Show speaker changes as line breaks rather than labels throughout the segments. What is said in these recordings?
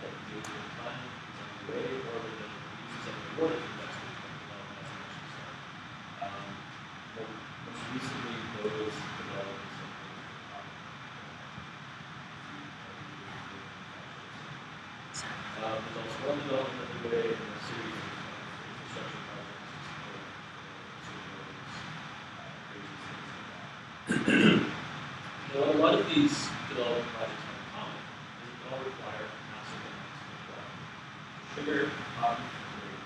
that deals with planning, is underway, or whether the uses of the water investment from development as I mentioned. Most recently, those developments have been there's also one development underway in a series of infrastructure projects to support Now, what a lot of these development projects have in common is that they all require massive amounts of water. Sugar, cotton, and those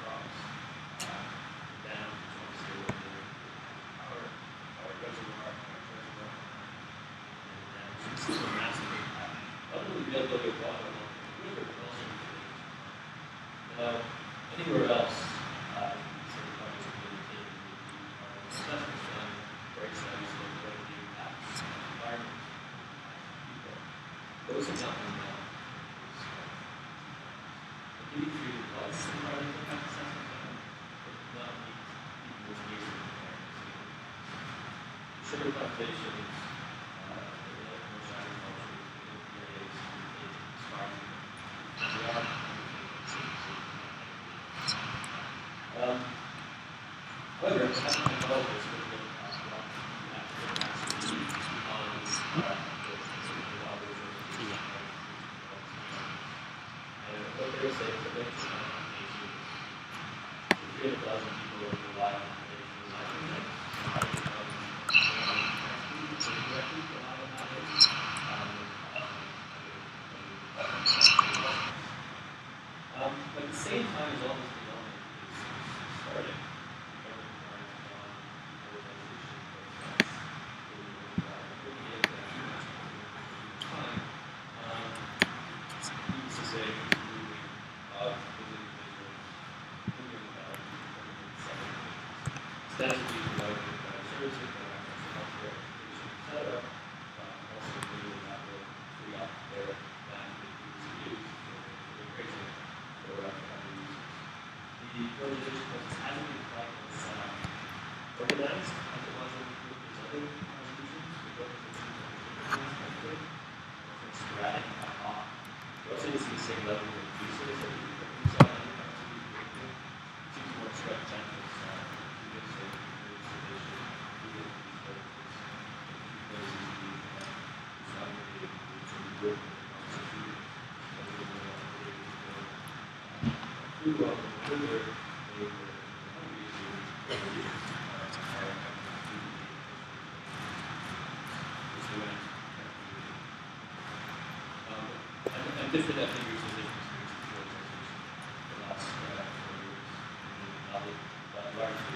crops. Dams, which obviously are their power reservoir, and dams, it's a massive impact. Not only the availability of water along the river, but also the ability to farm. Now, anywhere else, these sort of projects have been taken assessments done, great studies look at the impacts on the environment, people. Those have not been done. The DB3 was some environmental impact assessment done, but did not meet people's basic requirements. Sugar plantations, commercial agriculture, areas, farming, they are however, it hasn't been developed as good as what natural capacity on the water resources. And what they were saying is that there's a combination of 300,000 people rely on it for livelihood, 100,000 directly rely on that. But at the same time as all this development is starting, that would be provided by services, healthcare, education, etc. Also, that will free up their land that they use for grazing or other uses. The urbanization process hasn't been quite as organized as it was in these other constitutions. The urbanization has been sporadic ad hoc. You also didn't see the same level of uses that we saw in other constitutions. It seems more structured. Different figures of different the last 4 years, but largely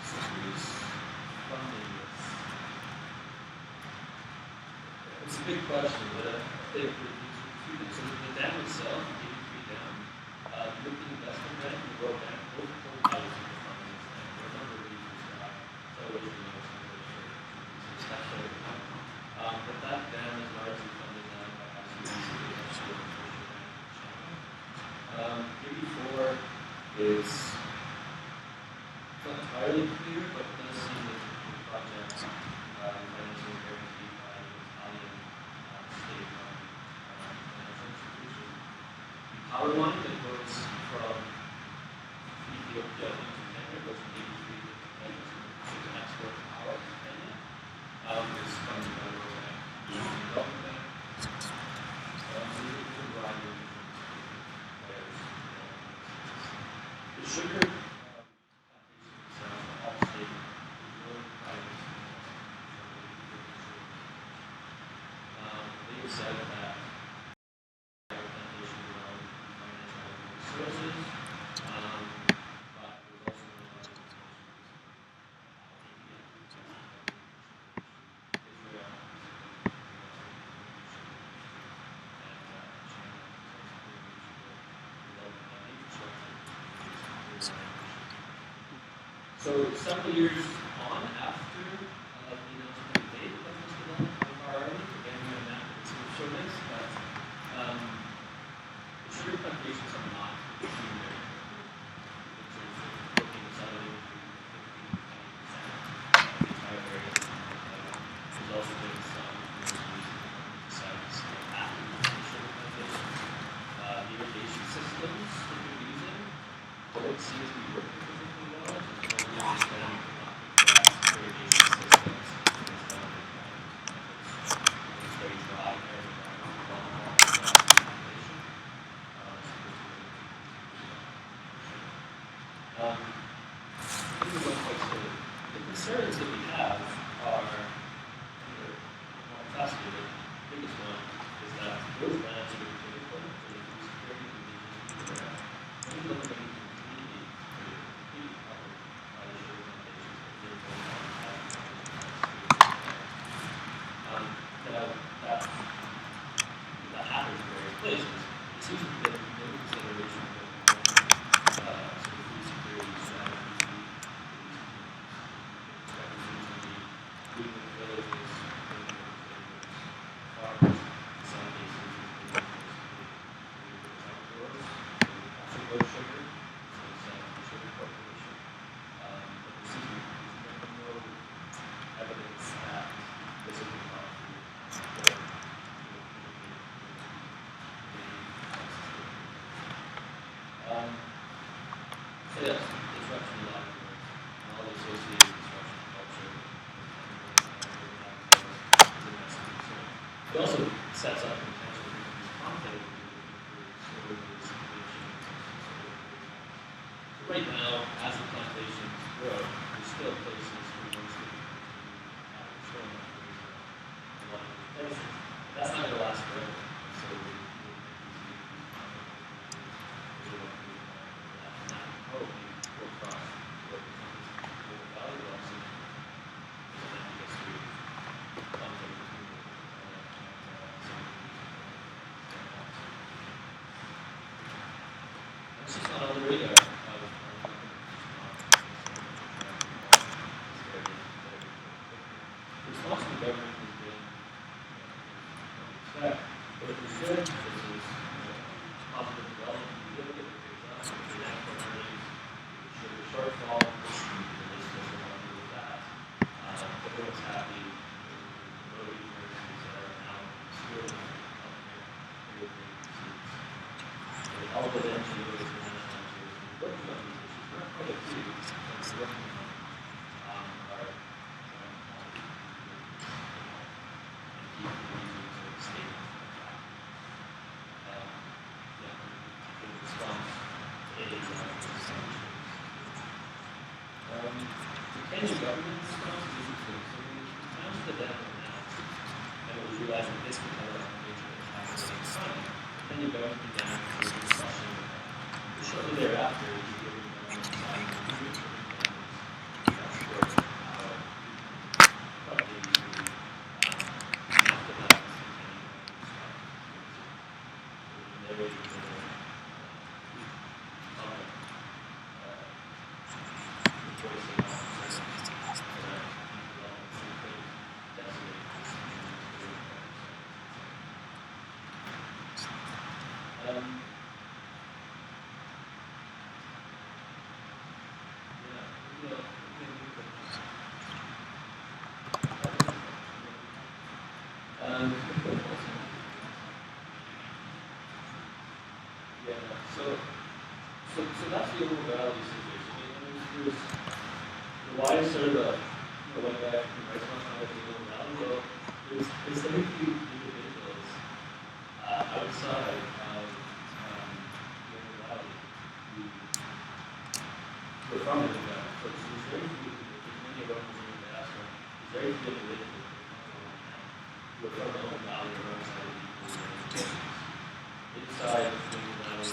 so who's funding this? It's a big question, but I think so the dam itself, the DB3 dam, with the investment bank and the World Bank, both policies are funding this thing. There are a number of reasons for that. So I wish we know some of those especially but that dam is largely funded now by ICBC DB4 is not entirely clear, but it does seem that the project financially guaranteed by the Italian state financial institution. The power line that goes from Ethiopia into Kenya goes from DB3 to Kenya, so to export power to Kenya. Is funded by the World Bank, the Development Bank. So there's a variety of different players. The sugar plantations are all state, no private. They have said that plantation developed financial resources, but there's also a lot of So several years on after the announcement of date of this development of our island, again we have a map that sort of show this, but the sugar plantations are not extremely very good. In terms of looking at something 15 to 20% of the entire area. There's also It also sets up the potential for these content storages, so right now, as the plantations grow, there's still places for once to showing up a lot of these places. That's not going to last forever. So we probably will cross what the value also that's just not on the radar. The response from the government has been expect, but if we should, this is positive development, we look at it, the national earnings, show the shortfall, and this doesn't want to do with that. Everyone's happy. No resources are now still healthcare, all the NGOs and national NGOs working on these issues, we're not quite a few, but we're working on are keep the users stable. The response is the Kenyan government response is interesting. So we announced the death of announced, and we realized that this could have a major impact on the economy. The Kenyan government began to discussion with that. Shortly thereafter, the Ethiopian government decided to do it for probably after that, very so that's the overall situation. I mean, there's why is sort of the one guy from restaurant out of the valley? Well, there's very few individuals outside of the valley who were from the valley. So there's very few, there's many of them in the diaspora. There's very few individuals who are from the whole valley or outside of the inside of the valley.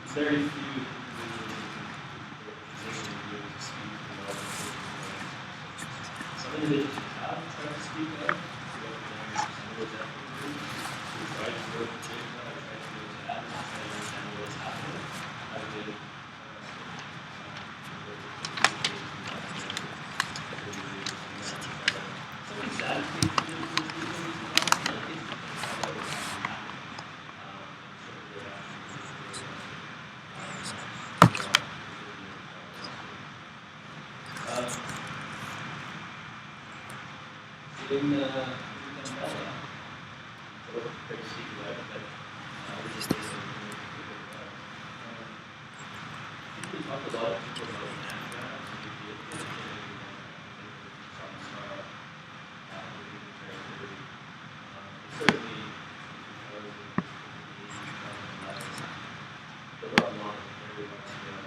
Very few individuals to speak about some individuals have tried to speak up, some of those ethnic groups who tried to work with data, or tried to go to that, and try to understand what's happening. I did some exactly in Kampala, so great to see you there, but we're just basically we talk a lot of people about Canada, certainly there are a lot of very large scale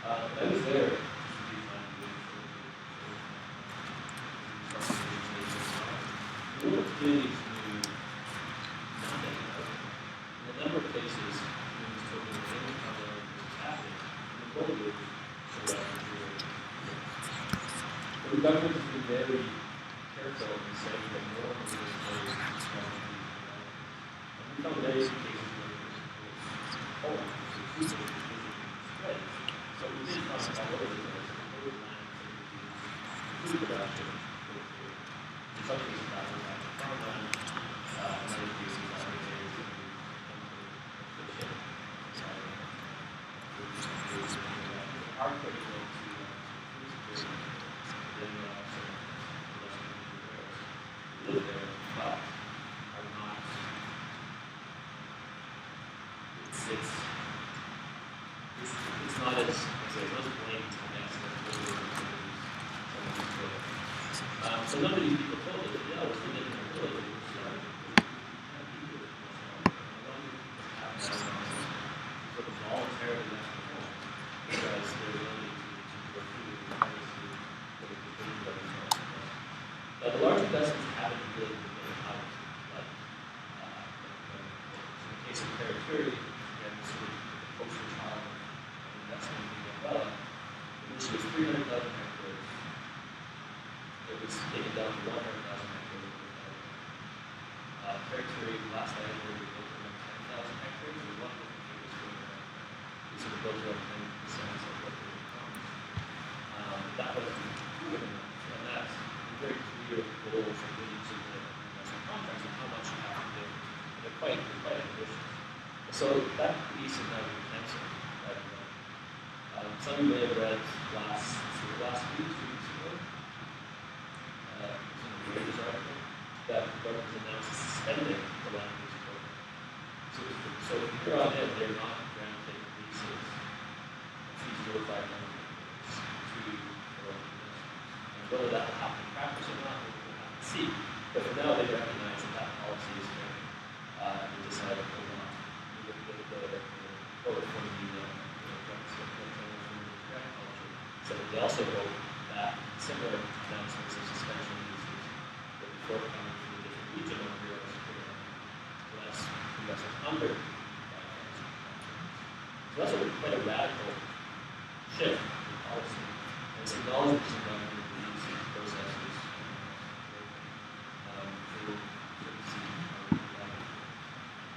I was there. The little communities knew nothing about it. In a number of places, communities told me they didn't know what was happening. government has been very careful in saying that no one is going to play strong people. And we found various cases where it was home, so two cases spread. So we did find all over the place, those lands that we use food production. In some cases, that was like farmland, in other cases, that was areas that we fishing. Are critical to food security. Then also live there, but are not. It's not as it's not as blatant, I guess, as so none of these people told us that yeah, we're still living in our village. We're sorry, we can't be here. Sort of voluntarily left at home because they're willing to go through the privacy for the things that are involved. Now, the large investments haven't really been out, like in the case of Territory, again, sort of the poster child investment in the umbrella, which was 300,000 hectares. It was taken down to 100,000 hectares. Territory, last I heard, we built around 10,000 hectares. We want to think it was going to we sort of built around 10% of what they were promised. That was good enough, and that's very clear goals for each of the investment contracts and how much you have to do. And they're quite ambitious. So that piece is now being canceled. Some of you may have read last week, 2 weeks ago, in the Reuters article, that the government has announced suspending the land use program. So from here on in, they're not granting leases of these 0 to 5 acres to their own investors. And whether that will happen in practice or not, we'll have to see. But for now, they recognize that policy is failing. They decided to hold on. The forward point of view, so they also hope that similar announcements of suspension uses will be forthcoming from the different regional bureaus so that's investment under 5,000. So that's quite a radical shift in policy. And it's acknowledged that some government believes these processes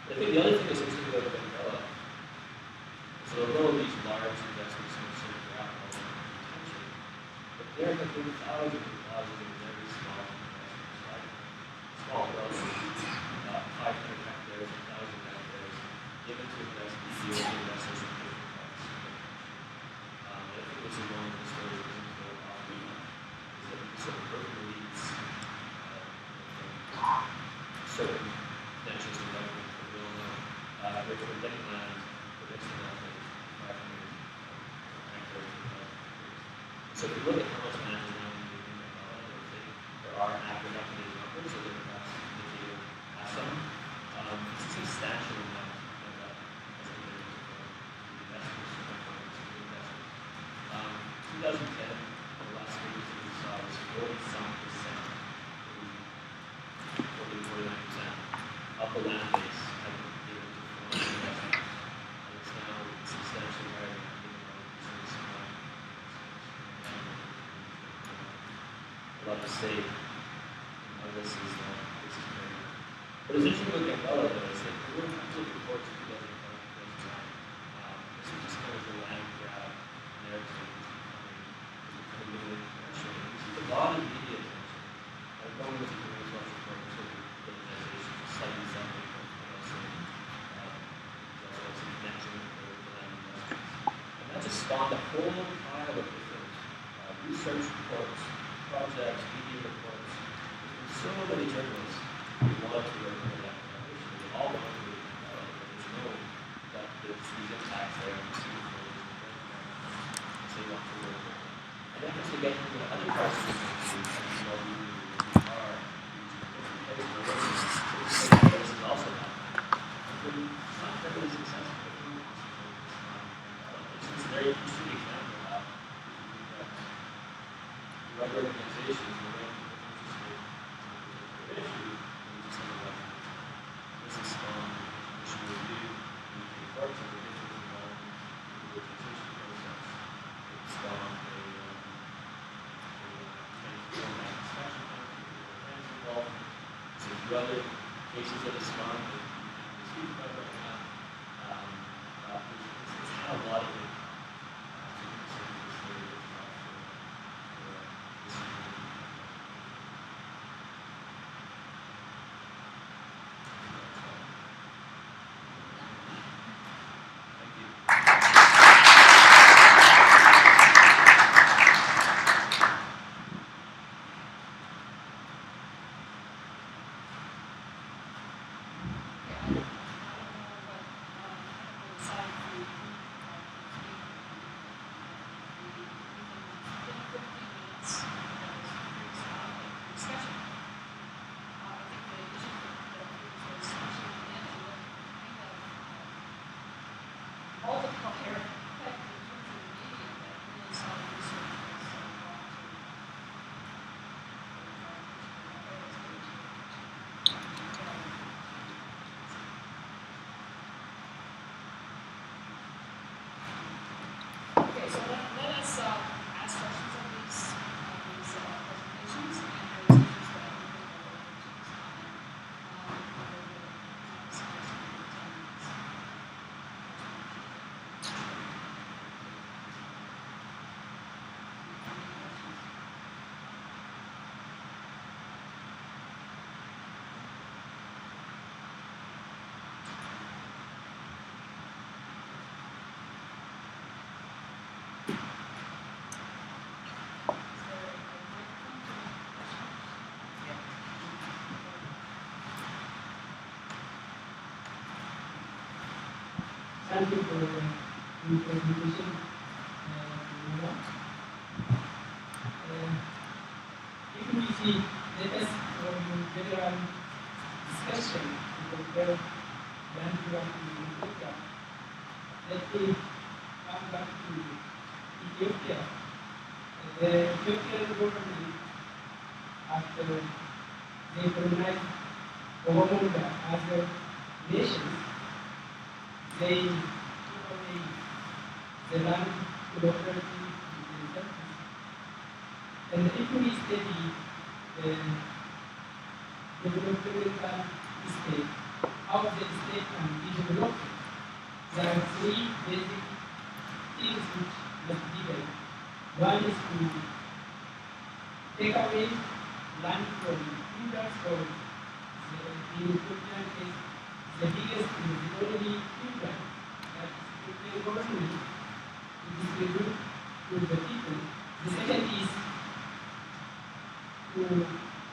I think the other thing that's interesting about the umbrella is that although these large investments in sort of capital there have been thousands and thousands of very small investments, like small relatively, 500 hectares, 1,000 hectares, given to investors in different parts of the country. I think this is one of the stories that isn't told often enough, is that sort of urban elites certain connections to government that we all know, which were getting land for next to nothing, 500 hectares. So if you look at how much land is now being used in Canada, there are active updated numbers, so that perhaps indicator has some. It's a substantial amount of that as compared to investors. 2010, the last figures that we saw was 40-some percent, 49% of the land base had been given to foreign investment. And it's now substantially higher than that, given all the concerns around love to say, this is great. But it's interesting to look at Bella, though, is that there were actually reports in 2005 this was just kind of the land grab narrative is becoming really commercial. And we see a lot of media attention. I've gone with the Women's Watch report and sort of the organization slightly something, but also some connection with the land investments. And that just spawned a whole pile of different research reports, projects, media reports. There's so many journalists who want to work on that foundation. They all want to work on that. There's no that there's these impacts there and see the photos and they want to work on it. And then as we get into other parts of the country, we are this is also happening. It's not terribly successful. It's a very interesting example of how web organizations were very interested in the issue, and just kind of like this is issue review, and reports on the issues involved in the digitization process. It spawned a 25 other cases of this month that you can speak about right now. It's had a lot of impact. So it's very difficult for this community. Thank you.
Okay, so let us ask questions of these presentations and those issues that we think are relevant to this comment over the next 10 minutes. Any questions? Is there a microphone to make questions?
Thank you for the presentation. If we see, let us from general discussion to compare land grant to Ethiopia. Let me come back to Ethiopia. The Ethiopian government, after they colonized Oromo as a nation, they took away the land property to themselves. And if we study the developmental state, how the state can be developed, there are three basic things which must be done. One is to take away land from builders or the Ethiopian case, the biggest and the only builder that Ethiopian government to distribute to the people. The second is to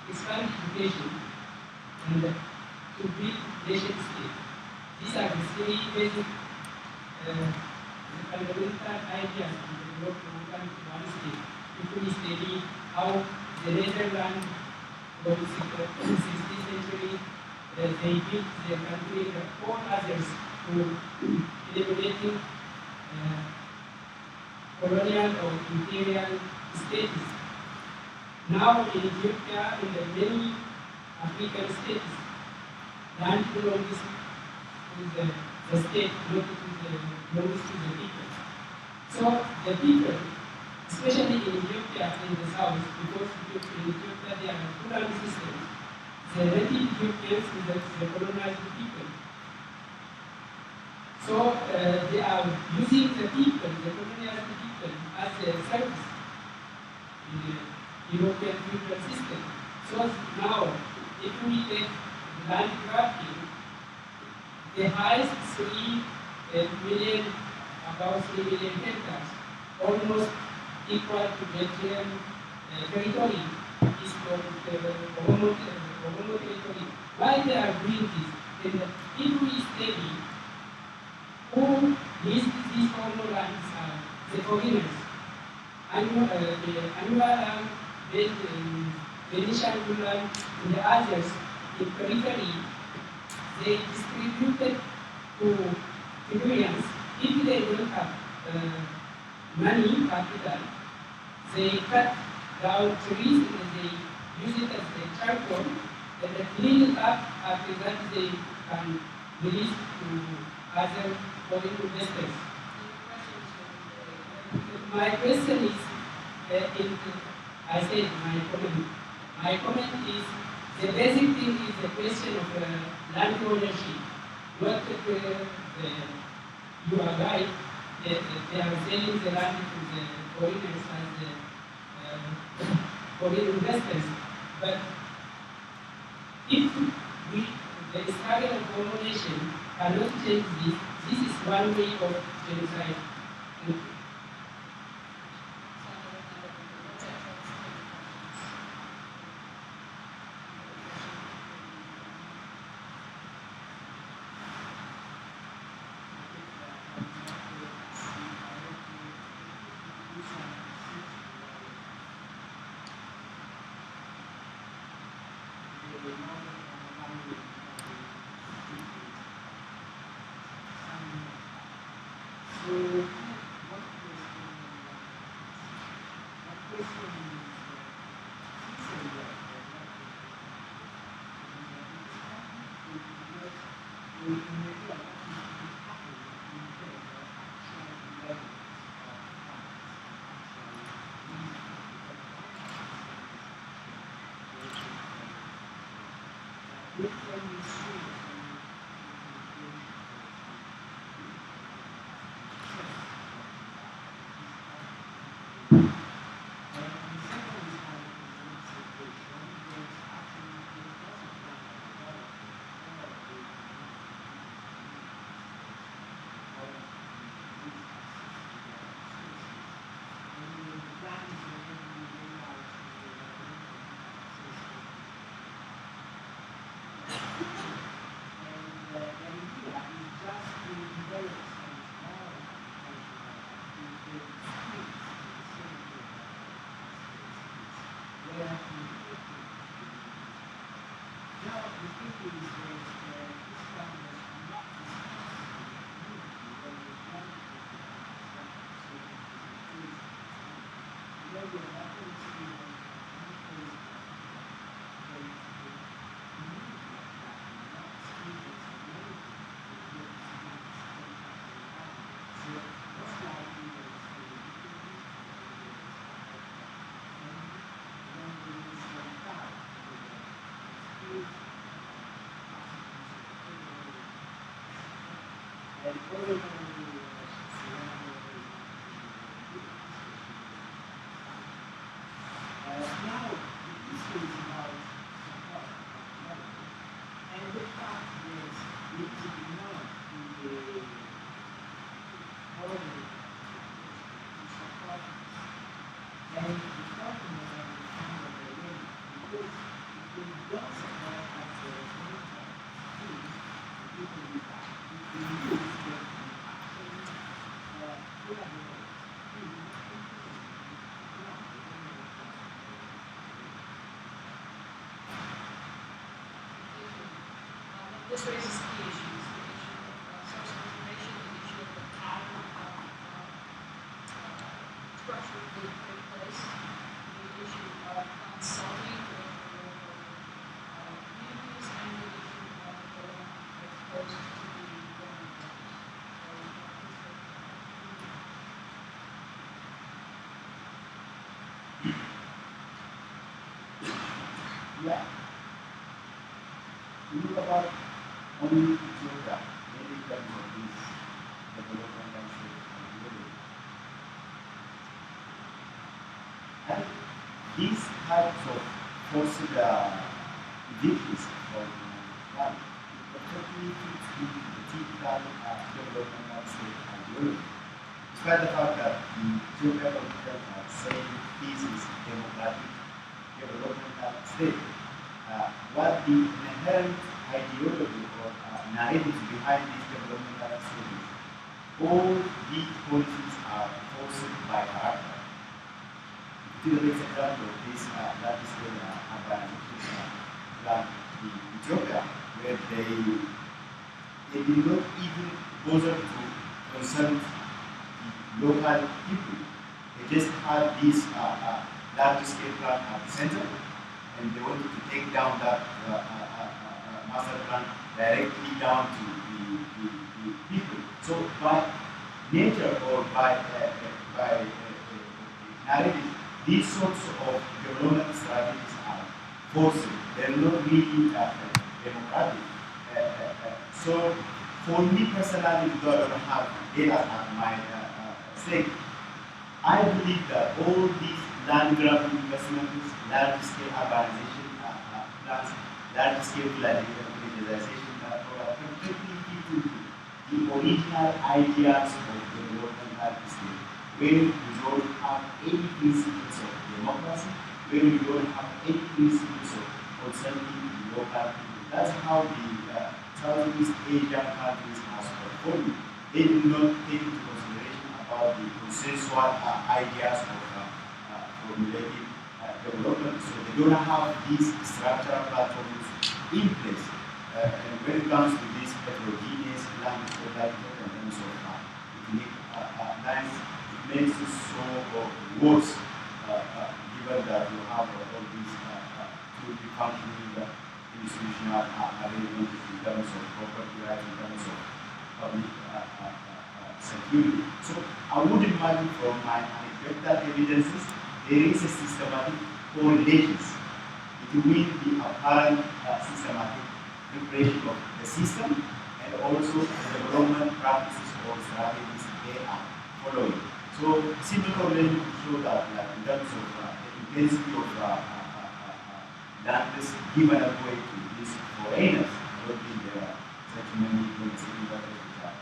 expand education and to build nation state. These are the three basic fundamental ideas to develop one state. If we study how the Netherlands from the 16th century they built their country, all others to eliminating colonial or imperial states. Now in Ethiopia, in the many African states, land belongs to the state, not to belongs to the people. So the people, especially in Ethiopia in the south, because in Ethiopia there are two land systems. The native Ethiopians is the colonized people. So they are using the people, the colonized people, as a service in the European feudal system. So now, if we take land grabbing, the highest 3 million, about 3 million hectares, almost equal to Belgian territory, is from the Oromo territory. Why they are doing this? And if we study who leads these Oromo lands are the foreigners. The Anwar Venetian land, and the others in periphery, they distributed to civilians. If they don't have money, capital, they cut down trees and they use it as a charcoal, and they clean it up. After that, they can release to other foreign investors. My question is, I said my comment. My comment is The basic thing is the question of land ownership. What you are right, they are selling the land to the foreigners as foreign investors. But if the struggle of colonization cannot change this, this is one way of genocide. And
this raises key issues, the issue of source of information, the issue of the pattern of structure being put in place, the issue of consulting with the local communities, and the issue of going exposed to the government.
Yeah. You know about only Ethiopia, maybe terms of this development and state and global. And these types of forced evictions from land, it perfectly fits into the typical developmental state ideology. Despite the fact that the Ethiopian political are saying this is democratic developmental state, what the inherent ideology or narrative behind these developmental studies. All these policies are forced by character. To the example of this large-scale urbanization plan in Ethiopia, where they did not even bother to consult the local people. They just had this large-scale plan at the center, and they wanted to take down that master plan directly down to the people. So by nature or by narrative, these sorts of development strategies are forced they're not really democratic. So for me personally, though I don't have data at my stake, I believe that all these land grab investments, large-scale urbanization plans, large-scale villageization programs completely fit into the original ideas of development landscape, where we don't have any principles of democracy, where we don't have any principles of consulting the local people. That's how the Southeast Asian countries has performed. They do not take into consideration about the consensual ideas of formulating development. So they don't have these structural platforms in place. And when it comes to this heterogeneous language of life in terms of ethnic lines, it makes it so worse, given that you have all these fully functioning institutional arrangements in terms of property rights, in terms of public security. So I would imagine from my anecdotal evidences, there is a systematic correlations between the apparent systematic preparation of the system and also the development practices or strategies they are following. So simple correlation to show that in terms of the intensity of land is given away to these foreigners, not being there such many domestic investors which are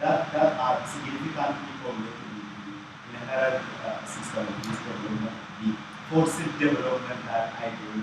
that are significantly correlated with the inherent system of this development, the forced development that I do.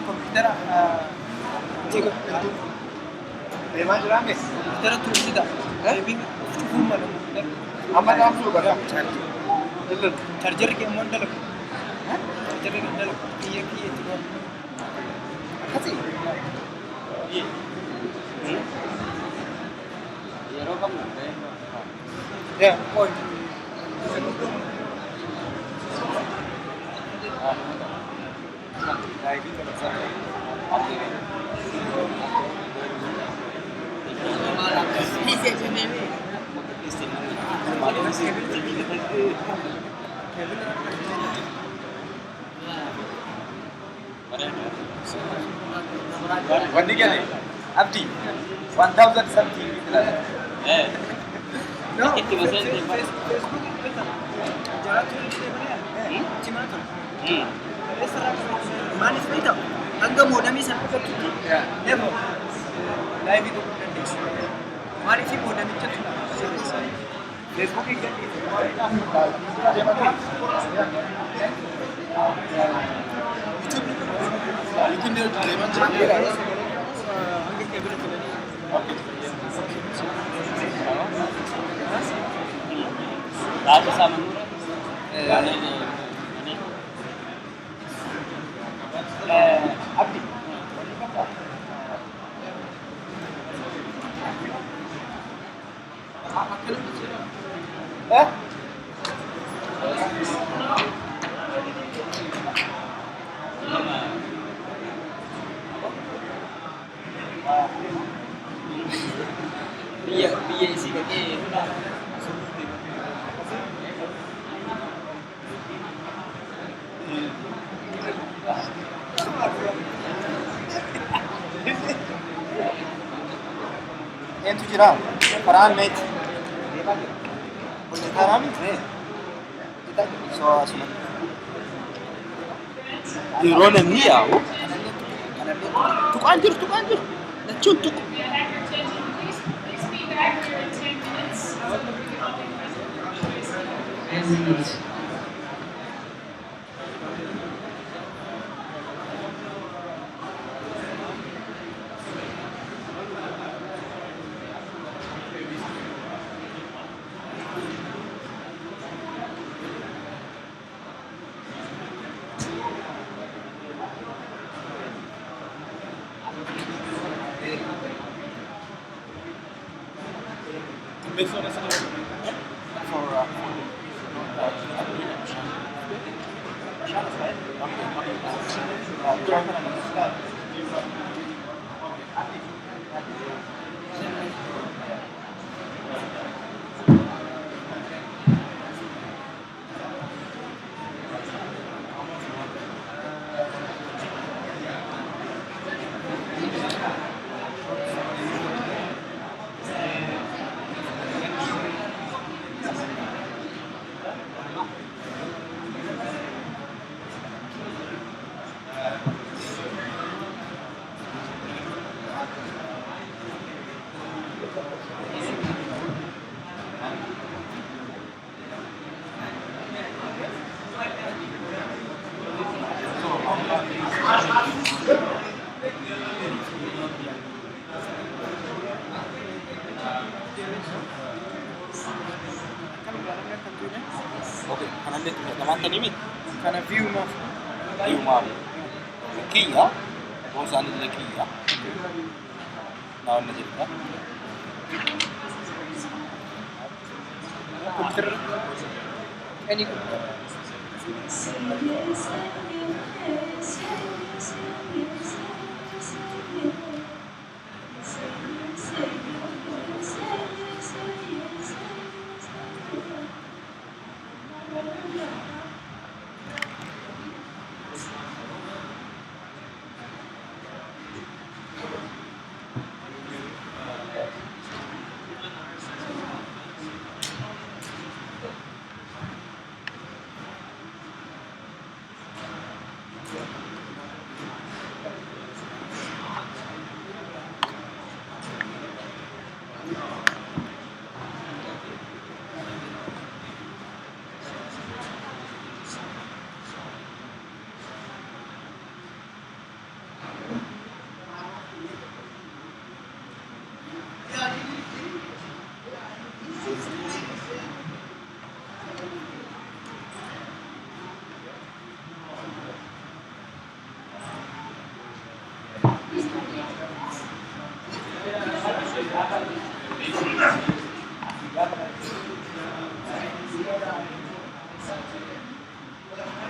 Kompuutera
Deemaa jiraa mee?
kompuutera tursita. Deebiin cufuu malu.
Amma dhaabsuu qaba.
Charjarri kee immoo dalagu. Charjarri kee dalagu. Kiyya itti goon. Akkasii.
Yeroo qabnu
Yaa qoy.
Wanni gale abdii 1000 something bitaa.
No.
Itti basee
Maaliif ni ta'u? Hanga moodamii sana irratti deemu laayivii tokko dandeessu. Maaliif moodamicha tura?
Feesbuukii
Raja sama Nura.
abdii.
Biaya isi kaki.
Eentu jira? Karaan meeti? Hojjetaa miti? Soo asuma.
Yeroo namni yaa'u
Tuqaan jiru. Lachuun tuqu.
May I have your attention, please? Please be back here in 10 minutes.
Oke, kanan dia tidak teman ini.
Kana view maaf.
Ayo maaf. Kia, bosan itu kia. Nawan aja kita.
Kompuutera any kompuutera.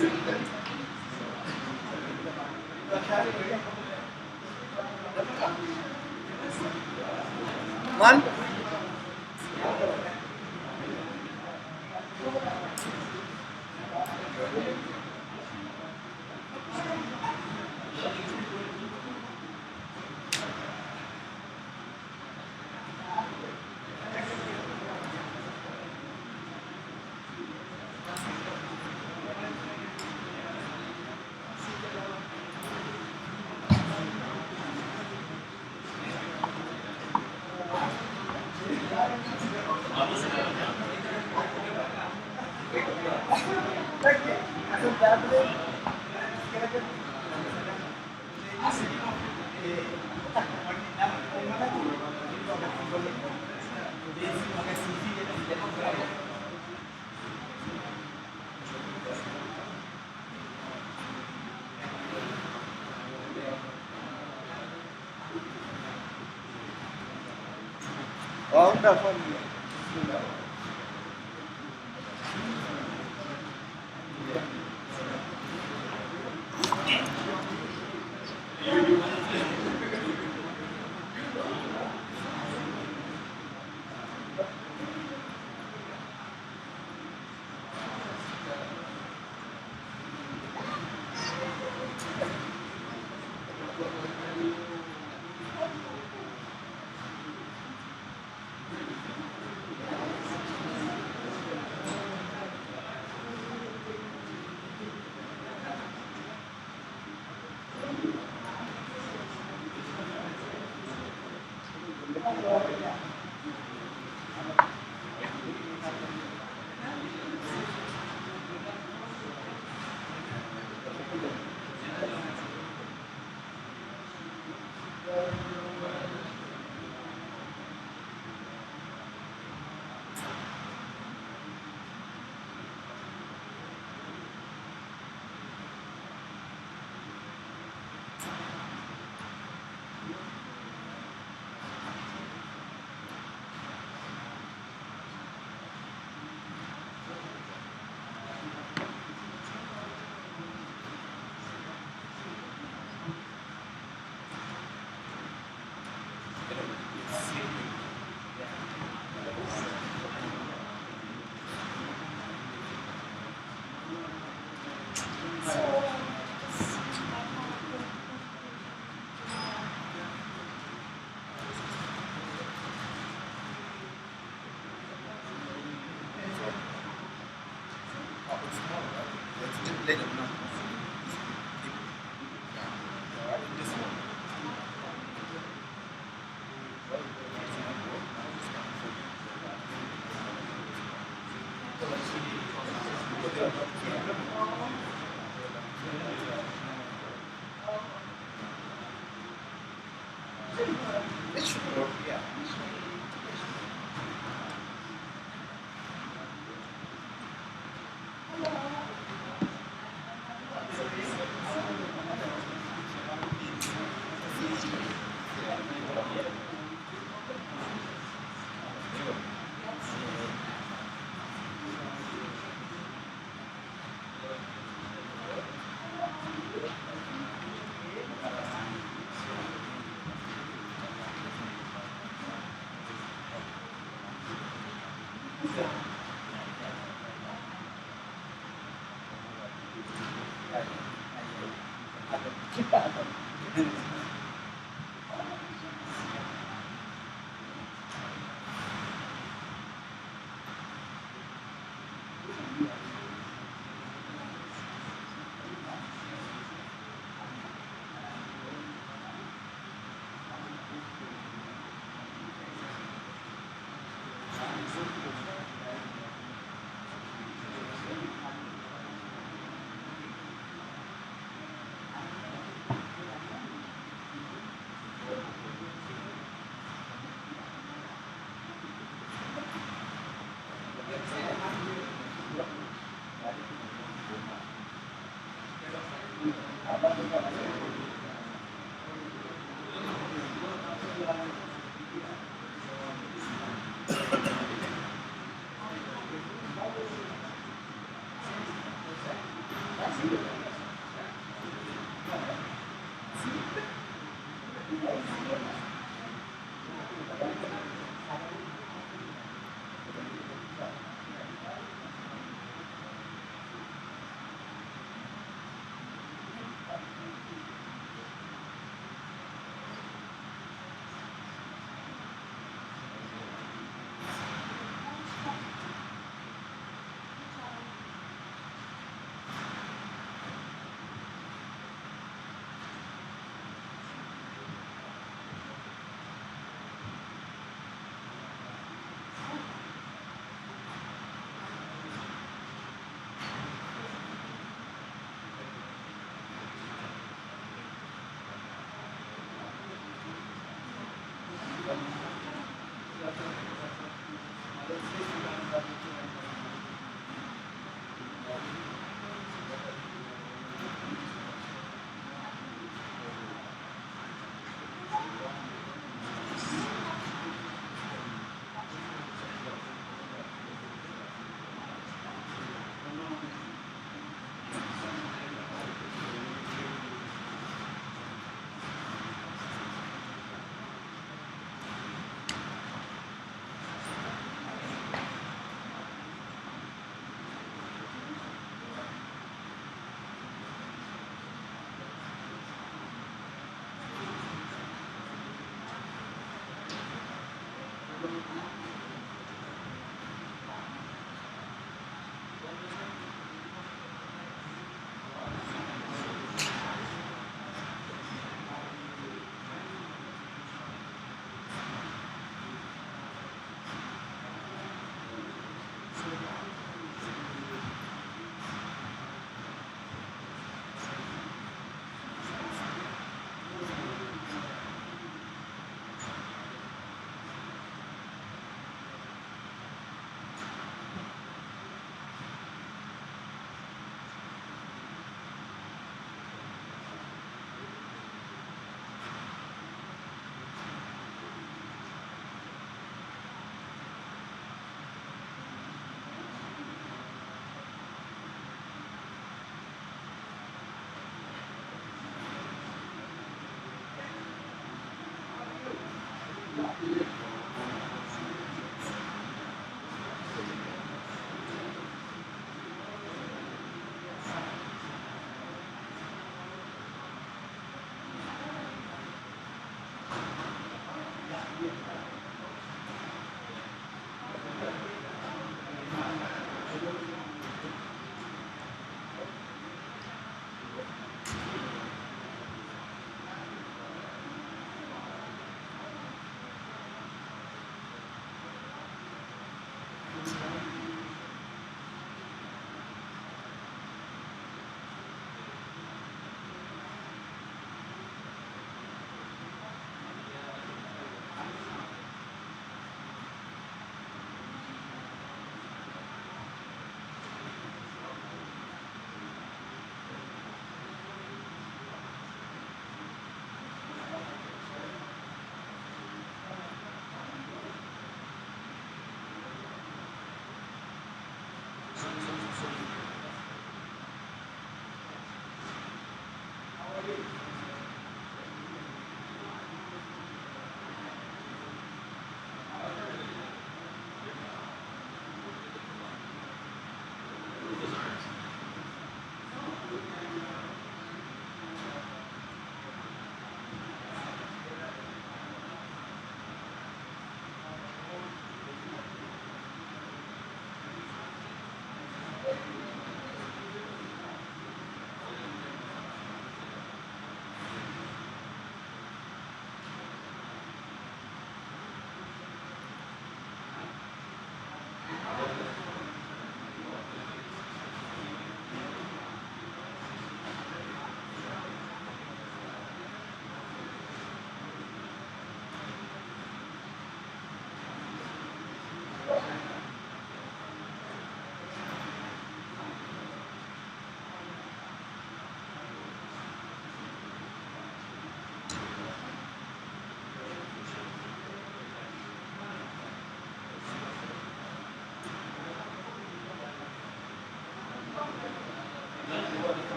Man, oh, udah phone. It should work, yeah.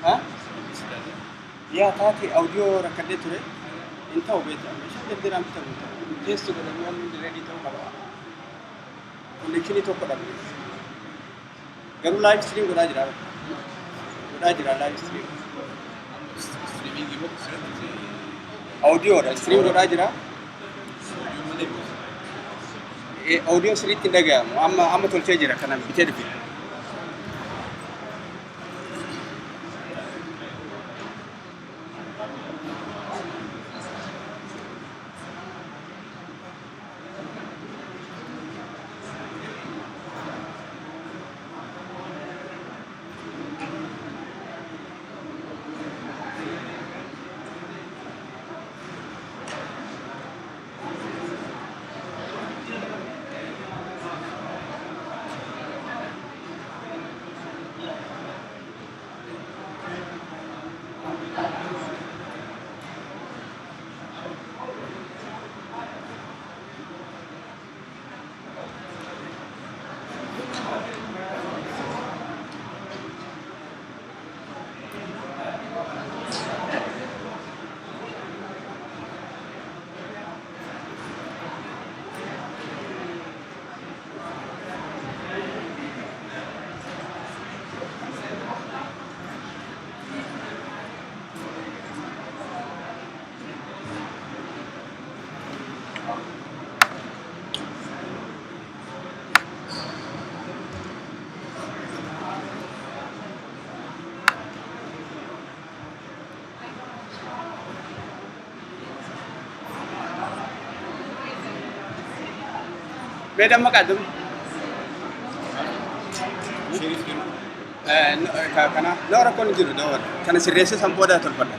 ها؟ يا تاتي أوديو ركدت له أنت وبيت مش هتقدر أنت وبيت تيست كده من ريدي تو كلا كونكشن تو كلا قالوا لايف ستريم ولا جرا لايف ستريم أوديو ستريم ولا جرا أوديو ستريم تلاقي أما تولي جرا كنا بتدري beda makadum
Sheriff
Kana no rakkoon hin jiru dawwal. Kana sirreessee san booda tolfadha.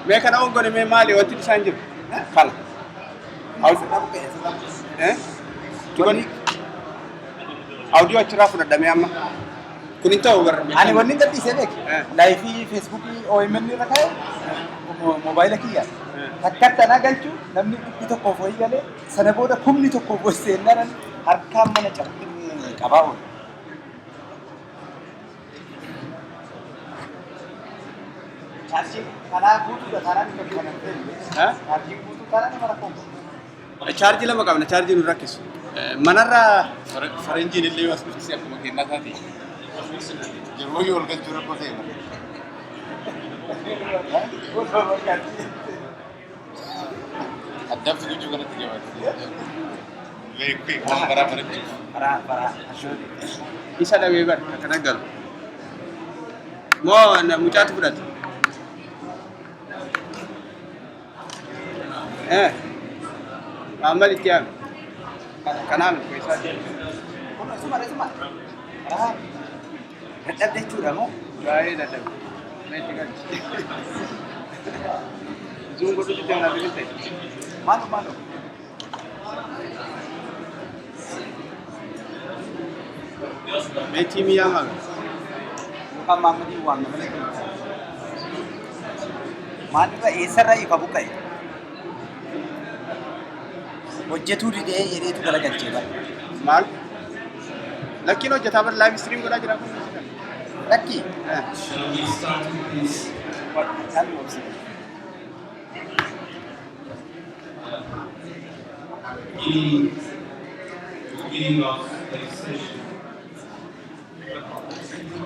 Mee kana ongone mee maali wanti isaan jiru? Kala. Tugani audio achirraa fudhadhamee amma. Kun hin ta'u barra.
Ani wanni gadhiisee beeki. Laayifii feesbuukii OMN irra ka'e moobaayila kiyya. Takkatti anaa galchuu namni 100 wayii galee sana booda 100 wayii seennaan harkaan mana cabbii qabaa oolu. Chaarjii kanaa guutuudha taanaan kan kana ta'e. Chaarjii guutuu taanaan nama rakkoo.
Chaarjii lama qabna chaarjii nu rakkisu. Manarraa faranjiin illee as dhufti akkuma kennaa taate.
Yeroo yoo ol galchuu rakkoo ta'e.
Adamsi lucu kanatti jabaatu. Beeku waan baraa baratti.
Baraa
Isa dhabee bar akkana galu. Moo na mucaatu fudhate. Amal itti yaame. Kanaaf keessaa jiru.
Kun isuma. Dadhabde jechuudha moo?
Baay'ee dadhabe. Meetti galchi. Zuun godhutti deemnaa bilisa.
Maaloo.
Meetii miyaa maga.
Mukaan maammadii waan nama lakkee. Maalirra eessarraa ifa buqqa'e? Hojjetuu didee jedheetu gara galchee bara.
Maal? Lakkiin hojjetaa bara live stream godhaa jira kun.
Lakkii?
Shall we start with this?
Kan obsi.
Beginning of the session.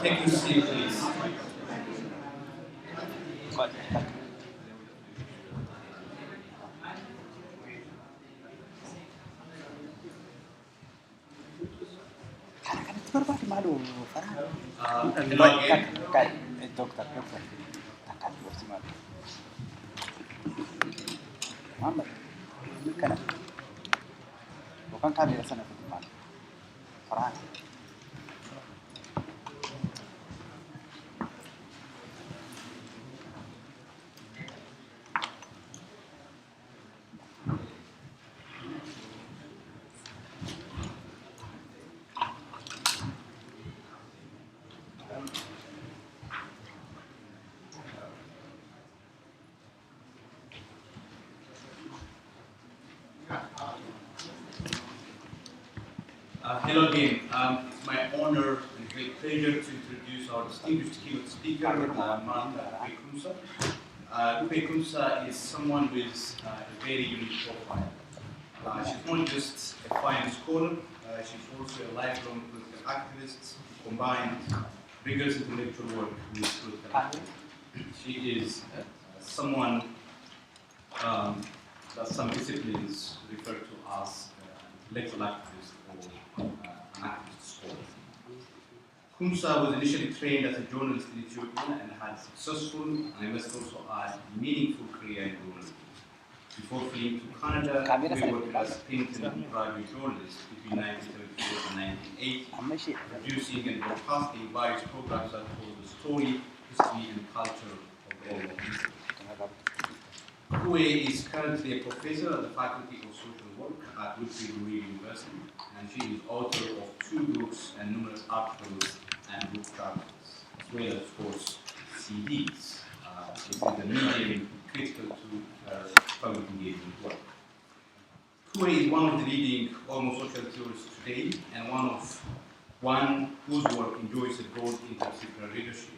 Take your seat, please.
Kana kanatti barbaade maaloo faraa?
Hello again.
Doktor. Takkaan obsi maaloo. Maamma kana. Bukan kamera sana ke depan. Farhan.
Hello again. It's my honor and great pleasure to introduce our distinguished keynote speaker, Martha Pekumsa. Pekumsa is someone with a very unique profile. She's not just a fine scholar, she's also a lifelong political activist who combined rigorous intellectual work with political activism. She is someone that some disciplines refer to as intellectual activist or an activist scholar. Kumsa was initially trained as a journalist in Ethiopia and had a successful, and I must also add, meaningful career in journalism. Before fleeing to Canada, he worked as a print and radio journalist between 1974 and 1980, producing and broadcasting various programs that told the story, history, and culture of the Oromo people. Kue is currently a professor at the Faculty of Social Work at Whitfield University, and she is author of 2 books and numerous articles and book chapters, as well as, of course, CDs. This is the medium critical to her public engagement work. Kue is one of the leading Oromo social theorists today, and one whose work enjoys a broad interdisciplinary readership.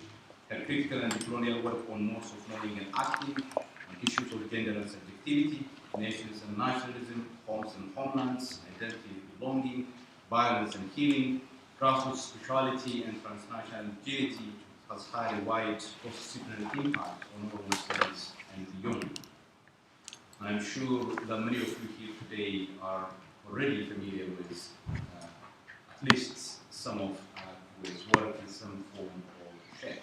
Her critical and colonial work on modes of knowing and acting, on issues of gender and subjectivity, nations and nationalism, homes and homelands, identity and belonging, violence and healing, grassroots spirituality, and transnational agility has had a wide cross-disciplinary impact on Oromo studies and beyond. And I'm sure that many of you here today are
already familiar with at least some of his work in some form or shape.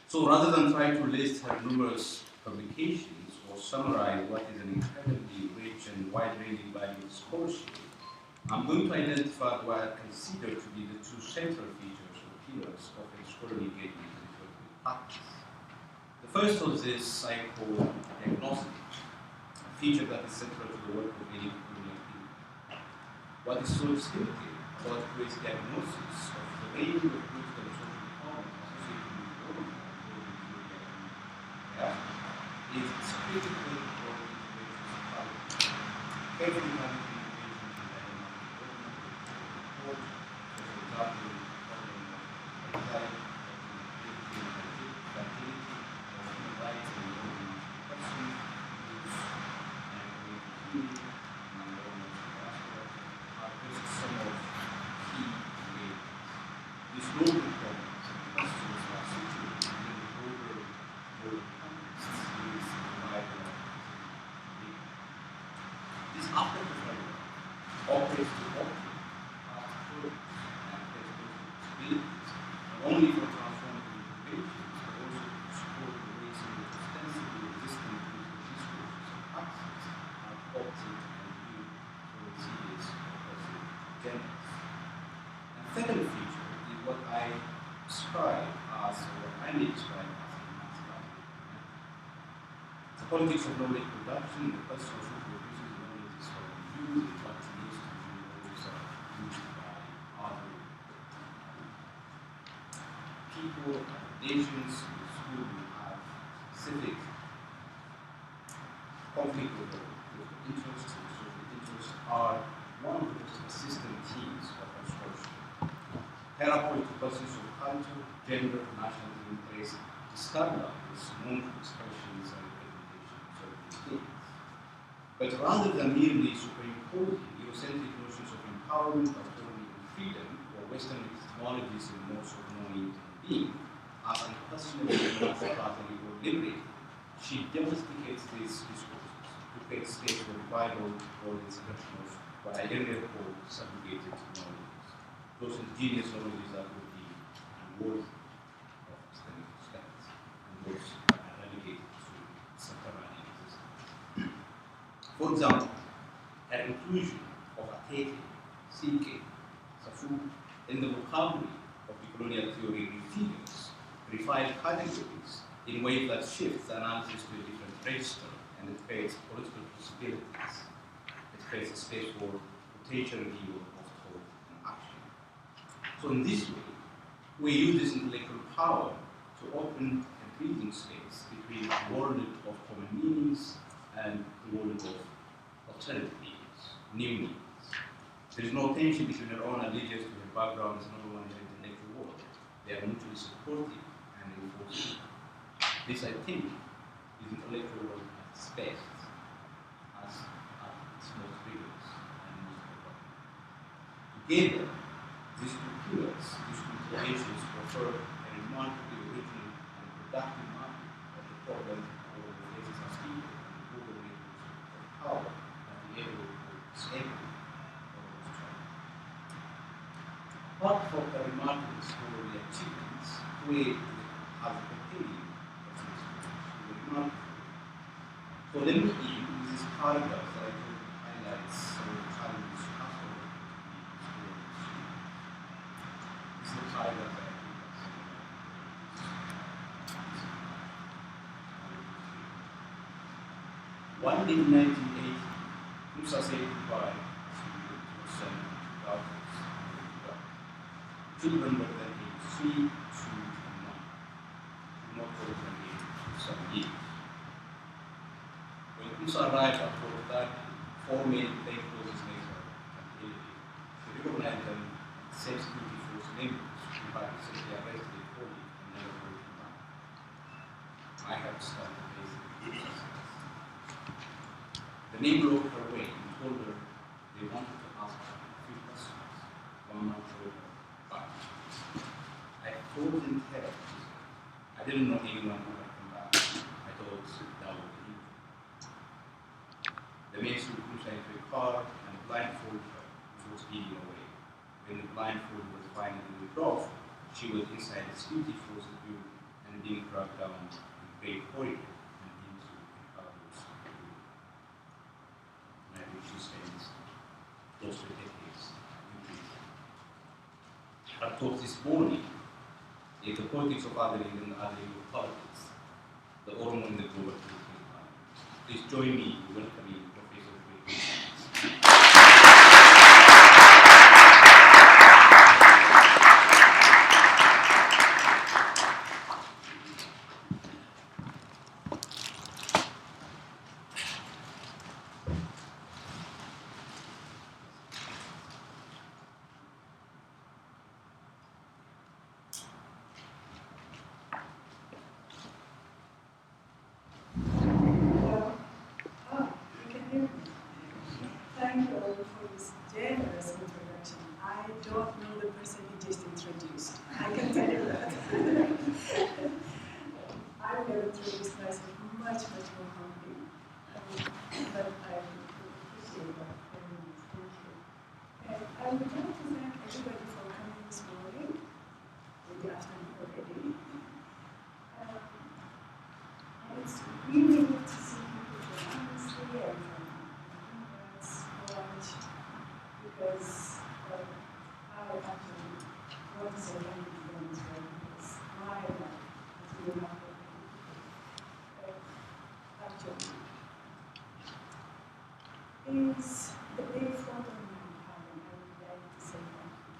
So rather than try to list her numerous publications or summarize what is an incredibly rich and wide-ranging body of scholarship, I'm going to identify what I consider to be the two central features or pillars of a scholarly engagement in development practice. The first of this I call diagnostic, a feature that is central to the work of any colonial people. What is so distinctive about Kuwait's diagnosis of the range of political and social problems associated with development is its critical role in integration of poverty. Carefully managed integration in dynamic development, so for example, the problem of anxiety, fertility, human rights and development questions, use and community, non-government diaspora are just some of key ways. These global problems and questions are situated within the broader world context with the wider this aspect of our work operates to operate past products and responsibilities, not only for transformative interventions, but also to support the raising of ostensibly existing political discourses and practices are adopted and viewed for resilience oppressive agendas. And second feature is what I describe as, or what I may describe as emancipatory. The politics of knowledge production, the question of social abuses and knowledge is for review, and what it needs to be always used by other people, nations, who have specific conflict with the interests and social interests are one of the most persistent themes of our scholarship. Her approach to questions of culture, gender, nationalism, race, discover these known expressions and representations of these things. But rather than merely superimposing Eurocentric notions of empowerment, autonomy, and freedom, or Western epistemologies and modes of knowing and being, as unquestionably emancipatory or liberating, she domesticates these discourses to create space for revival or the expression of what I earlier called subjugated knowledges. Those ingenious knowledges that would be unworthy of systemic respect, and those that are relegated to subterranean existence. For example, an inclusion of Atete, Silke, Safu in the vocabulary of the colonial theory refigures refined categories in ways that shifts the analysis to a different register, and it creates political possibilities. It creates a space for potential review of thought and action. So in this way, we use this intellectual power to open a breathing space between the world of common meanings and the world of alternative meanings, new meanings. There is no tension between her own allegiance to her background and another one in her intellectual world. They are mutually supportive and reinforcing. This, I think, is intellectual work at its best, as at its most rigorous and most profound. Together, these two pillars, these two interventions offer a remarkably original and productive mapping of the problem or the faces as people and the global networks of power that the able or disabled or strong. Apart from the remarkable scholarly achievements, we have a companion of this remarkable. So let me end with this paragraph that I hope highlights some of the challenges you have to work with. This is a paragraph that I think has one day in 1980, Musa said goodbye to her son, daughters, and daughter. Children were then aged 3, 2, and 1. Not older than 7 years. When Musa arrived at Port Darby, 4 men plainclothes later and elevated. She recognized them as same security force members who had recently arrested Foley and never brought him back. I had to start the case. The men broke her away and told her they wanted to ask her 3 questions. One not told her, but I told them her. I didn't know anyone who had come back. I thought that would be him. The men took Musa into a car and was eating away. When the blindfold was finally ripped off, she was inside the security frozen room and being dragged down the great corridor and into the cupboards room. And I think she spent close to decades in prison. Our talk this morning is the politics of othering and the othering of politics, the OMN and the global political economy. Please join me in welcoming Professor Greg.
Thank you all for this generous introduction. I don't know the person you just introduced. I can tell you that. I will introduce myself much more humbly. But I appreciate that very much. Thank you. I would like to thank everybody for coming this morning, or the afternoon already. And it's really good to see people from honestly and from because I actually want to say thank you to them as well because my life has been happening. Actually, is the day thought of my empowerment. I would like to say thank you.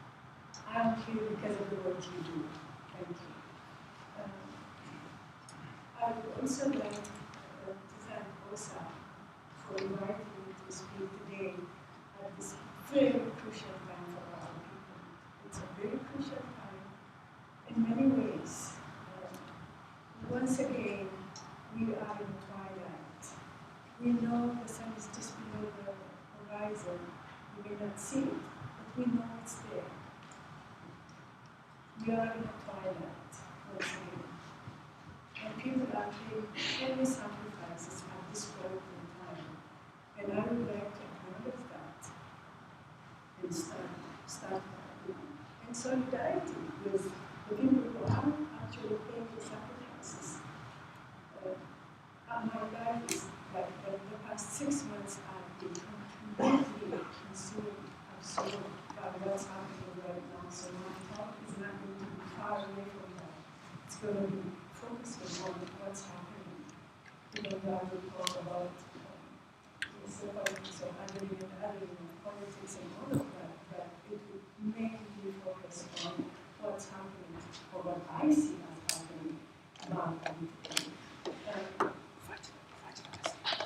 I'm here because of the work you do. Thank you. I would also like to thank OSA for inviting me to speak today at this very crucial time for our people. It's a very crucial time in many ways. Once again, we are in twilight. We know the sun is just below the horizon. We may not see it, but we know it's there. We are in a twilight once again. And people are paying heavy sacrifices at this point in time. And I would like to acknowledge that and start in solidarity with the people who are actually paying the sacrifices. My life is like the past 6 months I've been completely consumed, absorbed by what's happening right now. So my talk is not going to be far away from that. It's going to be focusing on what's happening. Even though I will talk about the politics of othering and politics and all of that, but it will mainly focus on what's happening or what I see as happening about politically.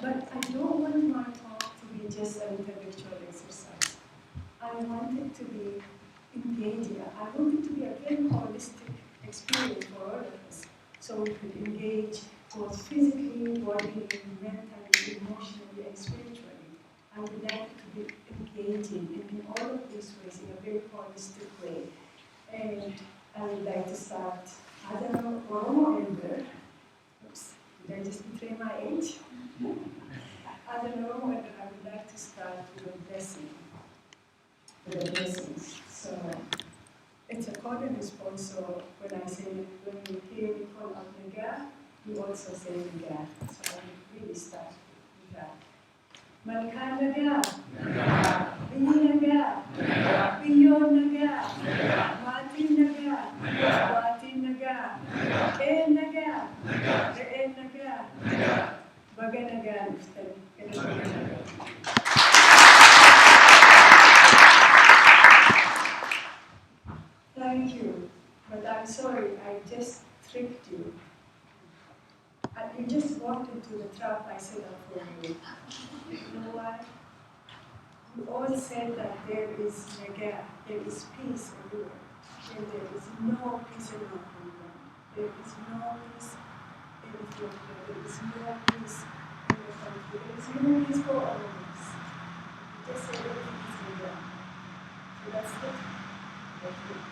But I don't want my talk to be just an intellectual exercise. I want it to be engaging. I want it to be a very holistic experience for all of us. So we could engage both physically, bodily, mentally, emotionally, and spiritually. I would like it to be engaging in all of these ways in a very holistic way. And I would like to start as an Oromo elder. Oops, did I just betray my age? As an Oromo elder, I would like to start with a blessing. With the blessings. So it's a call and response. So when I say, when you hear me call out Naga, you also say Naga. So I will really start with that. Malka Naga, Biyi Naga, Biyo Naga, Mati Naga, Wati Naga, E Naga, Re Naga, Baga Naga, Thank you, but I'm sorry, I just tricked you. And you just walked into the trap I set up for you. You know why? You all said that there is Naga, there is peace everywhere. And there is no peace in our program. There is no peace in Ethiopia. There is no peace in the country. There is no peace for all of us. You just said everything is Naga. So that's it. That's it.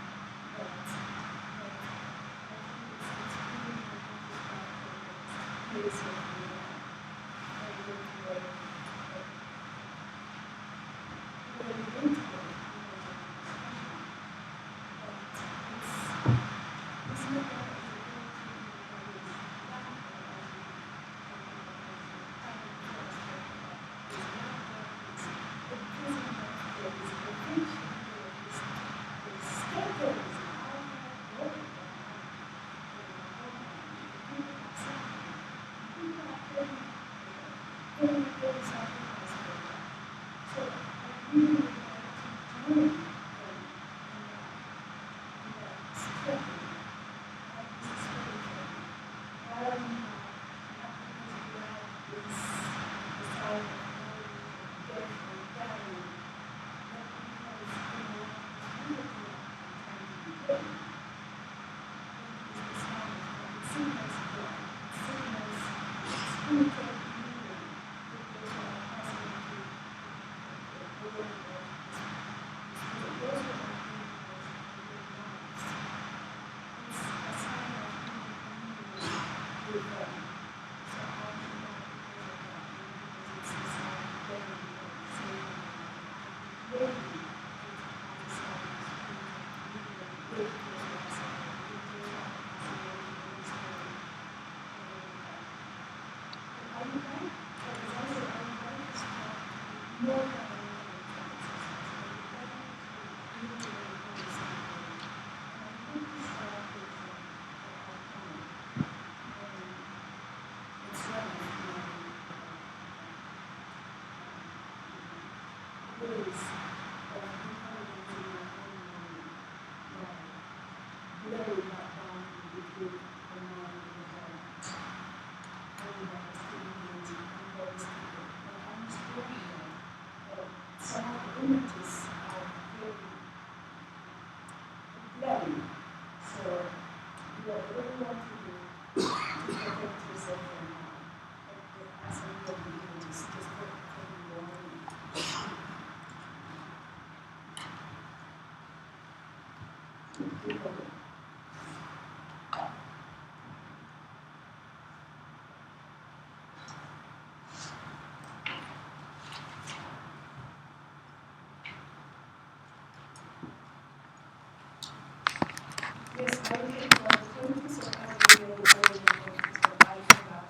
Yes, I think focus on having a focus on I forgot.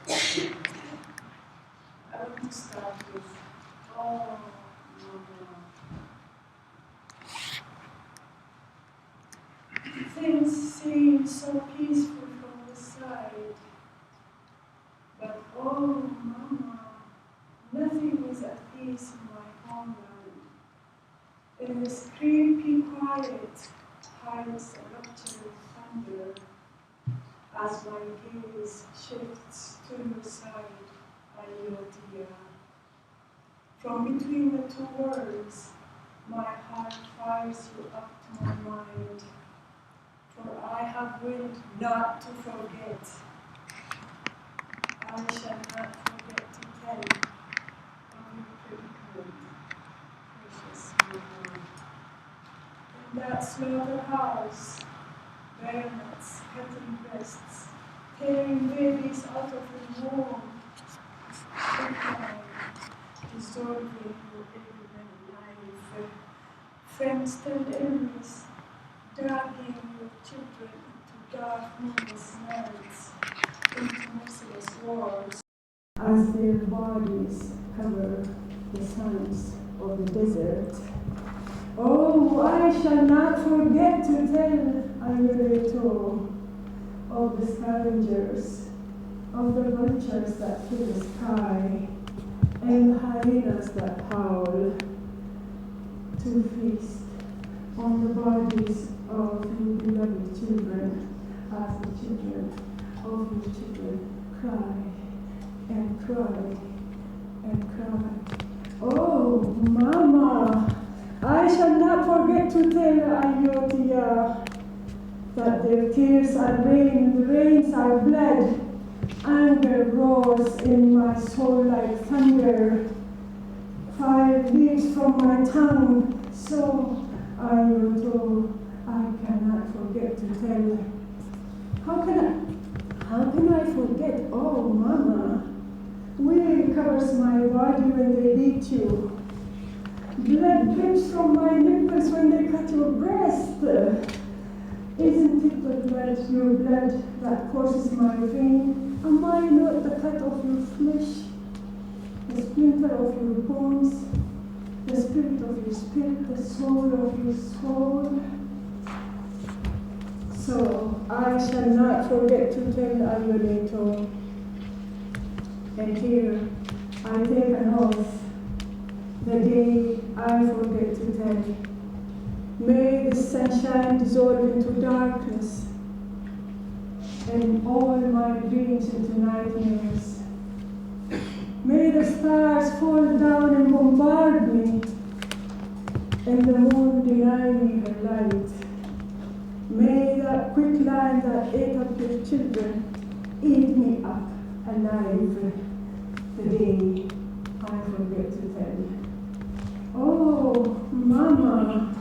I want to start with, oh, things seem so peaceful from the side, but oh, Mama, nothing is at peace in my homeland. In this creepy quiet hides a ruptured thunder as my gaze shifts to your side, Ayodhya. From between the two words, my heart fires you up to my mind, for I have willed not to forget. I shall not forget to tell of your predicament, precious Mama. In that slaughterhouse, bayonets cutting breasts, tearing babies out of the womb, dissolving your every life, fenced-in enemies, dragging your children into dark, moonless nights, into merciless wars, as their bodies cover the sands of the desert. Oh, I shall not forget to tell Ayureto of the scavengers, of the vultures that fill the sky, and the hyenas that howl, to feast on the bodies of your beloved children, as the children of your children cry and cry and cry. Oh, Mama, I shall not forget to tell Ayodhya that their tears are rain, the rains are blood. Anger roars in my soul like thunder. Fire leaps from my tongue, so Ayodhya, I cannot forget to tell. How can I forget? Oh, Mama, wear covers my body when they beat you. Blood drips from my nipples when they cut your breast. Isn't it the blood, your blood, that courses my vein? Am I not the cut of your flesh, the splinter of your bones, the spirit of your spirit, the soul of your soul? So I shall not forget to tell Ayureto. And here I take an oath, the day I forget to tell. May the sunshine dissolve into darkness and all my dreams into nightmares. May the stars fall down and bombard me, and the moon deny me her light. May the quicklime that ate up your children eat me up alive the day I forget to tell. Oh, Mama,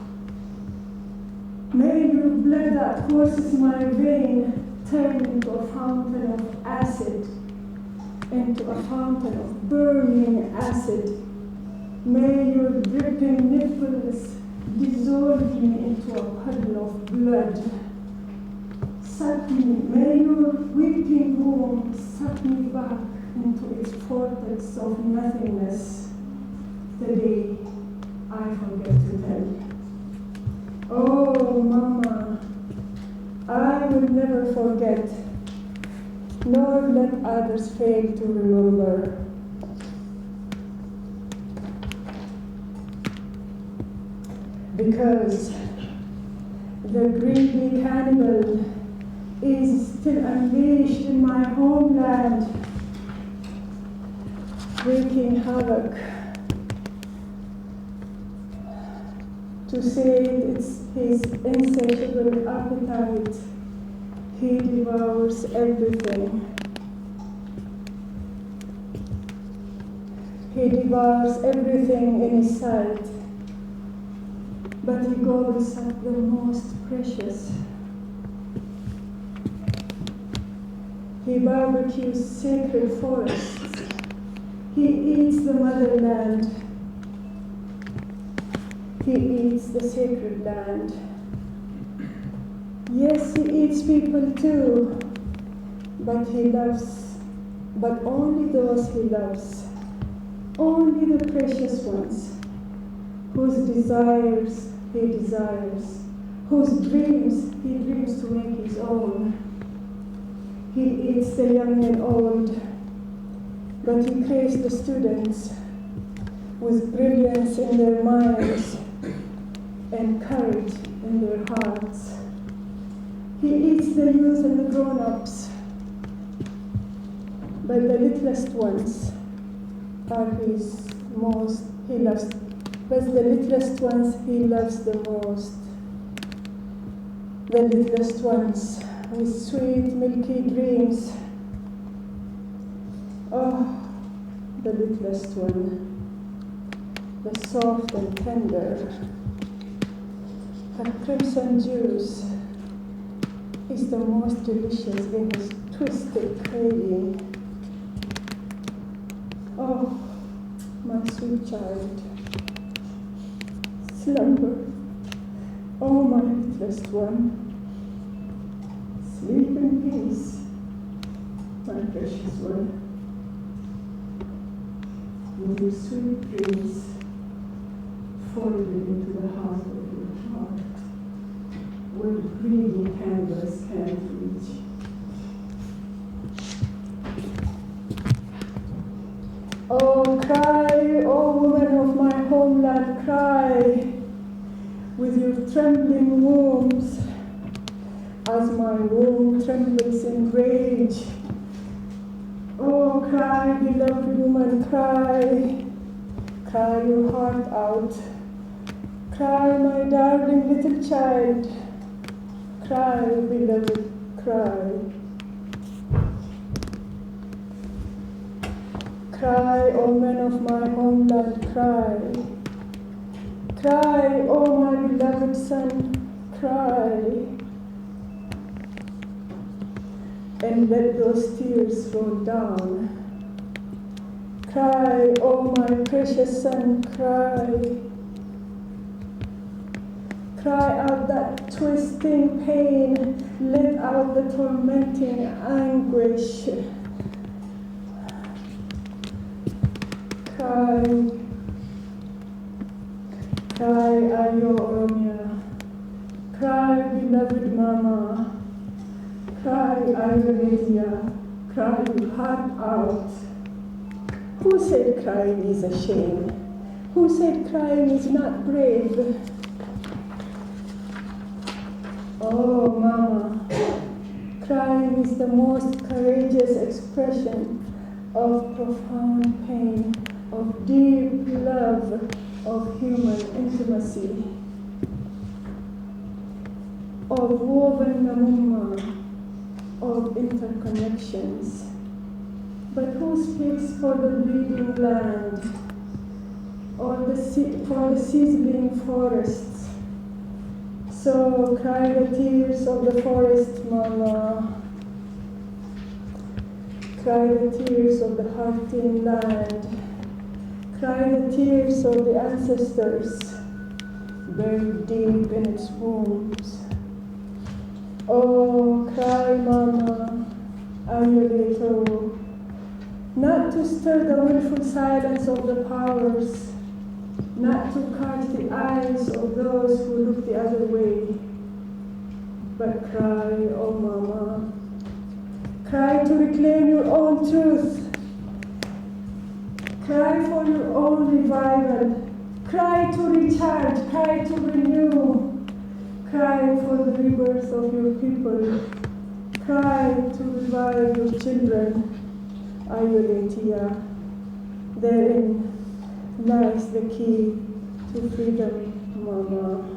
may your blood that courses my vein turn into a fountain of acid, into a fountain of burning acid. May your dripping nipples dissolve me into a puddle of blood. Suck me, may your weeping womb suck me back into its vortex of nothingness the day I forget to tell. Oh, Mama, I will never forget, nor let others fail to remember. Because the greedy cannibal is still unleashed in my homeland, wreaking havoc. To say it's his insatiable appetite, he devours everything. He devours everything in his sight, but he gobbles up the most precious. He barbecues sacred forests. He eats the motherland. He eats the sacred land. Yes, he eats people too, but he loves, but only those he loves, only the precious ones, whose desires he desires, whose dreams he dreams to make his own. He eats the young and old, but he craves the students with brilliance in their minds and courage in their hearts. He eats the youth and the grown-ups, but the littlest ones are his most, he loves, but the littlest ones he loves the most. The littlest ones with sweet, milky dreams. Oh, the littlest one, the soft and tender. Her crimson juice is the most delicious in his twisted craving. Oh, my sweet child, slumber. Oh, my littlest one, sleep in peace, my precious one. With your sweet dreams folded into the heart of your heart, where the greedy candles can't reach. Oh, cry, oh woman of my homeland, cry with your trembling wombs, as my womb trembles in rage. Oh, cry, beloved woman, cry, cry your heart out. Cry, my darling little child, cry, beloved, cry. Cry, O men of my homeland, cry. Cry, O my beloved son, cry. And let those tears roll down. Cry, O my precious son, cry. Cry out that twisting pain, let out the tormenting anguish. Cry, cry, Ayo Oromia. Cry, beloved mama. Cry, Ayo cry your heart out. Who said crying is a shame? Who said crying is not brave? Oh, Mama, crying is the most courageous expression of profound pain, of deep love, of human intimacy, of woven namuma, of interconnections. But who speaks for the bleeding land, or for the sizzling forests? So cry the tears of the forest, Mama. Cry the tears of the Hartin land. Cry the tears of the ancestors buried deep in its wombs. Oh, cry, Mama, Ayuleto, not to stir the willful silence of the powers, not to catch the eyes of those who look the other way, but cry, oh Mama, cry to reclaim your own truth, cry for your own revival, cry to recharge, cry to renew, cry for the rebirth of your people, cry to revive your children, Ayuletia. Therein lies the key to freedom, Mama.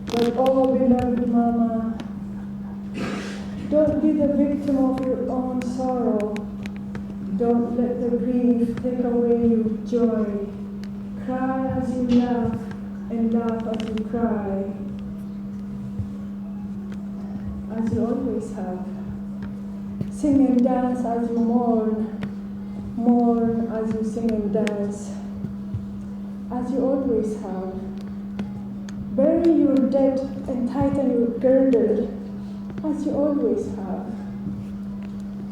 But oh, beloved Mama, don't be the victim of your own sorrow. Don't let the grief take away your joy. Cry as you laugh, and laugh as you cry, as you always have. Sing and dance as you mourn, mourn as you sing and dance, as you always have. Bury your dead and tighten your girdle, as you always have.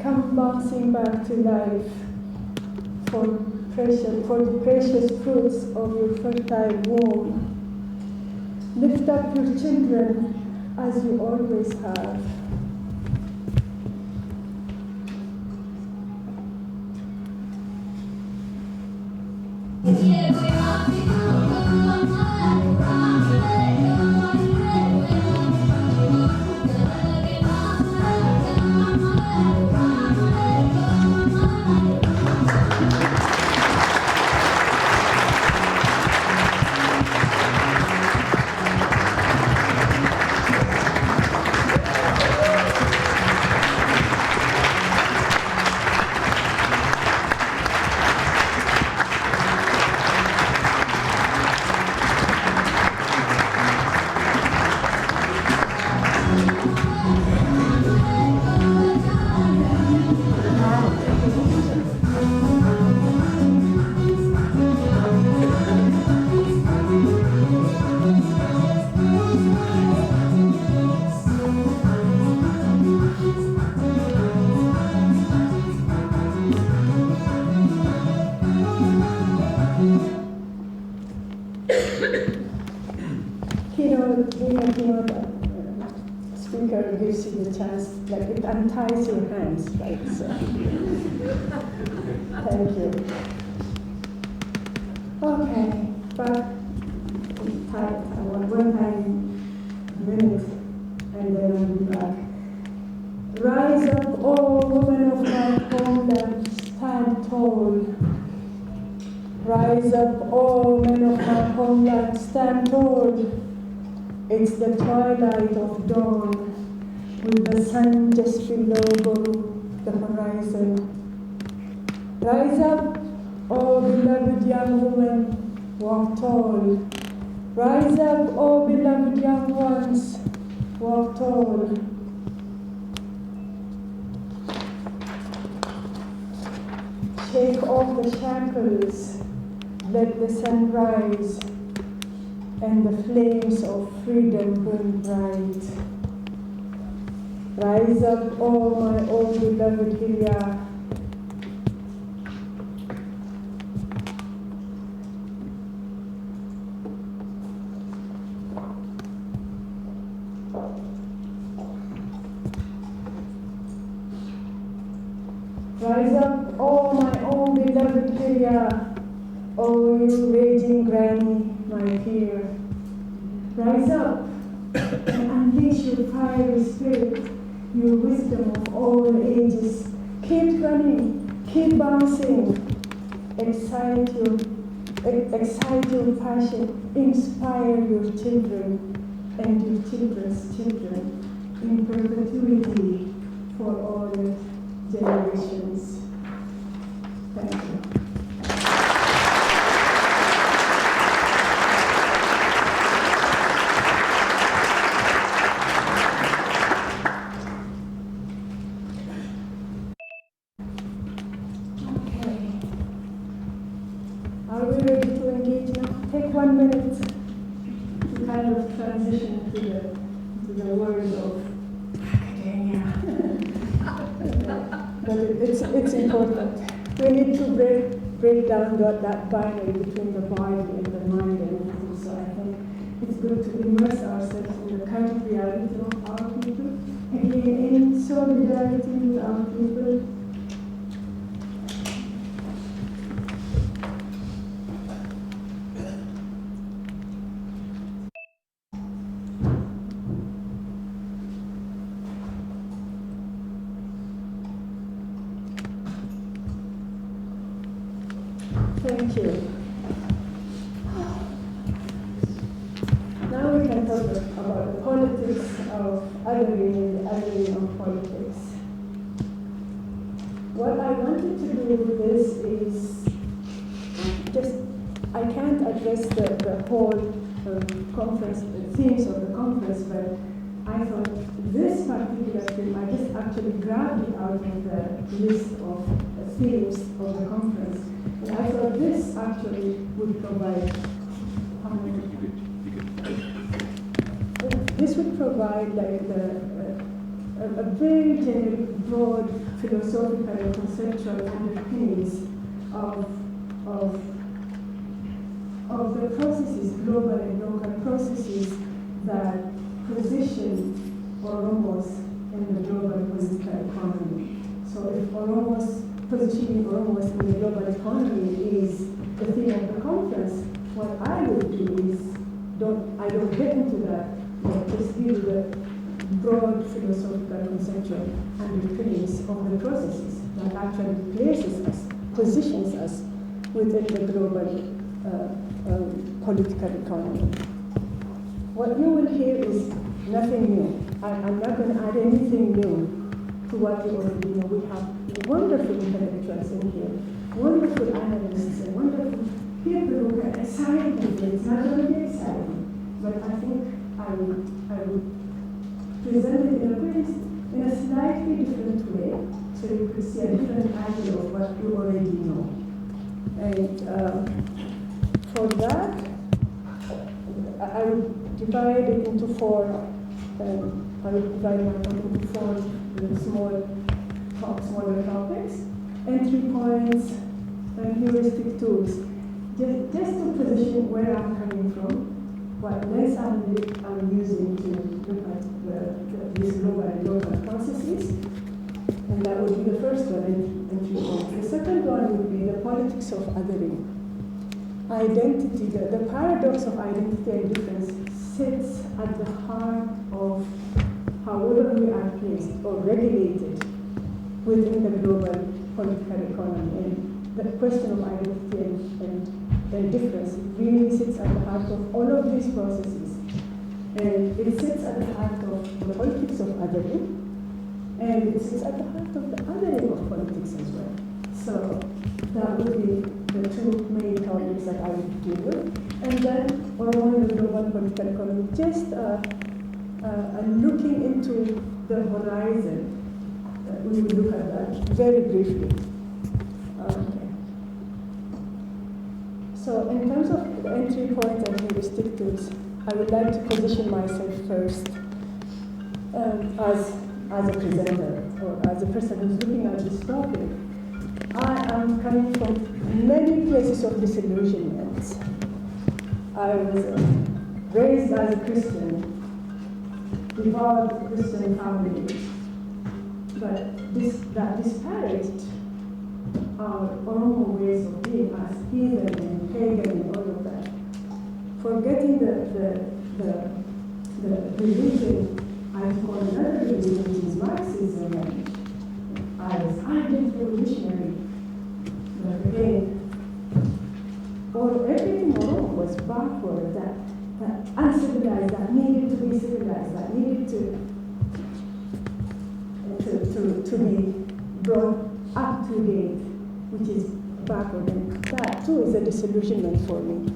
Come bouncing back to life for the precious fruits of your fertile womb. Lift up your children as you always have. Speaker gives you the chance, like it unties your hands, right? So, thank you. Okay, back one time minute, and then I'll be back. Rise up, O women of my homeland, stand tall. Rise up, O men of my homeland, stand tall. It's the twilight of dawn. with the sun just below the horizon. Rise up, oh beloved young woman, walk tall. Rise up, oh beloved young ones, walk tall. Shake off the shackles, let the sun rise, and the flames of freedom burn bright. Rise up, oh my own beloved Gilead. Rise up, oh my own beloved Gilead, oh you raging granny, my peer. Rise up and unleash your fiery spirit, your wisdom of all ages. Keep running, keep bouncing, excite your passion, inspire your children and your children's children in perpetuity for all generations. Thank you. Are we ready to engage now? Take 1 minute to kind of transition to the world of academia. But it's important. We need to break down that binary between the body and the mind and everything. So I think it's good to immerse ourselves in the current reality of our people. Again, in solidarity with our people. Thank you. Now we can talk about the politics of othering and the othering of politics. What I wanted to do with this is I can't address the whole conference, the themes of the conference, but I thought this particular film, I just actually grabbed it out of the list of themes of the conference. And I thought this actually would provide, this would provide like a very general, broad philosophical and conceptual underpinnings of the processes, global and local processes that position Oromos in the global political economy. So if positioning Oromos in the global economy is the theme of the conference, what I would do is, I don't get into that, but just give you the broad philosophical conceptual underpinnings of the processes that actually places us, positions us within the global political economy. What you will hear is nothing new. I'm not going to add anything new to what you already know. We have wonderful intellectuals in here, wonderful analysts, and wonderful people who can excite you. It's not going to be exciting, but I think I would present it in a slightly different way, so you could see a different angle of what you already know. And for that, I would divide it into four. I would divide my talk into four smaller topics, entry points, and heuristic tools. Just to position where I'm coming from, what lens I'm using to look at these global and local processes, and that would be the first one, entry point. The second one would be the politics of othering. Identity, the paradox of identity and difference sits at the heart of however we are placed or regulated within the global political economy. And the question of identity and difference really sits at the heart of all of these processes. And it sits at the heart of the politics of othering, and it sits at the heart of the othering of politics as well. So that would be the two main topics that I would deal with. And then Oromo in the global political economy, just looking into the horizon. We will look at that very briefly. Okay. So in terms of the entry points and heuristic tools, I would like to position myself first as a presenter or as a person who's looking at this topic. I am coming from many places of disillusionment. I was raised as a Christian, devout Christian family, but that disparaged our Oromo ways of being as heathen and pagan and all of that. Forgetting the religion, I call another religion, which is Marxism, and I was ardent revolutionary. But again, everything Oromo was backward, that uncivilized, that needed to be civilized, that needed to be brought up to date, which is backward. And that too is a disillusionment for me.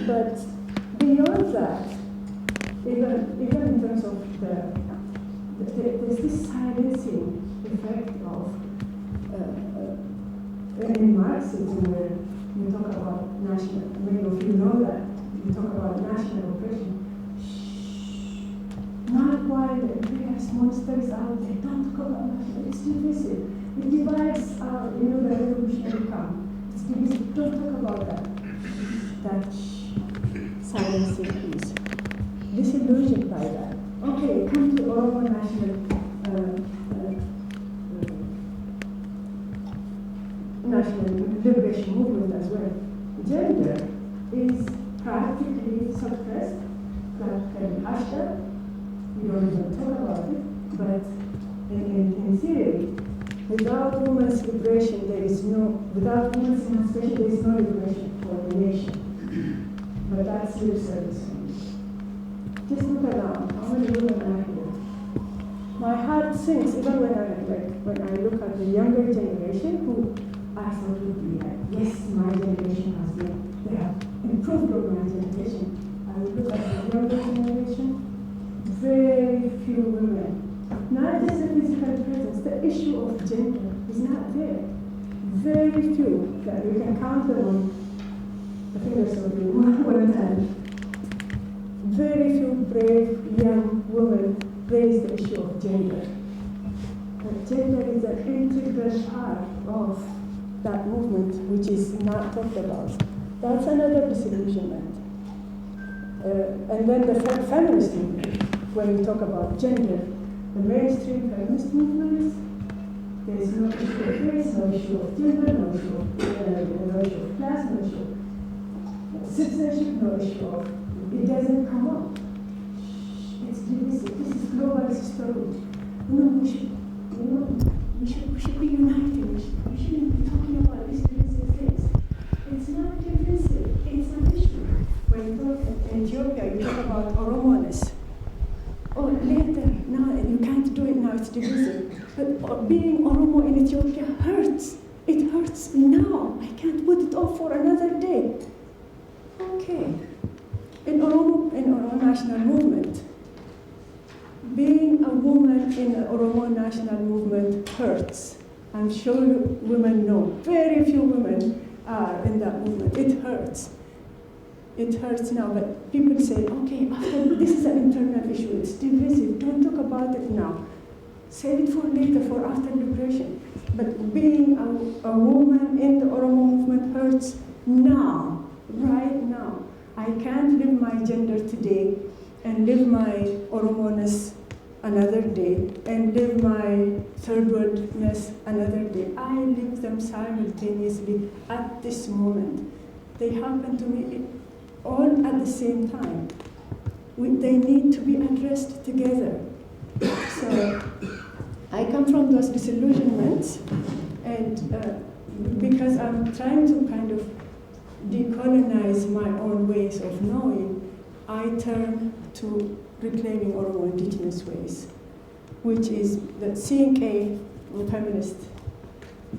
But beyond that, even in terms of there's this silencing effect of in Marxism, where you talk about national, many of you know that, you talk about national oppression. Not while the biggest monsters out there, don't talk about national, it's divisive. It divides the revolutionary camp. It's divisive, don't talk about that. That silencing piece. Disillusioned by that. Okay, come to Oromo national liberation movement as well. Gender is practically suppressed, practically hushed up. We don't even talk about it, but in theory, without women's liberation, without women's emancipation, there is no liberation for the nation. But that's lip service. Just look around, how many women are here? My heart sinks even when I look at the younger generation who I thought would be like, yes, my generation they have improved over my generation. I would look at the younger generation, very few women. Not just the physical presence, the issue of gender is not there. Very few, that we can count them on the fingers of one hand. Very few brave young women raise the issue of gender. And gender is an integral part of that movement, which is not talked about. That's another disillusionment. And then the feminist movement, when we talk about gender, the mainstream feminist movements, there is no issue of race, no issue of gender, no issue of class, no issue of citizenship, no issue of, it doesn't come up. It's divisive. This is global struggle. We should be united. We shouldn't be talking about these divisive things. It's not divisive. It's an issue. When you talk in Ethiopia, you talk about Oromoness. Oh, later, now you can't do it now. It's divisive. But being Oromo in Ethiopia hurts. It hurts now. I can't put it off for another day. Okay. In Oromo national movement, being a woman in the Oromo national movement hurts. I'm sure women know. Very few women are in that movement. It hurts. It hurts now, but people say, okay, after this is an internal issue, it's divisive, don't talk about it now. Save it for later, for after liberation. But being a woman in the Oromo movement hurts now, right now. I can't live my gender today and live my Oromoness another day and live my third worldness another day. I live them simultaneously at this moment. They happen to me all at the same time. They need to be addressed together. So I come from those disillusionments, and because I'm trying to kind of decolonize my own ways of knowing, I turn to reclaiming Oromo indigenous ways, which is the seeing a feminist,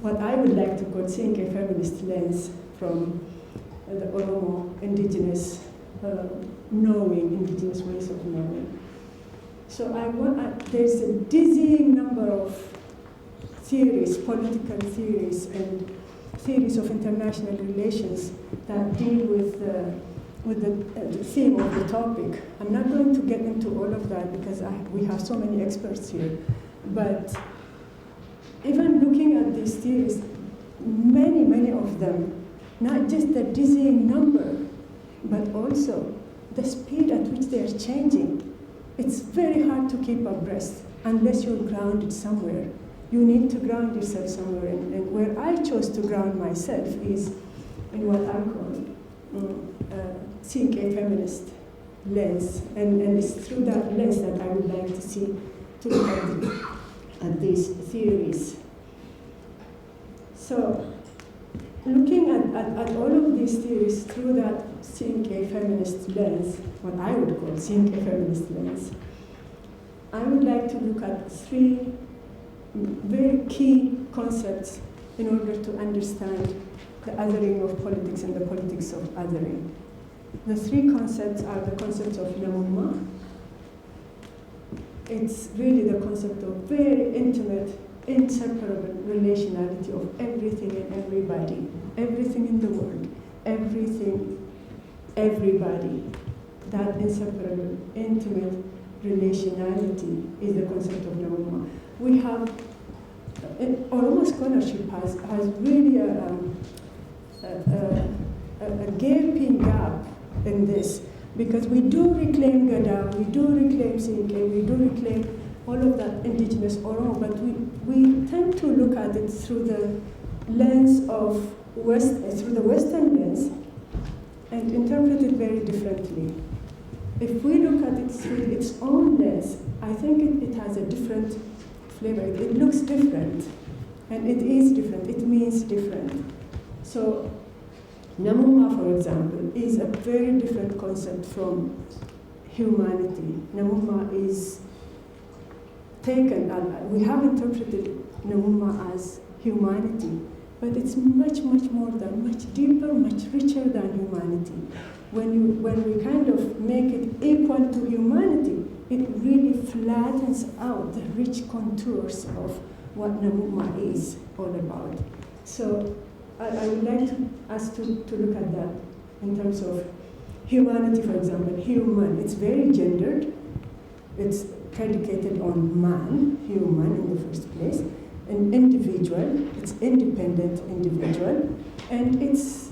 what I would like to call seeing a feminist lens from the Oromo indigenous, knowing, indigenous ways of knowing. So there's a dizzying number of theories, political theories, and theories of international relations that deal with the theme of the topic. I'm not going to get into all of that because we have so many experts here. But even looking at these theories, many of them, not just the dizzying number, but also the speed at which they are changing. It's very hard to keep abreast unless you're grounded somewhere. You need to ground yourself somewhere, and where I chose to ground myself is in what I call seeing a feminist lens, and it's through that lens that I would like to look at these theories. So, looking at all of these theories through that seeing a feminist lens, what I would call seeing a feminist lens, I would like to look at three very key concepts in order to understand the othering of politics and the politics of othering. The three concepts are the concepts of namuma. It's really the concept of very intimate, inseparable relationality of everything and everybody, everything in the world, everything, everybody. That inseparable, intimate relationality is the concept of namuma. We have, Oromo scholarship has really a gaping gap in this, because we do reclaim Gada, we do reclaim Sinke, we do reclaim all of that indigenous Oromo, but we tend to look at it through the lens of through the Western lens, and interpret it very differently. If we look at it through its own lens, I think it has a different flavor. It looks different, and it is different. It means different. So, namuma, for example, is a very different concept from humanity. Namuma is taken, we have interpreted namuma as humanity, but it's much more than, much deeper, much richer than humanity. When we kind of make it equal to humanity, it really flattens out the rich contours of what namuma is all about. So I would like us to look at that in terms of humanity, for example. Human, it's very gendered. It's predicated on man, human in the first place. An individual, it's independent individual, and it's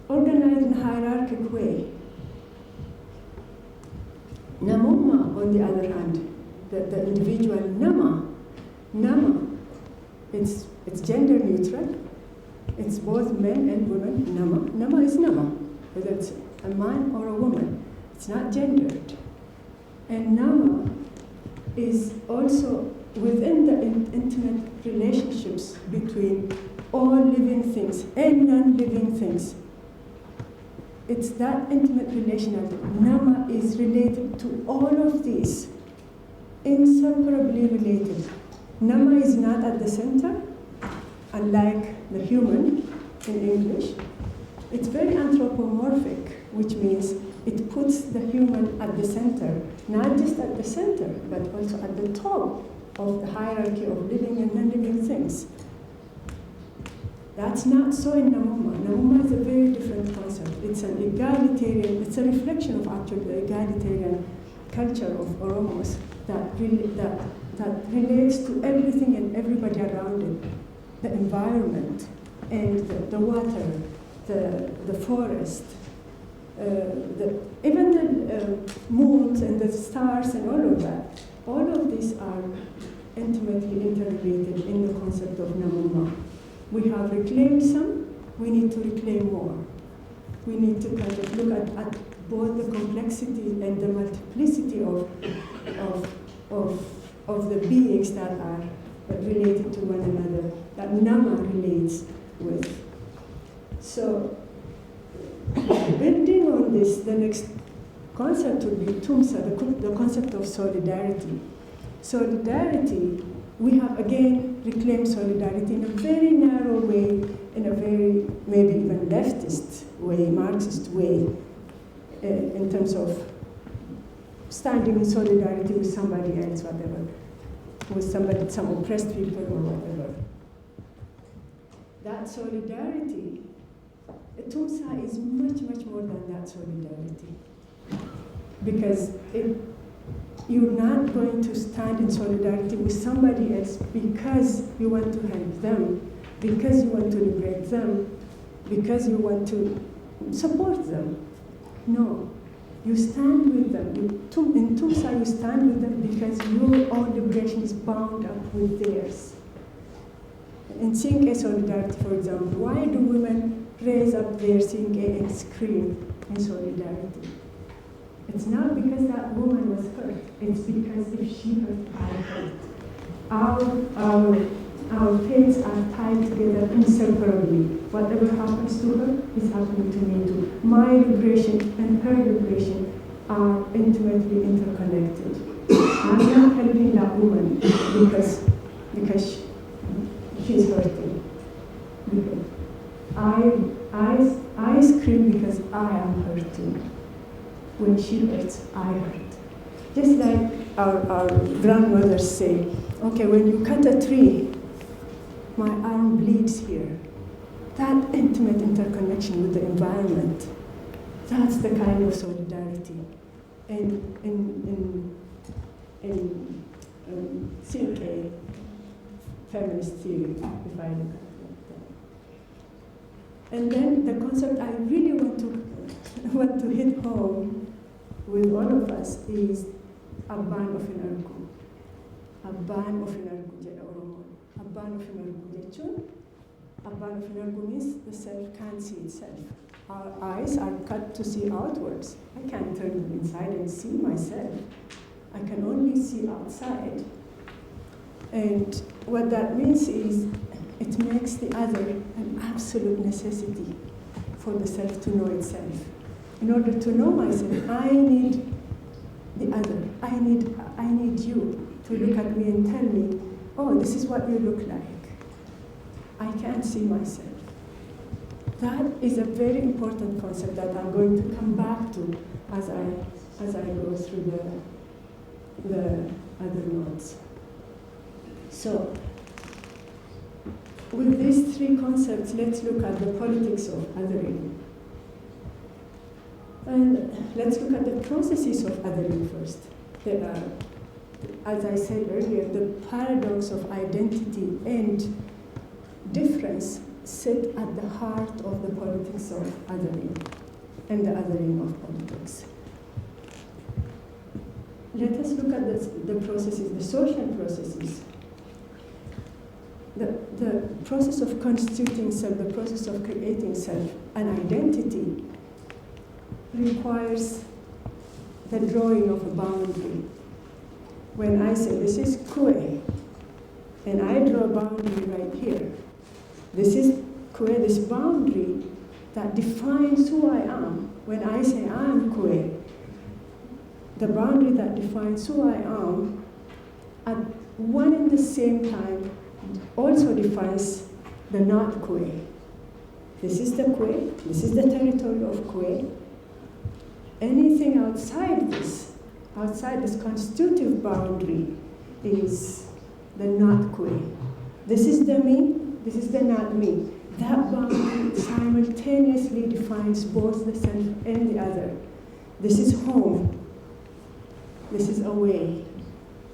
organized in a hierarchical way. Namuma, on the other hand, the individual nama, it's gender neutral. It's both men and women. Nama is nama, whether it's a man or a woman. It's not gendered. And nama is also within the intimate relationships between all living things and non-living things. It's that intimate relationality. Nama is related to all of these, inseparably related. Nama is not at the center, unlike the human in English. It's very anthropomorphic, which means it puts the human at the center, not just at the center, but also at the top of the hierarchy of living and non-living things. That's not so in namuma. Namuma is a very different concept. It's an egalitarian, it's a reflection of actually the egalitarian culture of Oromos that relates to everything and everybody around it. The environment and the water, the forest, even the moons and the stars and all of that. All of these are intimately interrelated in the concept of namuma. We have reclaimed some, we need to reclaim more. We need to kind of look at both the complexity and the multiplicity of the beings that are related to one another, that nama relates with. So, building on this, the next concept would be Tumsa, the concept of solidarity. Solidarity, we have again reclaimed solidarity in a very narrow way, in a very maybe even leftist way, Marxist way, in terms of standing in solidarity with somebody else, whatever, with somebody, some oppressed people or whatever. That solidarity, Tumsa is much, much more than that solidarity. Because you're not going to stand in solidarity with somebody else because you want to help them, because you want to liberate them, because you want to support them. No. You stand with them. In Tumsa, you stand with them because your own liberation is bound up with theirs. In Cinque Solidarity, for example, why do women raise up their Cinque and scream in solidarity? It's not because that woman was hurt. It's because if she hurt, I hurt. Our fates are tied together inseparably. Whatever happens to her is happening to me too. My liberation and her liberation are intimately interconnected. I'm not helping that woman because she's hurting. Because I scream because I am hurting. When she hurts, I hurt. Just like our grandmothers say, okay, when you cut a tree, my arm bleeds here. That intimate interconnection with the environment, that's the kind of solidarity. In Cinque feminist theory, if I look at that. And then the concept I really want to hit home with all of us is Abbaan of Inargu. Abbaan of Inargu jedha Oromoon. Abbaan of Inargu jechuun, Abbaan of Inargu means the self can't see itself. Our eyes are cut to see outwards. I can't turn inside and see myself. I can only see outside. And what that means is it makes the other an absolute necessity for the self to know itself. In order to know myself, I need the other. I need you to look at me and tell me, oh, this is what you look like. I can't see myself. That is a very important concept that I'm going to come back to as I go through the other notes. So, with these three concepts, let's look at the politics of othering. And let's look at the processes of othering first. There are, as I said earlier, the paradox of identity and difference sit at the heart of the politics of othering and the othering of politics. Let us look at the processes, the social processes. The process of constituting self, the process of creating self, an identity, requires the drawing of a boundary. When I say this is Kue, and I draw a boundary right here, this is Kue, this boundary that defines who I am. When I say I am Kue, the boundary that defines who I am, at one and the same time, also defines the not Kue. This is the Kue, this is the territory of Kue. Anything outside this constitutive boundary, is the not Kue. This is the me, this is the not me. That boundary simultaneously defines both the self and the other. This is home, this is away.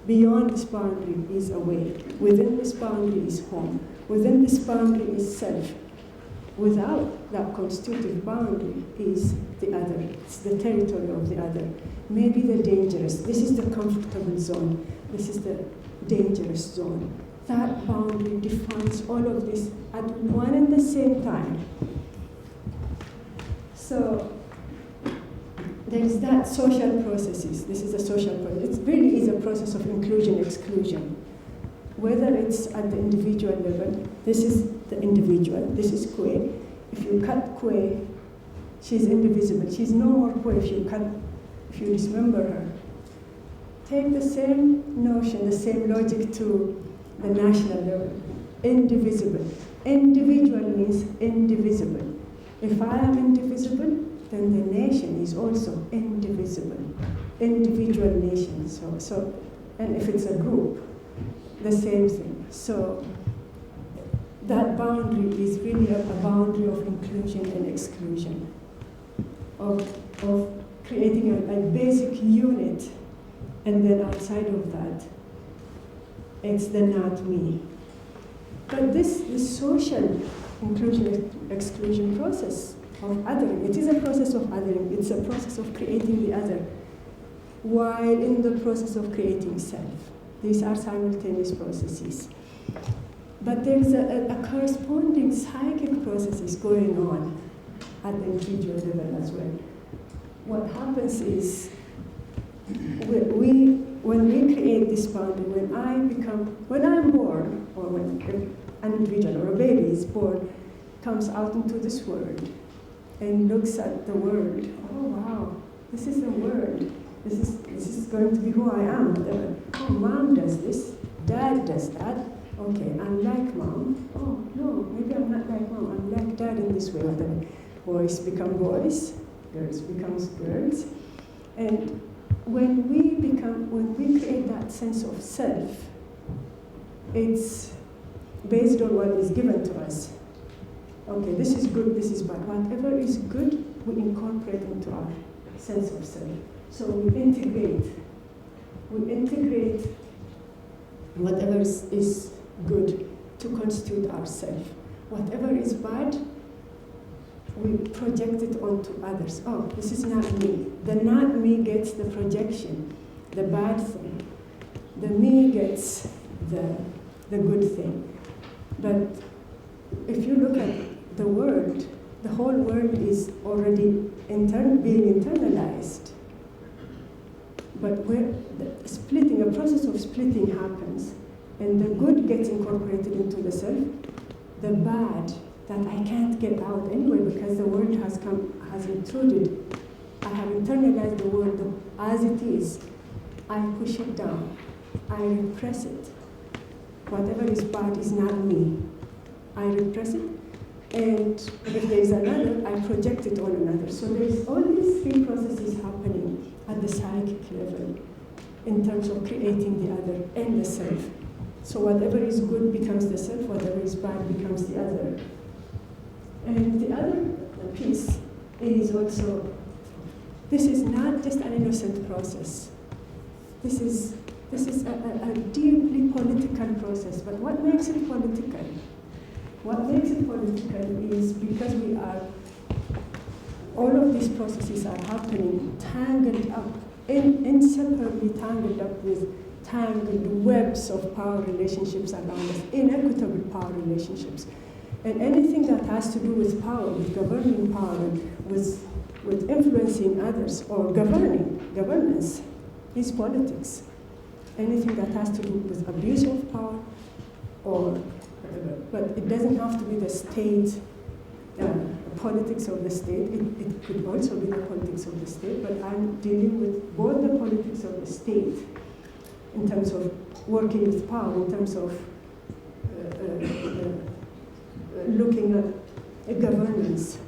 Beyond this boundary is away. Within this boundary is home. Within this boundary is self. Without that constitutive boundary is the other. It's the territory of the other. Maybe the dangerous. This is the comfortable zone. This is the dangerous zone. That boundary defines all of this at one and the same time. So there is that social processes. This is a social process. It really is a process of inclusion-exclusion. Whether it's at the individual level, this is the individual, this is Kue. If you cut Kue, she's indivisible. She's no more Kue if you cut if you dismember her. Take the same notion, the same logic to the national level. Indivisible. Individual means indivisible. If I am indivisible, then the nation is also indivisible. Individual nation. And if it's a group, the same thing. So that boundary is really a boundary of inclusion and exclusion, of creating a basic unit, and then outside of that, it's the not me. But this social inclusion exclusion process of othering, it is a process of othering, it's a process of creating the other, while in the process of creating self. These are simultaneous processes. But there's a corresponding psychic processes going on at the individual level as well. What happens is, when we create this boundary, when I'm born, or when an individual or a baby is born, comes out into this world and looks at the world, oh wow, this is the world. This is going to be who I am. Oh, mom does this, dad does that. Okay, I'm like mom. Oh no, maybe I'm not like mom. I'm like dad in this way. Boys become boys, girls becomes girls, and when we create that sense of self, it's based on what is given to us. Okay, this is good, this is bad. Whatever is good, we incorporate into our sense of self. So we integrate whatever is good to constitute ourself. Whatever is bad, we project it onto others. Oh, this is not me. The not me gets the projection, the bad thing. The me gets the good thing. But if you look at the world, the whole world is already being internalized. But where a process of splitting happens, and the good gets incorporated into the self, the bad that I can't get out anyway because the world has intruded. I have internalized the world as it is. I push it down. I repress it. Whatever is bad is not me. I repress it, and if there is another, I project it on another. So there's all these three processes happening at the psychic level in terms of creating the other and the self. So whatever is good becomes the self, whatever is bad becomes the other. And the other piece is also, this is not just an innocent process. This is a deeply political process. But what makes it political? What makes it political is because all of these processes are happening tangled up, inseparably tangled up with tangled webs of power relationships around us, inequitable power relationships. And anything that has to do with power, with governing power, with influencing others, or governance, is politics. Anything that has to do with abuse of power, or whatever. But it doesn't have to be the state, politics of the state. It could also be the politics of the state, but I'm dealing with both the politics of the state in terms of working with power, in terms of looking at governance,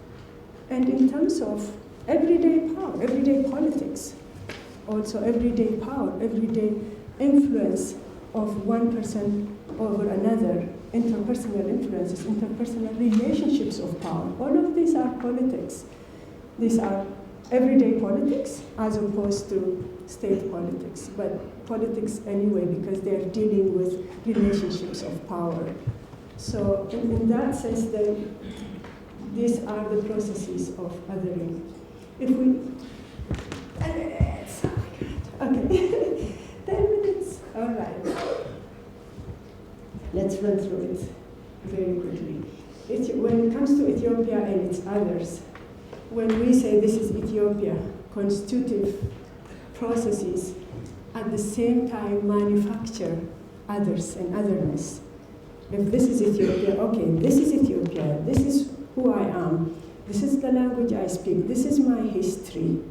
and in terms of everyday power, everyday politics, also everyday power, everyday influence of one person over another, interpersonal influences, interpersonal relationships of power. All of these are politics. These are everyday politics as opposed to state politics, but politics anyway because they're dealing with relationships of power. So in that sense, then, these are the processes of othering. If we, okay, 10 minutes, all right. Let's run through it very quickly. When it comes to Ethiopia and its others, when we say this is Ethiopia, constitutive processes at the same time manufacture others and otherness. If this is Ethiopia, okay, this is Ethiopia, this is who I am, this is the language I speak, this is my history.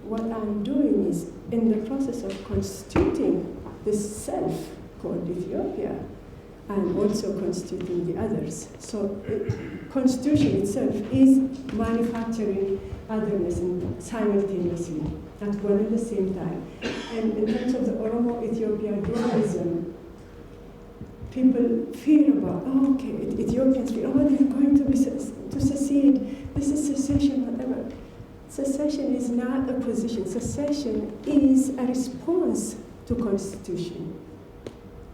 what I'm doing is, in the process of constituting this self called Ethiopia, I'm also constituting the others. So constitution itself is manufacturing otherness simultaneously, at one and the same time. And in terms of the Oromo-Ethiopia dualism, people fear about, oh, okay, Ethiopians fear, oh, they're going to secede, this is secession, whatever. Secession is not a position. Secession is a response to constitution.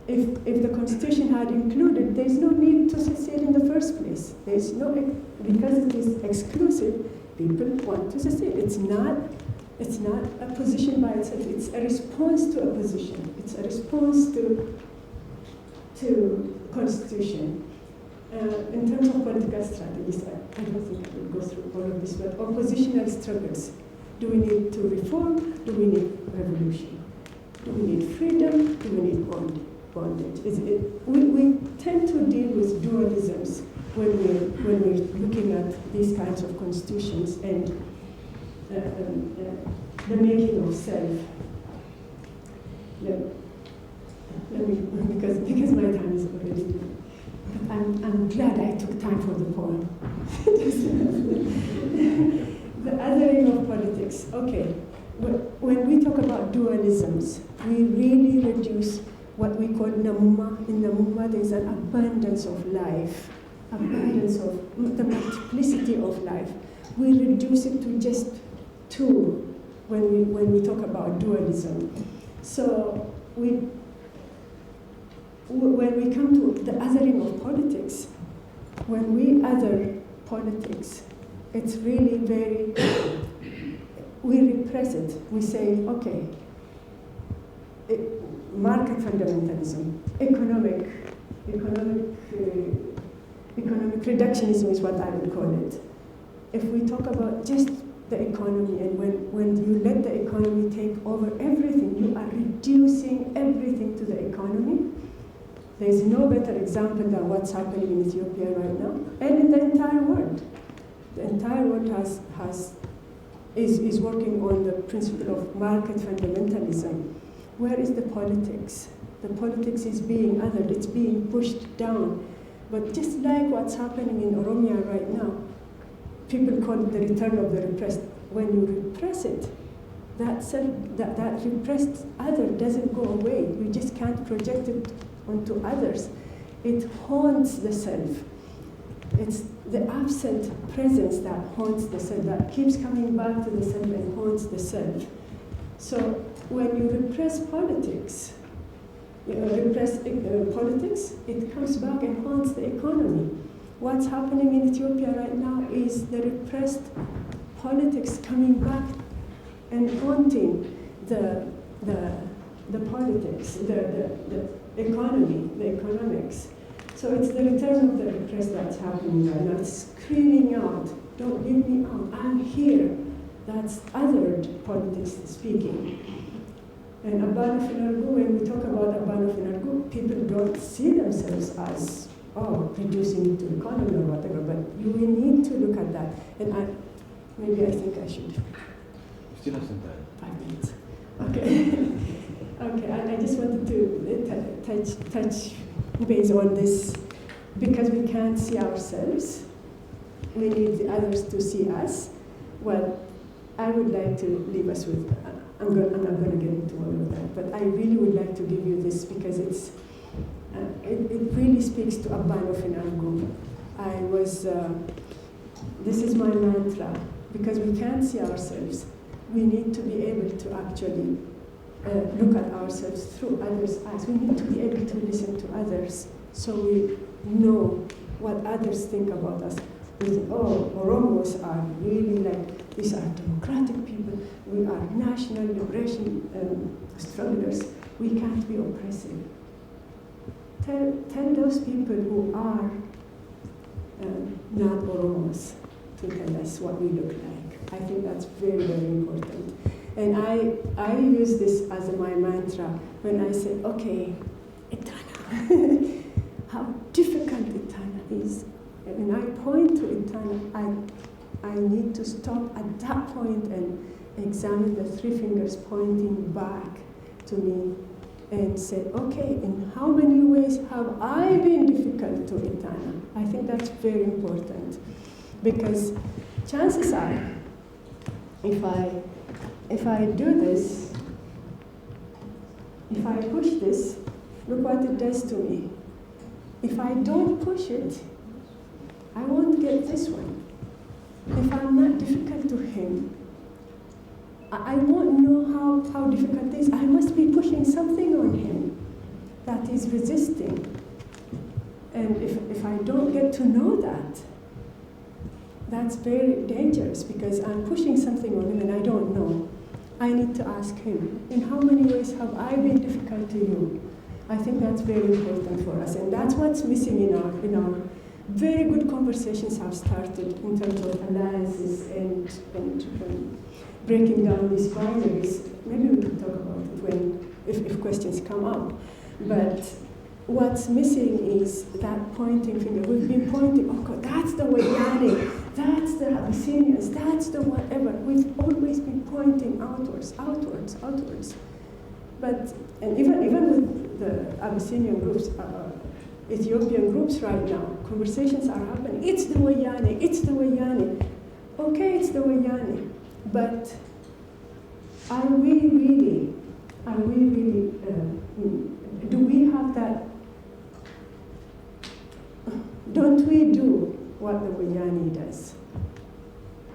If the constitution had included, there's no need to secede in the first place. There's no, because it is exclusive, people want to secede. It's not a position by itself. It's a response to a position. It's a response to constitution. In terms of political strategies, I don't think I will go through all of this, but oppositional struggles. Do we need to reform? Do we need revolution? Do we need freedom? Do we need bondage? We tend to deal with dualisms when we're looking at these kinds of constitutions and the making of self. Let me, because my time is already done. I'm glad I took time for the poem. The othering of politics. Okay, when we talk about dualisms, we really reduce what we call namuma. In namuma, there's an abundance of life, abundance of the multiplicity of life. We reduce it to just two when we talk about dualism. So when we come to the othering of politics, when we other politics, it's really very, we repress it. We say, okay, market fundamentalism, economic reductionism is what I would call it. If we talk about just the economy, and when you let the economy take over everything, you are reducing everything to the economy. There's no better example than what's happening in Ethiopia right now, and in the entire world. The entire world is working on the principle of market fundamentalism. Where is the politics? The politics is being othered, it's being pushed down. But just like what's happening in Oromia right now, people call it the return of the repressed. When you repress it, that repressed other doesn't go away. You just can't project it onto others. It haunts the self. It's the absent presence that haunts the self, that keeps coming back to the self and haunts the self. So when you repress politics, it comes back and haunts the economy. What's happening in Ethiopia right now is the repressed politics coming back and haunting the politics, the economy, the economics. So it's the return of the repressed that's happening right now. It's screaming out, don't leave me out, I'm here. That's othered politics speaking. And Abano Finargu, when we talk about Abano Finargu, people don't see themselves as, oh, reducing it to economy or whatever, but we need to look at that. And maybe I think I should.
Still have some time.
5 minutes. Okay. Okay, I just wanted to touch base on this, because we can't see ourselves. We need the others to see us. Well, I would like to leave us with, I'm not going to get into all of that, but I really would like to give you this because it really speaks to Abano Finargu. This is my mantra, because we can't see ourselves. We need to be able to actually look at ourselves through others' eyes. We need to be able to listen to others so we know what others think about us. Oromos are really like, these are democratic people. We are national liberation strugglers. We can't be oppressive. Tell those people who are not Oromos to tell us what we look like. I think that's very, very important. And I use this as my mantra when I say, okay, Etana, how difficult Etana is. When I point to Etana, I need to stop at that point and examined the three fingers pointing back to me and said, okay, in how many ways have I been difficult to Etana? I think that's very important, because chances are, if I do this, if I push this, look what it does to me. If I don't push it, I won't get this one. If I'm not difficult to him, I won't know how difficult it is. I must be pushing something on him that is resisting. And if I don't get to know that, that's very dangerous, because I'm pushing something on him and I don't know. I need to ask him, in how many ways have I been difficult to you? I think that's very important for us, and that's what's missing in our very good conversations have started in terms of alliances and breaking down these boundaries. Maybe we can talk about it if questions come up. But what's missing is that pointing finger. We've been pointing, oh God, that's the Wayani, that's the Abyssinians, that's the whatever. We've always been pointing outwards. But, and even with the Abyssinian groups, Ethiopian groups right now, conversations are happening. It's the Wayani, it's the Wayani. Okay, it's the Wayani, but are we really, do we have that, don't we do what the Wayani does?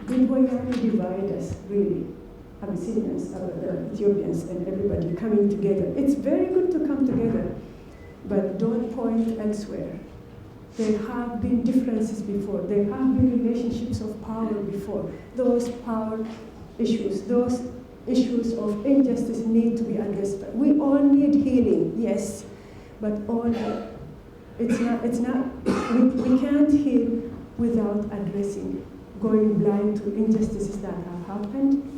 Did Wayani divide us, really? Abyssinians, the Ethiopians, and everybody coming together. It's very good to come together, but don't point elsewhere. There have been differences before. There have been relationships of power before. Those power issues, those issues of injustice need to be addressed. We all need healing, yes, but it's not, we can't heal without addressing, going blind to injustices that have happened.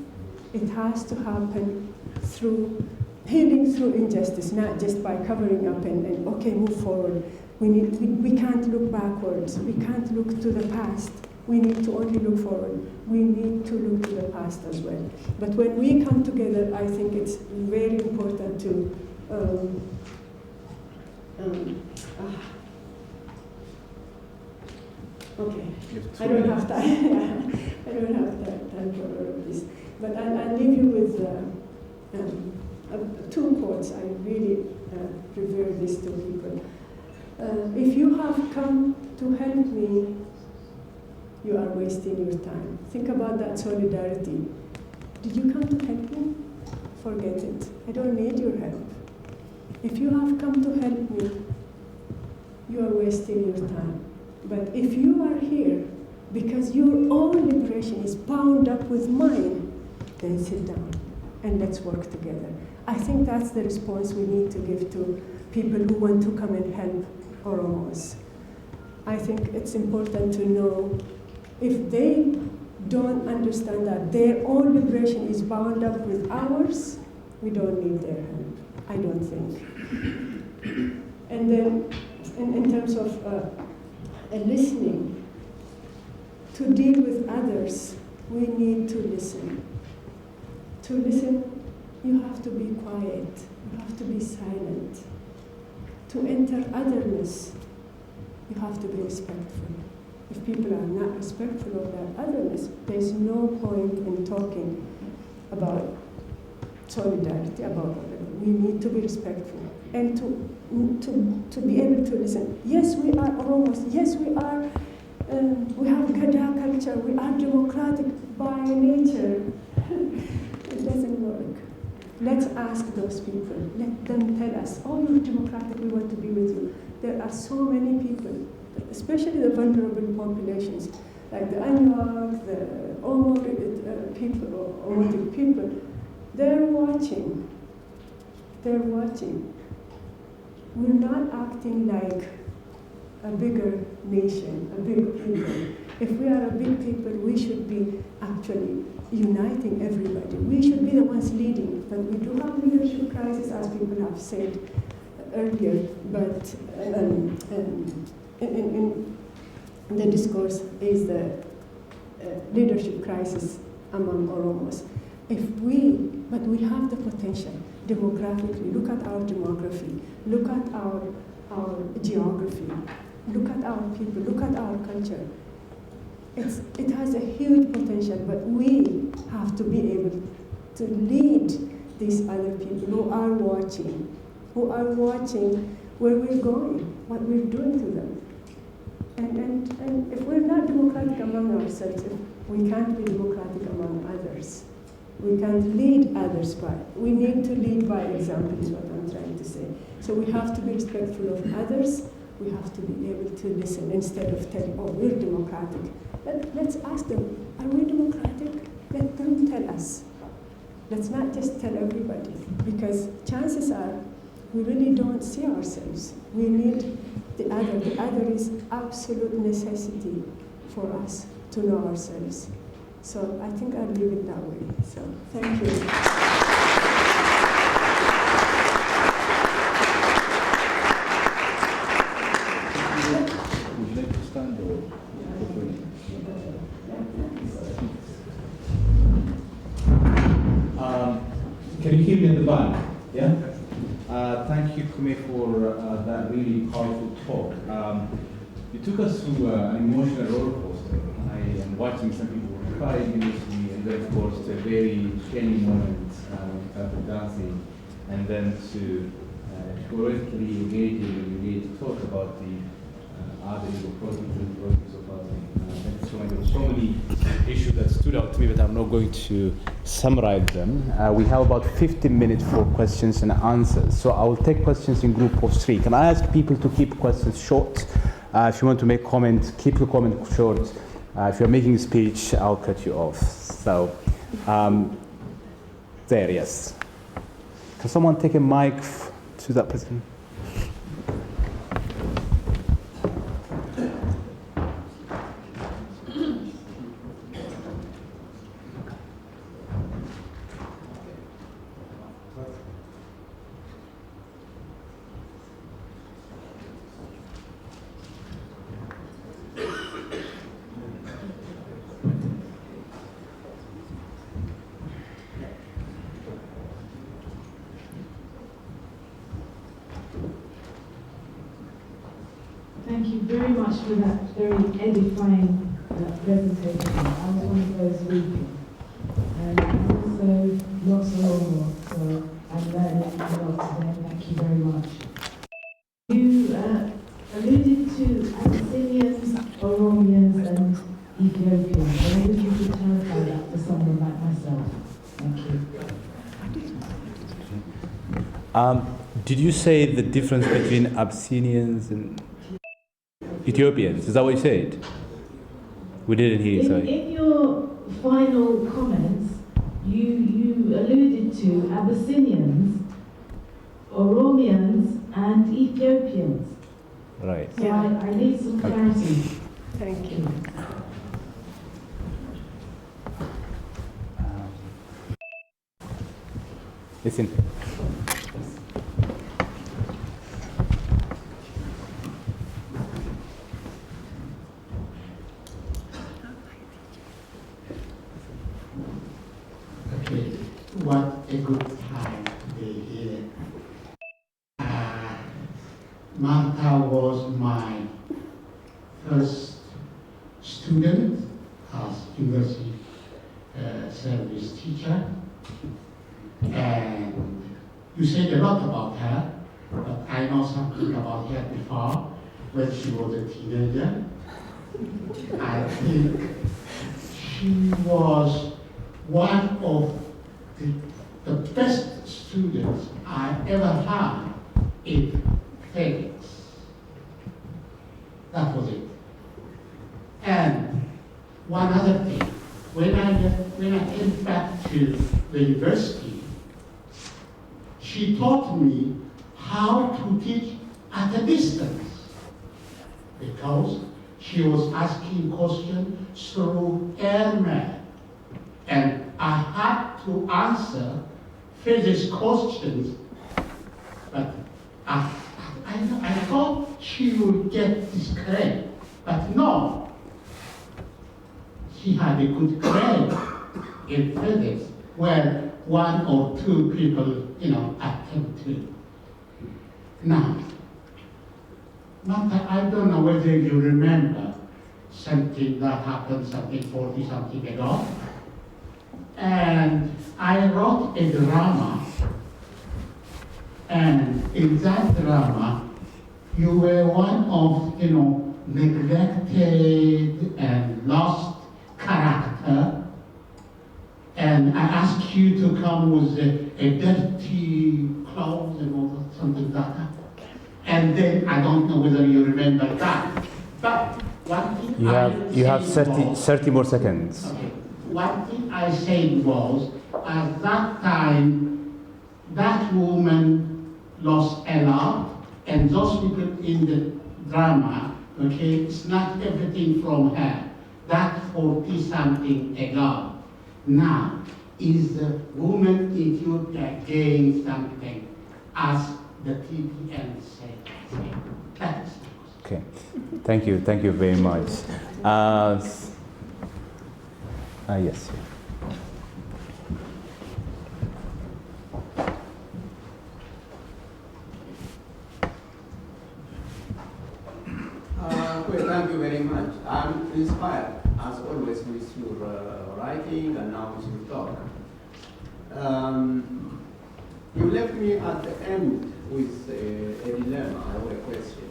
It has to happen through healing through injustice, not just by covering up and okay, move forward. We can't look backwards. We can't look to the past. We need to only look forward. We need to look to the past as well. But when we come together, I think it's very important to okay, I don't have time. I don't have time for all of this. But I'll leave you with 2 quotes. I really revere these 2 people. If you have come to help me, you are wasting your time. Think about that solidarity. Did you come to help me? Forget it. I don't need your help. If you have come to help me, you are wasting your time. But if you are here because your own liberation is bound up with mine, then sit down and let's work together. I think that's the response we need to give to people who want to come and help Oromos. I think it's important to know, if they don't understand that their own liberation is bound up with ours, we don't need their help, I don't think. And then, in terms of listening, to deal with others, we need to listen. To listen, you have to be quiet, you have to be silent. To enter otherness, you have to be respectful. If people are not respectful of that otherness, there's no point in talking about solidarity, about whatever. We need to be respectful and to be able to listen. Yes, we are Oromos. Yes, we are. We have Gada culture. We are democratic by nature. It doesn't work. Let's ask those people. Let them tell us, oh, you're democratic, we want to be with you. There are so many people, especially the vulnerable populations, like the Anuak, the Omotic people, they're watching. They're watching. We're not acting like a bigger nation, a big people. If we are a big people, we should be actually uniting everybody. We should be the ones leading, but we do have leadership crisis, as people have said earlier, but in the discourse is the leadership crisis among Oromos. But we have the potential demographically. Look at our demography, look at our geography, look at our people, look at our culture. It has a huge potential, but we have to be able to lead these other people who are watching where we're going, what we're doing to them. And if we're not democratic among ourselves, if we can't be democratic among others. We can't lead others by. We need to lead by example is what I'm trying to say. So we have to be respectful of others. We have to be able to listen instead of telling, oh, we're democratic. Let's ask them, are we democratic? Let them tell us. Let's not just tell everybody, because chances are we really don't see ourselves. We need the other. The other is absolute necessity for us to know ourselves. So I think I'll leave it that way. So thank you.
Would you like to stand or? Can you hear me in the back? Yeah? Thank you, Kume, for that really powerful talk. You took us through an emotional roller coaster. I am watching some people crying initially, and then, of course, to a very funny moment when it comes to dancing, and then to theoretically engaging to talk about the other processes of housing. Thank you so much. There were so many issues that stood out to me, but I'm not going to summarize them. We have about 15 minutes for questions and answers. So I will take questions in group of 3. Can I ask people to keep questions short? If you want to make comments, keep your comment short. If you're making a speech, I'll cut you off. So, there, yes. Can someone take a mic to that person?
Thank you very much for that very edifying presentation. I was one of those weeping. And also lots of more. So I'm learning a lot today. Thank you very much. You alluded to Abyssinians, Oromians and Ethiopians. I wonder if you could clarify that for someone like myself. Thank you.
Did you say the difference between Abyssinians and Ethiopians? Is that what you said? We didn't hear you, sorry.
In your final comments, you alluded to Abyssinians, Oromians, and Ethiopians.
Right.
So I need some clarity.
Thank you.
Listen.
Okay, what a good time to be here. Martha was my first student as university service teacher, and you said a lot about her, but I know something about her before when she was a teenager. I think she was one of the best students I ever had in physics. That was it. And one other thing, when I came back to the university, she taught me how to teach at a distance, because she was asking questions through airmail. And I had to answer physics questions, but I thought she would get this grade, but no. She had a good grade in physics, where one or two people, attend to. Now, Manta, I don't know whether you remember something that happened 40-something ago. And I wrote a drama, and in that drama, you were one of, neglected and lost character. And I asked you to come with a dirty clothes and all that, something like that. And then I don't know whether you remember that. But one thing
You have 30
was,
30 more seconds.
okay, one thing I said was, at that time, that woman lost a lot, and those people in the drama, okay, it's not everything from her. That 40-something ago. Now, is the woman in Ethiopia gain something as the TPN said? That's
Okay. Thank you very much. Yes.
Well, thank you very much. I'm inspired, as always, with your writing and now with your talk. You left me at the end with a dilemma or a question.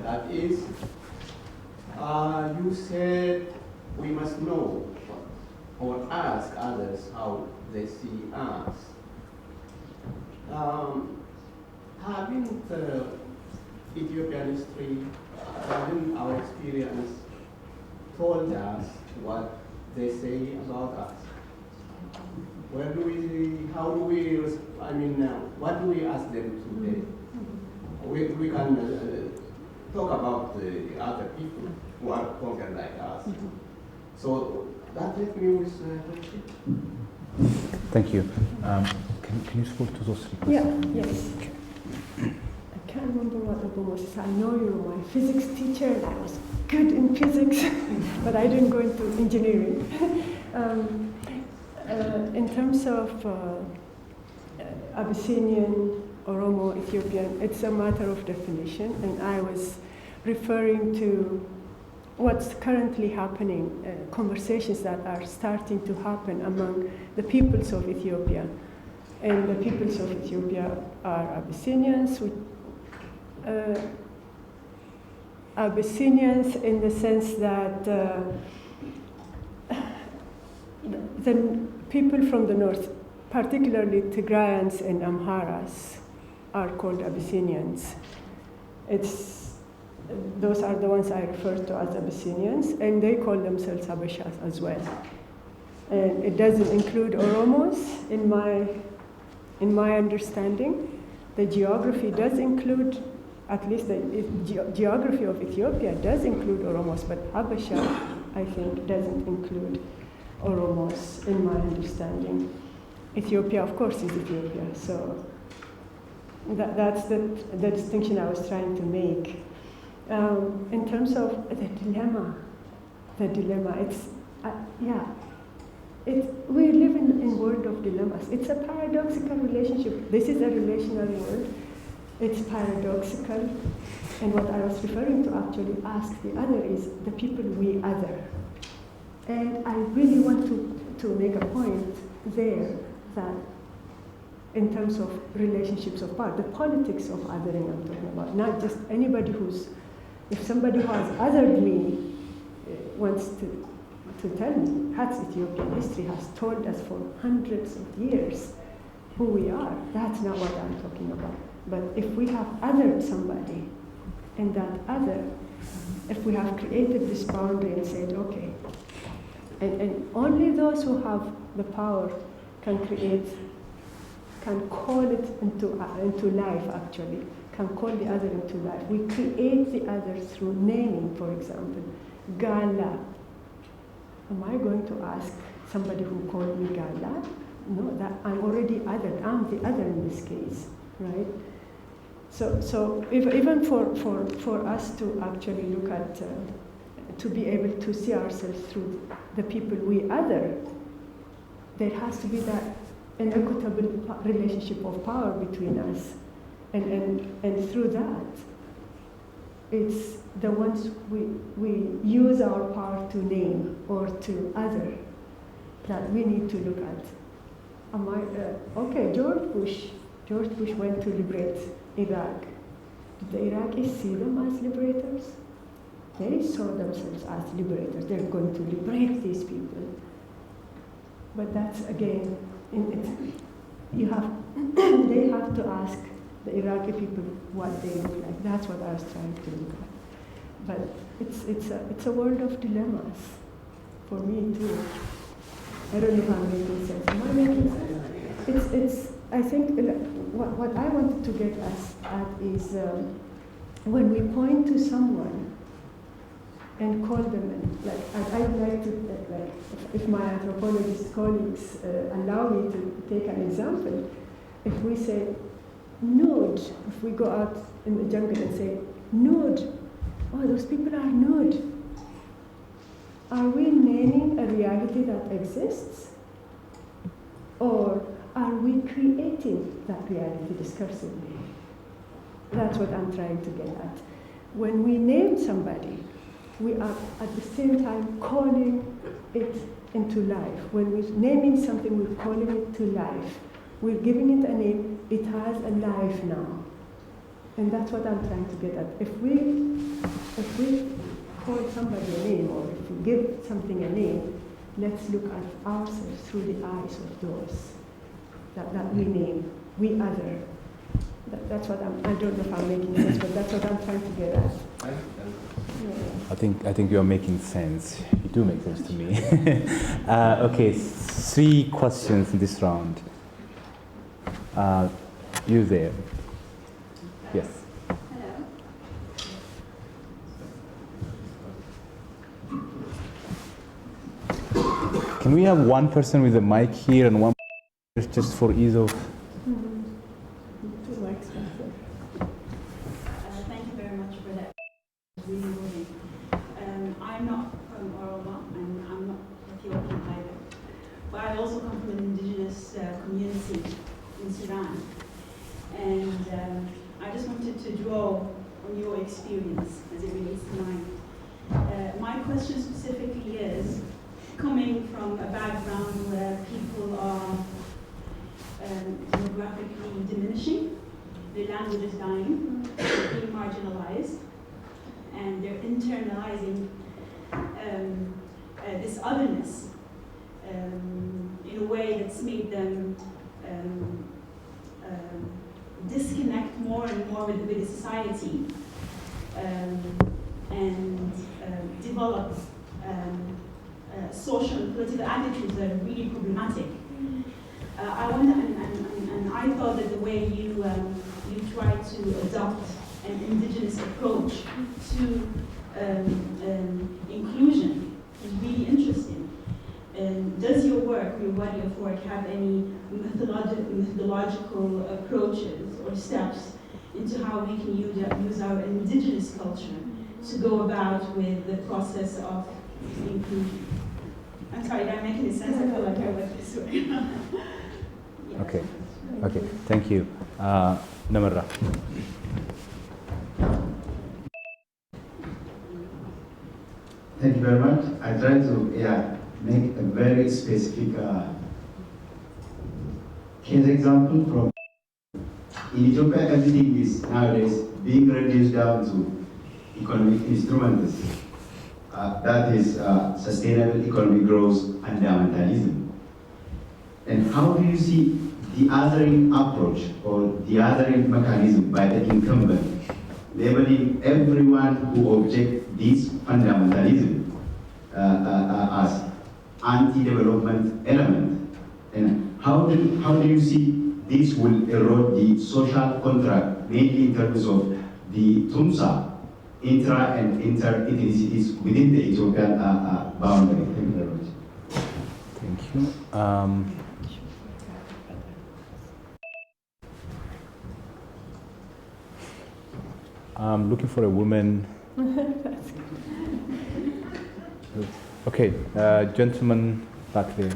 That is, you said we must know or ask others how they see us. Having Ethiopian history, having our experience told us what they say about us. Where do we, how do we, what do we ask them today? We can talk about the other people who are conquered like us. So that left me with a question.
Thank you. Can you scroll to those three questions?
Yeah, yes. I can't remember what the book was. I know you were my physics teacher and I was good in physics, but I didn't go into engineering. In terms of Abyssinian, Oromo, Ethiopian, it's a matter of definition, and I was referring to what's currently happening, conversations that are starting to happen among the peoples of Ethiopia. And the peoples of Ethiopia are Abyssinians, Abyssinians in the sense that the people from the north, particularly Tigrayans and Amharas, are called Abyssinians. Those are the ones I refer to as Abyssinians, and they call themselves Habeshas as well. And it doesn't include Oromos in my understanding. The geography does include, at least the geography of Ethiopia does include Oromos, but Habesha, I think, doesn't include Oromos in my understanding. Ethiopia, of course, is Ethiopia, so that's the distinction I was trying to make. In terms of the dilemma, it's, we live in a world of dilemmas. It's a paradoxical relationship. This is a relational world. It's paradoxical. And what I was referring to actually ask the other is the people we other. And I really want to make a point there that in terms of relationships of power, the politics of othering I'm talking about, not just anybody if somebody who has othered me wants to tell me, Hat's Ethiopian history has told us for hundreds of years who we are. That's not what I'm talking about. But if we have othered somebody, and that other, if we have created this boundary and said, okay, and only those who have the power can call it into life, actually, can call the other into life. We create the other through naming, for example. Gala. Am I going to ask somebody who called me Gala? No, that I'm already othered. I'm the other in this case, right? So even for us to actually look at, to be able to see ourselves through the people we other, there has to be that an equitable relationship of power between us. And through that, it's the ones we use our power to name or to other that we need to look at. Okay, George Bush went to liberate Iraq. Did the Iraqis see them as liberators? They saw themselves as liberators. They're going to liberate these people. But that's, again, they have to ask the Iraqi people what they look like. That's what I was trying to look at. But it's a world of dilemmas for me too. I don't know if I'm making sense. Am I making sense? I think what I wanted to get us at is when we point to someone and call them, I'd like to, if my anthropologist colleagues allow me to take an example, if we say, nude, if we go out in the jungle and say, nude, oh, those people are nude. Are we naming a reality that exists? Or are we creating that reality discursively? That's what I'm trying to get at. When we name somebody, we are at the same time calling it into life. When we're naming something, we're calling it to life. We're giving it a name, it has a life now. And that's what I'm trying to get at. If we call somebody a name, or if we give something a name, let's look at ourselves through the eyes of those that we name, we other. That's what I don't know if I'm making sense, but that's what I'm trying to get at.
I think you are making sense. You do make sense to me. Okay, 3 questions in this round. You there? Yes.
Hello.
Can we have one person with a mic here and one just for ease of?
Thank you very much for that. Really moving. I'm not from Oromo, and I'm not Ethiopian either. But I also come from an indigenous community in Sudan. And I just wanted to draw on your experience as it relates to mine. My question specifically is, coming from a background where people are demographically diminishing, their language is dying, they're being marginalized, and they're internalizing this otherness in a way that's made them disconnect more and more with the society and develop social and political attitudes that are really problematic. I wonder, and I thought that the way you try to adopt an indigenous approach to inclusion is really interesting. Does your work, your body of work, have any methodological approaches or steps into how we can use our indigenous culture to go about with the process of inclusion? I'm sorry, did I make any sense? I feel like I went this way. Yeah.
Okay, thank you. Namarra.
Thank you very much. I try to make a very specific case example from in Ethiopia. Everything is nowadays being reduced down to economic instruments. That is sustainable economic growth and fundamentalism. And how do you see the othering approach or the othering mechanism by the incumbent, labeling everyone who objects this fundamentalism as anti-development element? And how do you see this will erode the social contract, mainly in terms of the TUMSA, intra and inter-ethnicities within the Ethiopian boundary? Thank you very much.
Thank you. I'm looking for a woman. Okay, gentleman back there.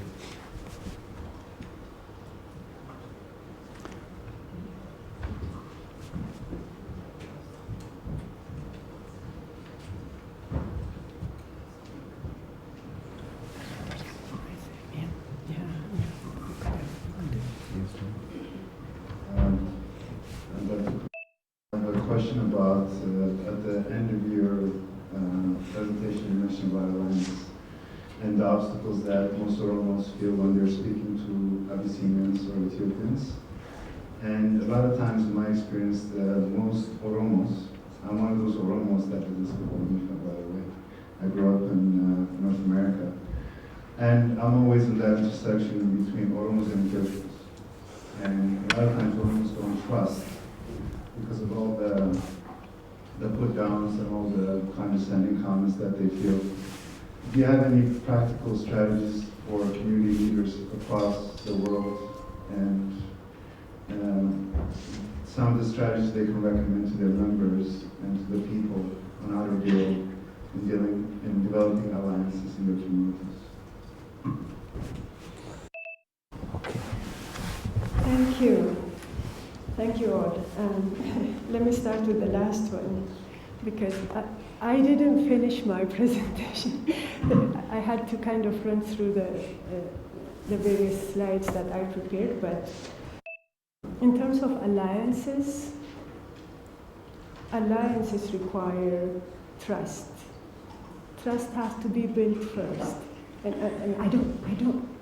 question about, at the end of your presentation, you mentioned about alliance and the obstacles that most Oromos feel when they're speaking to Abyssinians or Ethiopians. And a lot of times in my experience, most Oromos, I'm one of those Oromos that did this before me, by the way. I grew up in North America. And I'm always in that intersection between Oromos and Ethiopians. And a lot of times Oromos don't trust because of all the put downs and all the condescending comments that they feel. Do you have any practical strategies for community leaders across the world, and some of the strategies they can recommend to their members and to the people on how to deal in developing alliances in their communities?
Thank you. Thank you all. Let me start with the last one, because I didn't finish my presentation. I had to kind of run through the various slides that I prepared, but in terms of alliances require trust. Trust has to be built first. And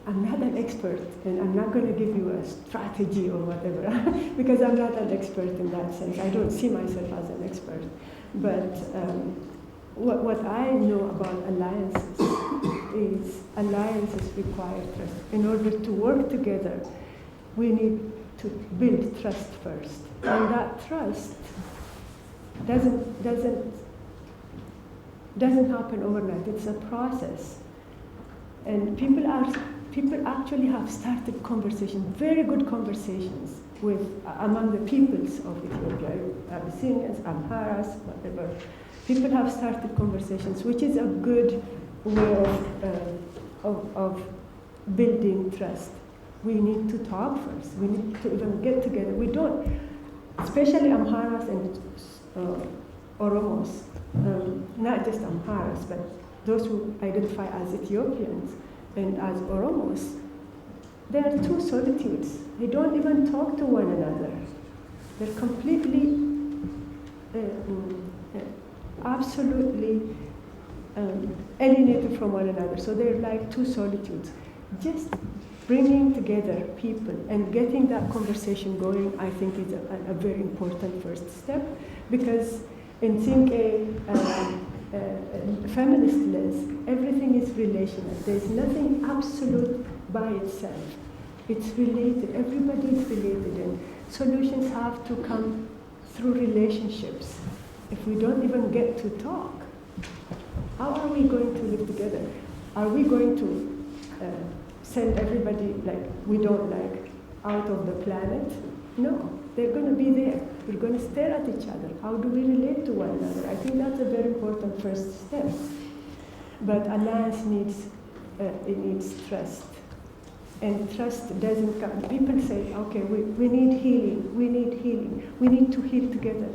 I'm not an expert, and I'm not going to give you a strategy or whatever, because I'm not an expert in that sense. I don't see myself as an expert. But what I know about alliances is alliances require trust. In order to work together, we need to build trust first. And that trust doesn't happen overnight. It's a process. And people actually have started conversations, very good conversations, among the peoples of Ethiopia, Abyssinians, Amharas, whatever. People have started conversations, which is a good way of building trust. We need to talk first. We need to even get together. We don't, especially Amharas and Oromos, not just Amharas, but those who identify as Ethiopians and as Oromos, they are two solitudes. They don't even talk to one another. They're completely, absolutely alienated from one another. So they're like two solitudes. Just bringing together people and getting that conversation going, I think, is a very important first step, because in Tsinke, feminist lens, everything is relational. There's nothing absolute by itself. It's related. Everybody is related, and solutions have to come through relationships. If we don't even get to talk, how are we going to live together? Are we going to send everybody like we don't like out of the planet? No, they're going to be there. We're going to stare at each other. How do we relate to one another? I think that's a very important first step. But alliance needs trust. And trust doesn't come. People say, okay, we need healing, we need to heal together.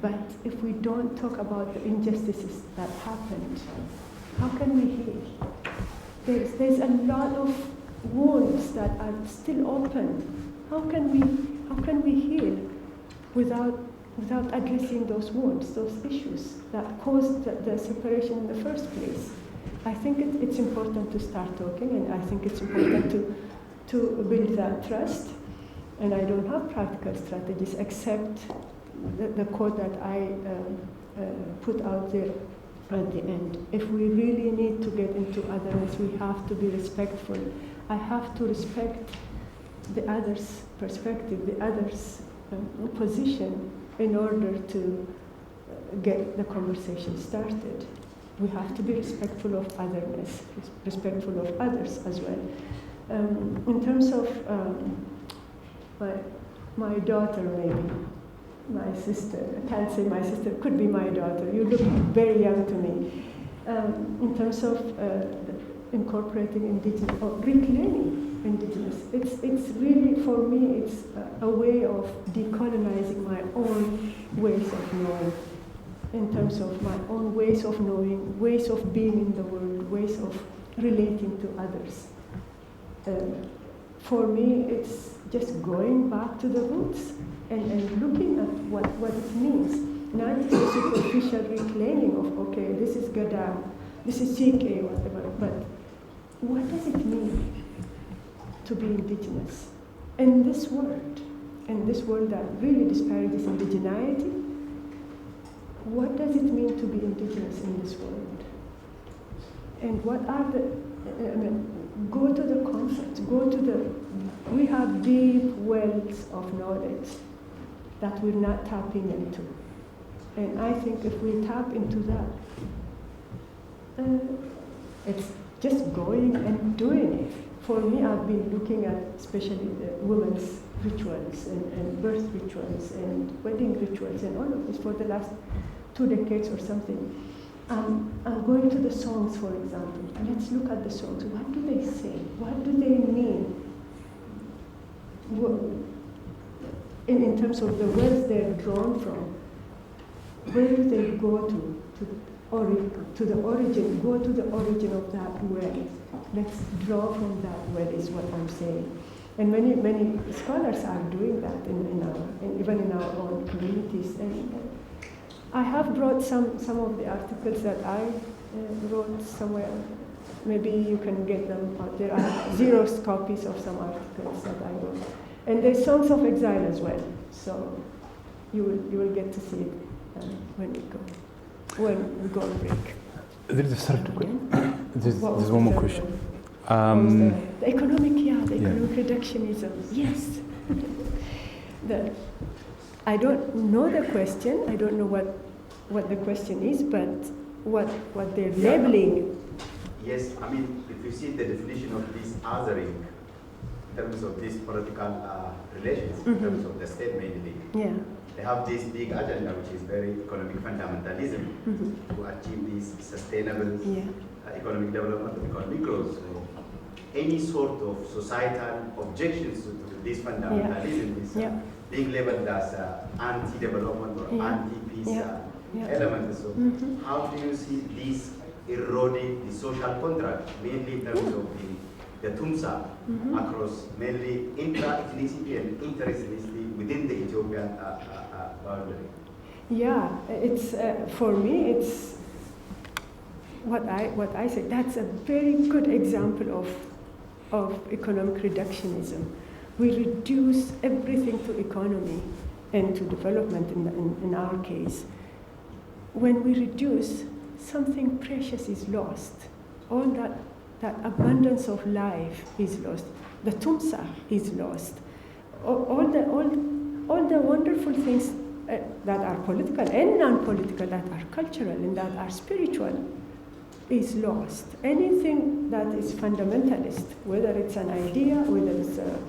But if we don't talk about the injustices that happened, how can we heal? There's a lot of wounds that are still open. How can we heal without addressing those wounds, those issues that caused the separation in the first place? I think it's important to start talking, and I think it's important to build that trust. And I don't have practical strategies except the quote that I put out there at the end. If we really need to get into otherness, we have to be respectful. I have to respect the other's perspective, the other's position, in order to get the conversation started. We have to be respectful of otherness, respectful of others as well. In terms of my daughter, maybe, my sister, I can't say my sister, could be my daughter. You look very young to me. In terms of incorporating indigenous, or reclaiming indigenous, it's really, for me, it's a way of decolonizing my own ways of knowing, in terms of my own ways of knowing, ways of being in the world, ways of relating to others. For me, it's just going back to the roots. and looking at what it means. Not just a superficial reclaiming of, okay, this is Gada, this is CK, whatever, but what does it mean to be indigenous in this world that really disparages indigeneity? What does it mean to be indigenous in this world? And what are go to the concepts, we have deep wells of knowledge that we're not tapping into. And I think if we tap into that, it's just going and doing it. For me, I've been looking at especially the women's rituals and birth rituals and wedding rituals and all of this for the last 2 decades or something. I'm going to the songs, for example. Let's look at the songs. What do they say? What do they mean? In terms of the words they're drawn from, where do they go to the origin? Go to the origin of that well. Let's draw from that well is what I'm saying. And many scholars are doing that even in our own communities. And I have brought some of the articles that I wrote somewhere. Maybe you can get them out. There are Xerox copies of some articles that I wrote. And there's Songs of Exile as well. So you will get to see it when we go on break.
There's one more question.
The economic reductionism. Yes. I don't know the question. I don't know what the question is, but what they're labeling.
Yes, I mean, if you see the definition of this othering in terms of these political relations, in terms of the state mainly, they have this big agenda, which is very economic fundamentalism, to achieve this sustainable economic development, economic growth. So any sort of societal objections to this fundamentalism is being labeled as anti-development or anti-peace element. So how do you see this eroding the social contract, mainly in terms of the TUMSA across mainly intra-ethnicity and inter-ethnicity within the Ethiopian boundary?
Yeah, it's for me, it's what I say. That's a very good example of economic reductionism. We reduce everything to economy and to development in our case. When we reduce, something precious is lost. All that abundance of life is lost. The TUMSA is lost. All the wonderful things that are political and non-political, that are cultural and that are spiritual, is lost. Anything that is fundamentalist, whether it's an idea, whether it's a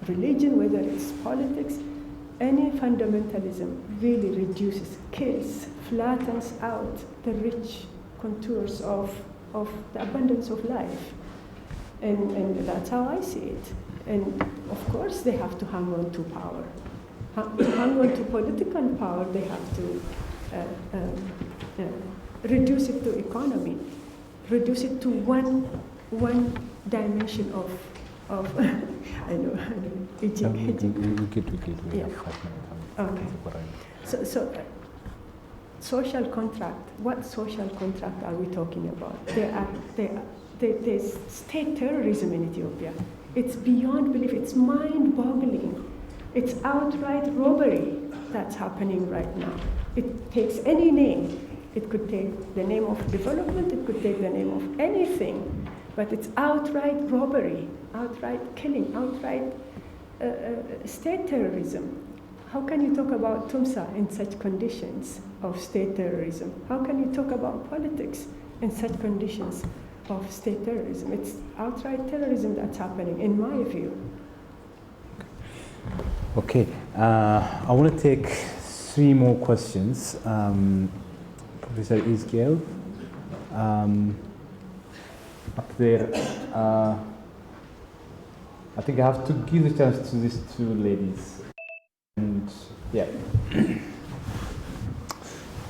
religion, whether it's politics, any fundamentalism really reduces, kills, flattens out the rich contours of the abundance of life. And that's how I see it. And of course they have to hang on to power. To hang on to political power, they have to reduce it to economy, reduce it to one dimension of I know, itching.
We have 5 minutes.
Okay. So social contract. What social contract are we talking about? There's state terrorism in Ethiopia. It's beyond belief. It's mind-boggling. It's outright robbery that's happening right now. It takes any name. It could take the name of development. It could take the name of anything. But it's outright robbery, outright killing, outright state terrorism. How can you talk about TUMSA in such conditions of state terrorism? How can you talk about politics in such conditions of state terrorism? It's outright terrorism that's happening, in my view.
Okay, I want to take 3 more questions. Professor Isgail, up there. I think I have to give the chance to these 2 ladies. And yeah.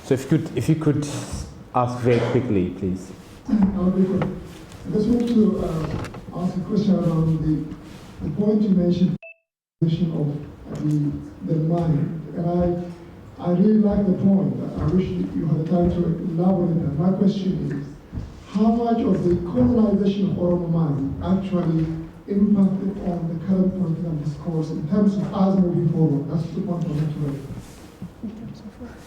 So if you could ask very quickly, please.
I'll be quick. I just want to ask a question around the point you mentioned of the mind. And I really like the point. I wish you had time to elaborate that. My question is, how much of the colonization of Oromo mind actually impacted on the current political discourse in terms of us moving forward? That's the point I want to raise.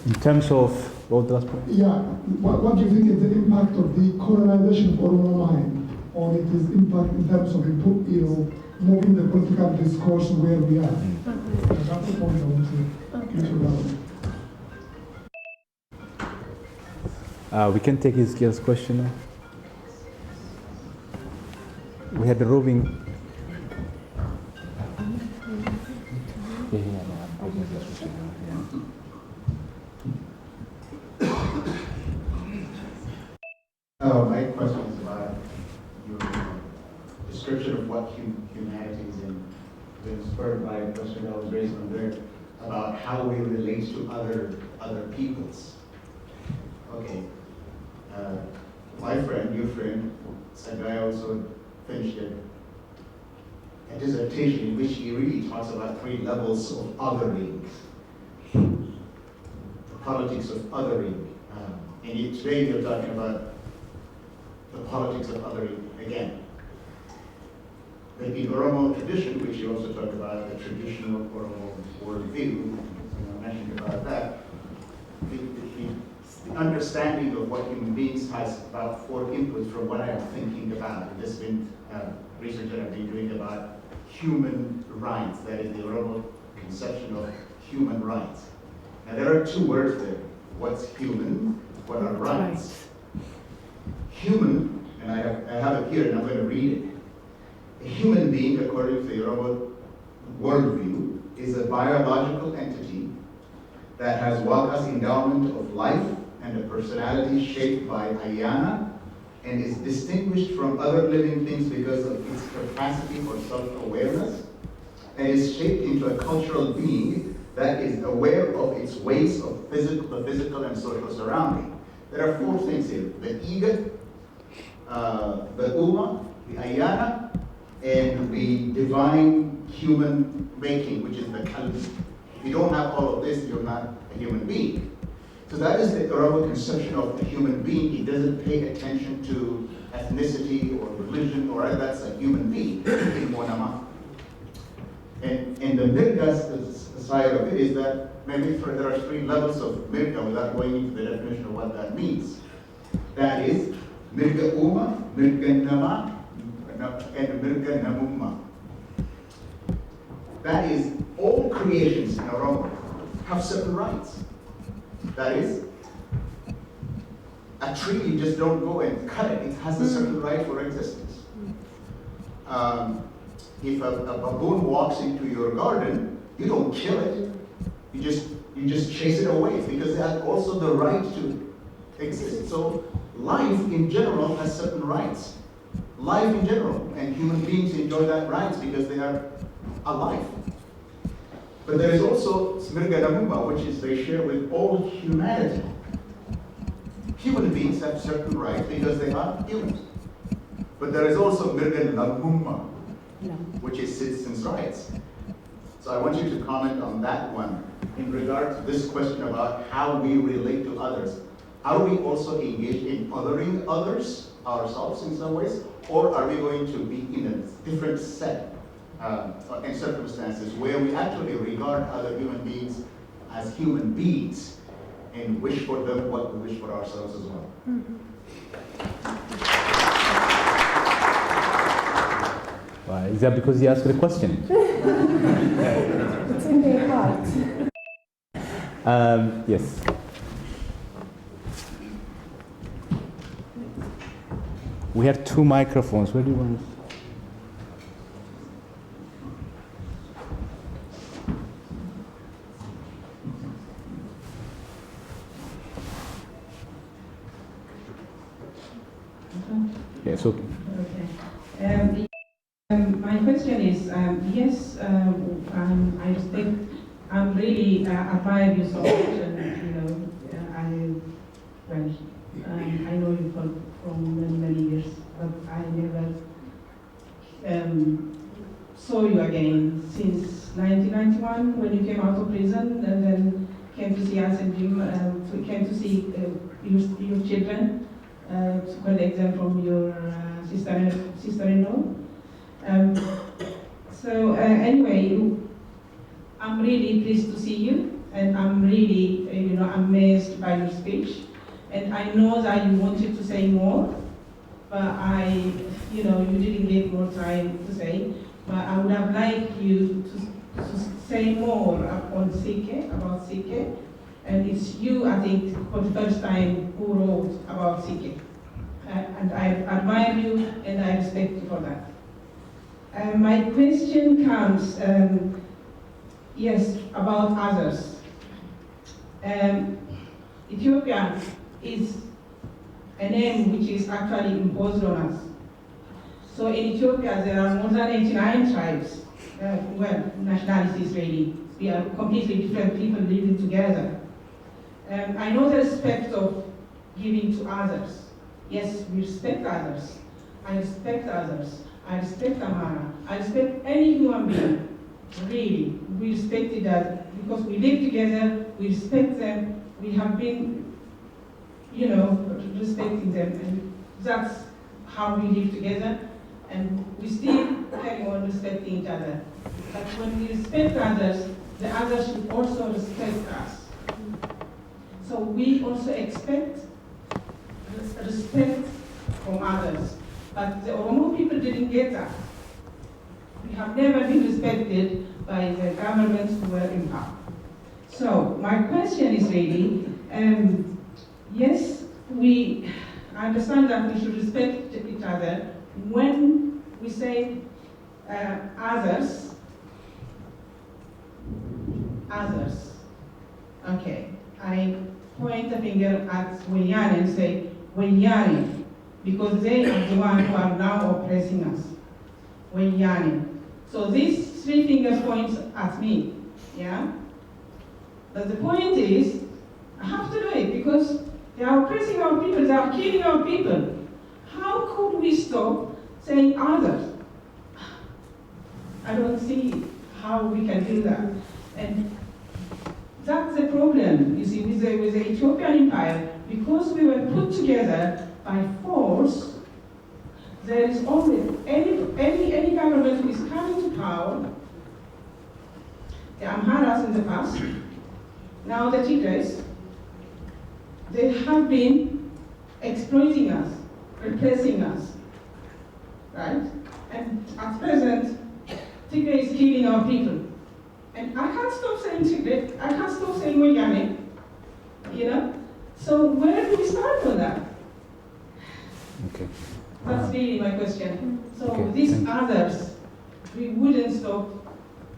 In terms of what the last point?
Yeah, what do you think is the impact of the colonization of Oromo mind on its impact in terms of moving the political discourse where we are? That's the point I want to elaborate.
We can take his question now. We had the roving.
My question is about your description of what humanity is, and been spurred by a question that was raised on there about how we relate to other peoples. Okay. My friend, your friend, Sagai also finished a dissertation in which he really talks about 3 levels of othering, the politics of othering. And today you're talking about the politics of othering again. But in Oromo tradition, which you also talk about, the traditional Oromo worldview, mentioned about that, the understanding of what human beings has about 4 inputs from what I'm thinking about. This has been research that I've been doing about human rights, that is the Oromo conception of human rights. Now there are 2 words there. What's human? What are rights? Human, and I have it here and I'm going to read it. A human being, according to the Oromo worldview, is a biological entity that has Waka's endowment of life and a personality shaped by Ayana and is distinguished from other living things because of its capacity for self-awareness and is shaped into a cultural being that is aware of its ways of the physical and social surrounding. There are 4 things here: the ego, the Uma, the Ayana, and the divine human making, which is the Kalbi. If you don't have all of this, you're not a human being. So that is the Oromo conception of a human being. He doesn't pay attention to ethnicity or religion, or that's a human being in Monama. And the Mirga's side of it is that maybe there are 3 levels of Mirga without going into the definition of what that means. That is Mirga Uma, Mirga Nama, and Mirga Namuma. That is, all creations in Oromo have certain rights. That is, a tree, you just don't go and cut it. It has a certain right for existence. If a baboon walks into your garden, you don't kill it. You just chase it away because it has also the right to exist. So life in general has certain rights. Life in general, and human beings enjoy that rights because they are alive. But there is also Smirga Namuma, which is they share with all humanity. Human beings have certain rights because they are humans. But there is also Mirga Namuma, which is citizens' rights. So I want you to comment on that one in regard to this question about how we relate to others. Are we also engaged in othering others ourselves in some ways? Or are we going to be in a different set and circumstances where we actually regard other human beings as human beings and wish for them what we wish for ourselves as well?
Why? Is that because he asked the question?
It's in their heart.
Yes. We have 2 microphones. Where do you want to? Yes, okay.
Okay. My question is, yes, I respect, I'm really admire you so much, and I know you from many years, but I never saw you again since 1991 when you came out of prison and then came to see us and Jim, came to see your children, to got the exam from your sister-in-law. So anyway, I'm really pleased to see you, and I'm really, amazed by your speech. And I know that you wanted to say more, but you didn't get more time to say. But I would have liked you to say more on CK, about CK. And it's you, I think, for the first time who wrote about CK. And I admire you and I respect you for that. My question comes, yes, about others. Ethiopia is a name which is actually imposed on us. So in Ethiopia there are more than 89 tribes, nationalities really. We are completely different people living together. I know the respect of giving to others. Yes, we respect others. I respect others. I respect Amara. I respect any human being. Really, we respect that because we live together, we respect them, we have been, respecting them, and that's how we live together, and we still carry on respecting each other. But when we respect others, the others should also respect us. So we also expect respect from others. But the Oromo people didn't get that. We have never been respected by the governments who were in power. So my question is really, yes, I understand that we should respect each other. When we say others, okay, I point the finger at Wenyani and say, Wenyani, because they are the ones who are now oppressing us. Wenyani. So these three fingers point at me, yeah? But the point is, I have to do it because they are oppressing our people, they are killing our people. How could we stop saying others? I don't see how we can do that. And that's the problem, you see, with the Ethiopian Empire. Because we were put together by force, there is always, any government who is coming to power, the Amharas in the past, now the Tigres, they have been exploiting us, replacing us, right? And at present, Tigray is killing our people. And I can't stop saying Tigray, I can't stop saying Weyane, So where do we start with that?
Okay.
That's really my question. So
okay,
these others, we wouldn't stop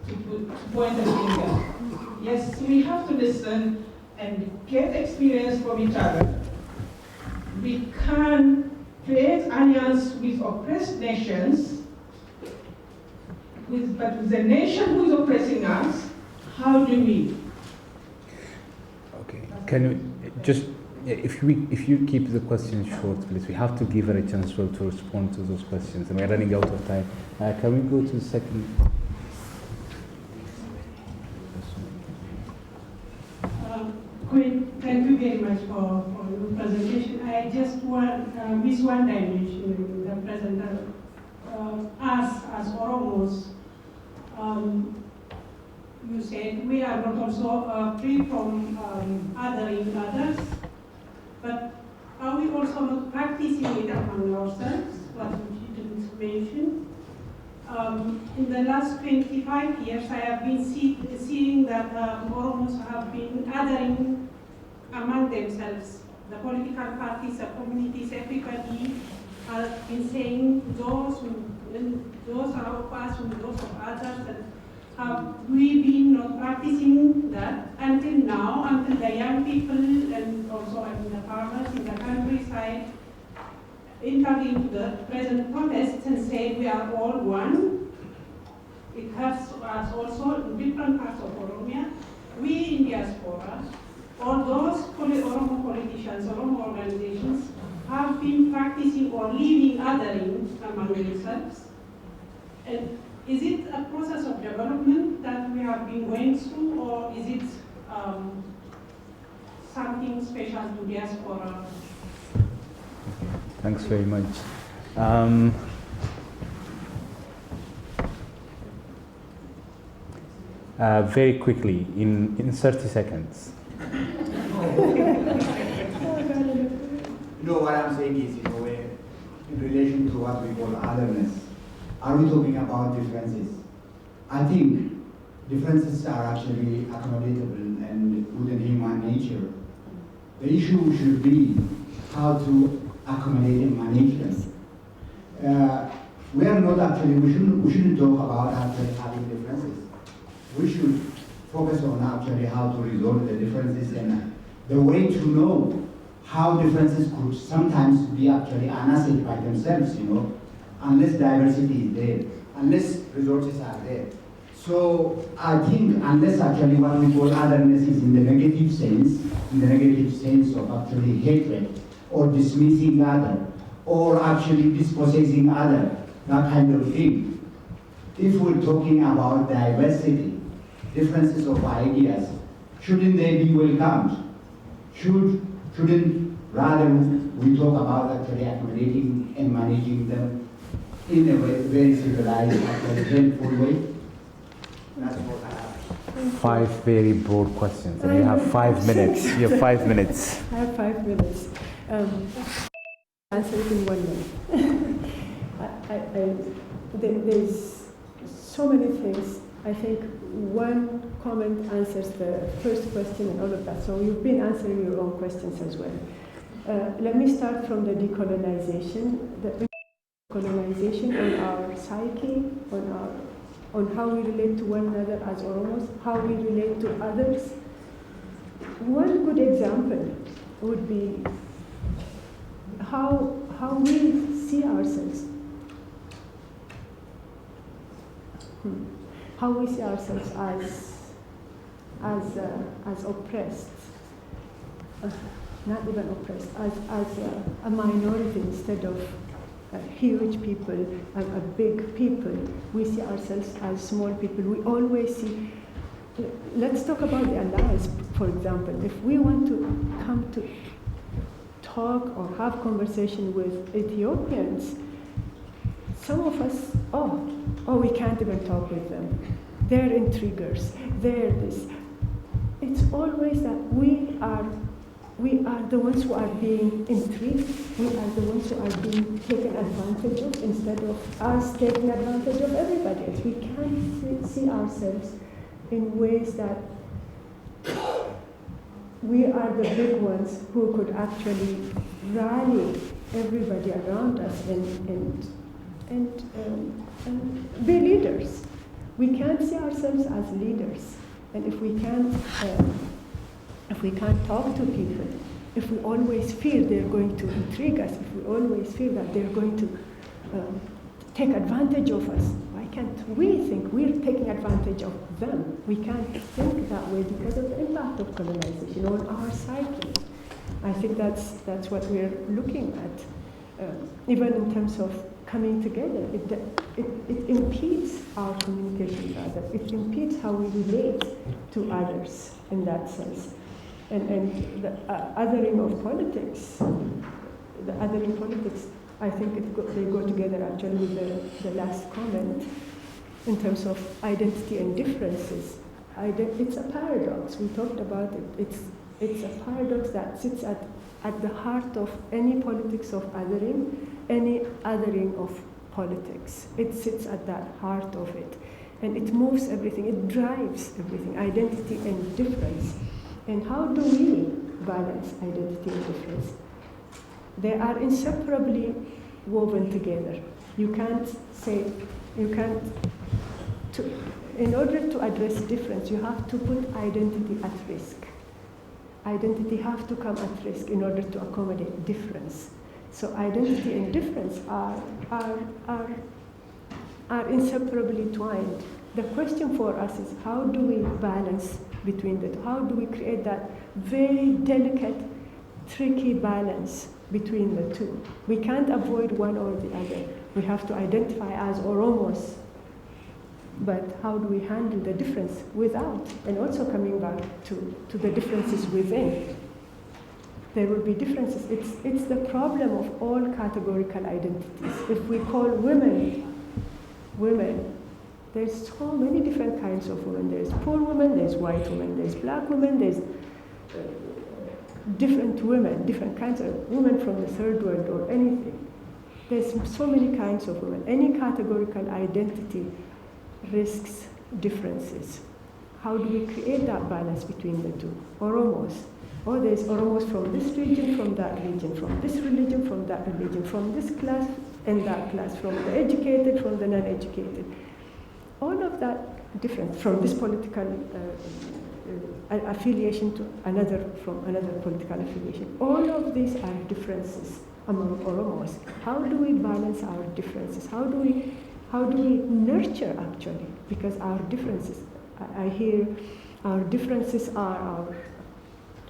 to point the finger. Yes, we have to listen and get experience from each other. We can create alliance with oppressed nations, but with the nation who is oppressing us, how do we?
Okay, can you just, if you keep the questions short, please. We have to give her a chance to respond to those questions, and we're running out of time. Can we go to the second?
Thank you very much for your presentation. I just miss one dimension in the presenter. Us as Oromos, you said we are not also free from othering others, but are we also not practicing it among ourselves, what you didn't mention? In the last 25 years, I have been seeing that Oromos have been othering among themselves. The political parties, the communities, everybody has been saying those are of us and those of others. And have we been not practicing that until now, until the young people and also the farmers in the countryside entered into the present protests and said we are all one? It has us also in different parts of Oromia. We in diaspora, all those Oromo politicians, Oromo organizations have been practicing or living othering among themselves. And is it a process of development that we have been going through, or is it something special to diaspora?
Thanks very much. Very quickly, in 30 seconds.
You know what I'm saying is, in a way, in relation to what we call otherness, are we talking about differences? I think differences are actually accommodatable and within human nature. The issue should be how to accommodate and manage them. We are not actually, we shouldn't talk about actually having differences. We should focus on actually how to resolve the differences and the way to know how differences could sometimes be actually an asset by themselves, you know, unless diversity is there, unless resources are there. So I think unless actually what we call otherness is in the negative sense of actually hatred or dismissing other or actually dispossessing other, that kind of thing. If we're talking about diversity, differences of ideas, shouldn't they be welcomed? Shouldn't rather we talk about actually accommodating and managing them in a very civilized, helpful way? That's what I have.
5 very broad questions, and you have 5 minutes. You have 5 minutes.
I have 5 minutes. Answer it in 1 minute. There's so many things. I think one comment answers the first question and all of that. So you've been answering your own questions as well. Let me start from the decolonization. The colonization on our psyche, on how we relate to one another as Oromos, how we relate to others. One good example would be how we see ourselves. How we see ourselves as oppressed, not even oppressed, as a minority instead of a huge people, a big people. We see ourselves as small people. We always see. Let's talk about the alliance, for example. If we want to come to talk or have conversation with Ethiopians, some of us, we can't even talk with them. They're intriguers. They're this. It's always that we are the ones who are being intrigued. We are the ones who are being taken advantage of instead of us taking advantage of everybody else. We can't see ourselves in ways that we are the big ones who could actually rally everybody around us and be leaders. We can't see ourselves as leaders, and if we can't talk to people, if we always fear they're going to intrigue us, if we always fear that they're going to take advantage of us, why can't we think we're taking advantage of them? We can't think that way because of the impact of colonization on our psyche. I think that's what we're looking at, even in terms of coming together. It impedes our communication rather. It impedes how we relate to others in that sense. And the othering of politics, I think they go together actually with the last comment in terms of identity and differences. It's a paradox. We talked about it. It's a paradox that sits at the heart of any politics of othering, any othering of politics. It sits at that heart of it. And it moves everything. It drives everything, identity and difference. And how do we balance identity and difference? They are inseparably woven together. In order to address difference, you have to put identity at risk. Identity have to come at risk in order to accommodate difference. So identity and difference are inseparably twined. The question for us is, how do we balance between the two? How do we create that very delicate, tricky balance between the two? We can't avoid one or the other. We have to identify as Oromos But how do we handle the difference without? And also coming back to the differences within. There will be differences. It's the problem of all categorical identities. If we call women, there's so many different kinds of women. There's poor women, there's white women, there's black women, there's different women, different kinds of women from the third world or anything. There's so many kinds of women. Any categorical identity risks differences. How do we create that balance between the two? Oromos. Oh, there's Oromos from this region, from that region, from this religion, from that religion, from this class and that class, from the educated, from the non-educated. All of that different, from this political affiliation to another, from another political affiliation. All of these are differences among Oromos. How do we balance our differences? How do we nurture actually? Because our differences, I hear our differences are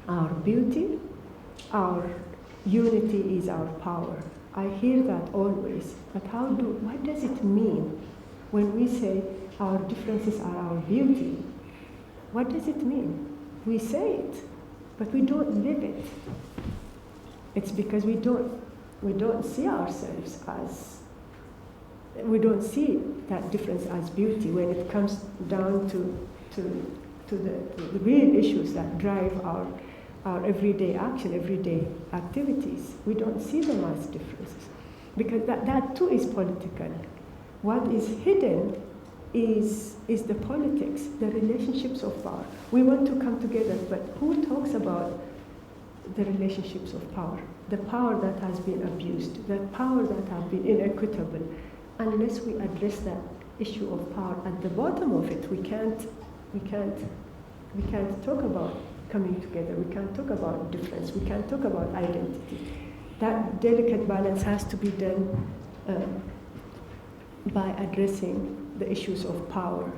our beauty, our unity is our power. I hear that always. But what does it mean when we say our differences are our beauty? What does it mean? We say it, but we don't live it. It's because we don't see ourselves as, we don't see that difference as beauty when it comes down to the real issues that drive our everyday action, everyday activities. We don't see them as differences because that too is political. What is hidden is the politics, the relationships of power. We want to come together, but who talks about the relationships of power? The power that has been abused, the power that has been inequitable. Unless we address that issue of power at the bottom of it, we can't talk about coming together. We can't talk about difference. We can't talk about identity. That delicate balance has to be done by addressing the issues of power.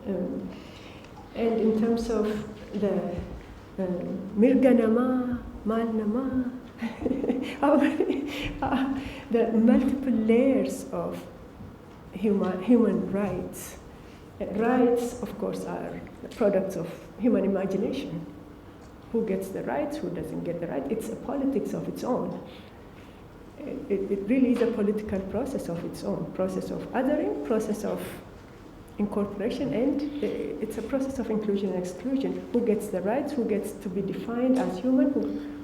And in terms of the mirganama, malnama, the multiple layers of human rights. Rights, of course, are the products of human imagination. Who gets the rights, who doesn't get the right? It's a politics of its own. It really is a political process of its own, process of othering, process of incorporation, and it's a process of inclusion and exclusion. Who gets the rights, who gets to be defined as human,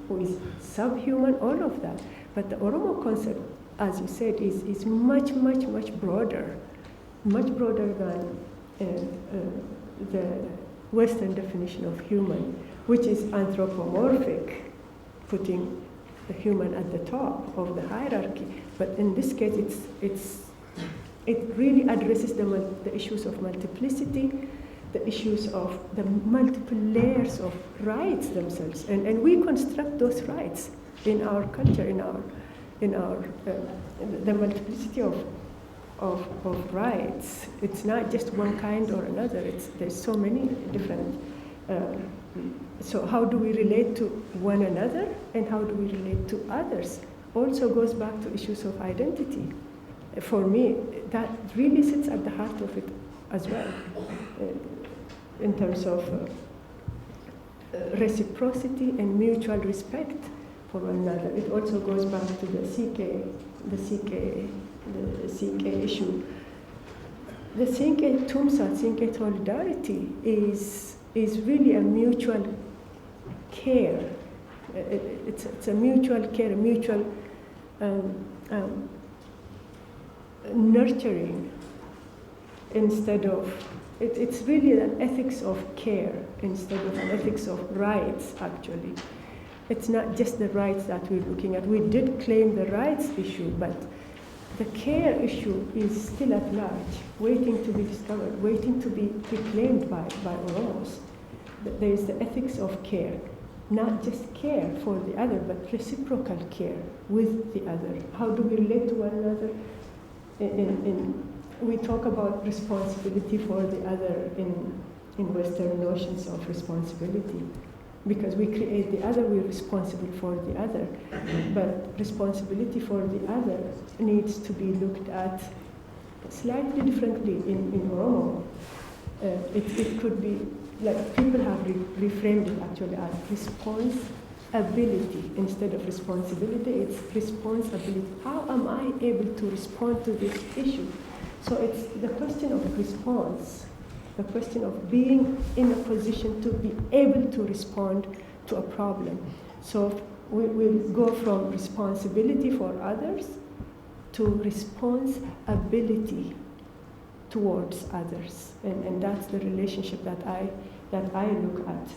who is subhuman, all of that. But the Oromo concept, as you said, is much broader than the Western definition of human, which is anthropomorphic, putting the human at the top of the hierarchy. But in this case, it really addresses the issues of multiplicity, the issues of the multiple layers of rights themselves, and we construct those rights in our culture, in our the multiplicity of rights. It's not just one kind or another. There's so many different. So how do we relate to one another, and how do we relate to others? Also goes back to issues of identity. For me, that really sits at the heart of it as well, in terms of reciprocity and mutual respect for one another. It also goes back to the CK issue. The CK Tumsa, CK solidarity is really a mutual care. It's a mutual care, a mutual nurturing instead of, it's really an ethics of care instead of an ethics of rights, actually. It's not just the rights that we're looking at. We did claim the rights issue, but the care issue is still at large, waiting to be discovered, waiting to be reclaimed by Oromos. There is the ethics of care, not just care for the other, but reciprocal care with the other. How do we relate to one another? We talk about responsibility for the other in Western notions of responsibility. Because we create the other, we're responsible for the other. But responsibility for the other needs to be looked at slightly differently in Oromo. It could be, like people have reframed it actually as responsibility instead of responsibility. It's responsibility. How am I able to respond to this issue? So it's the question of response, the question of being in a position to be able to respond to a problem. So we'll go from responsibility for others to responsibility towards others, and that's the relationship that I look at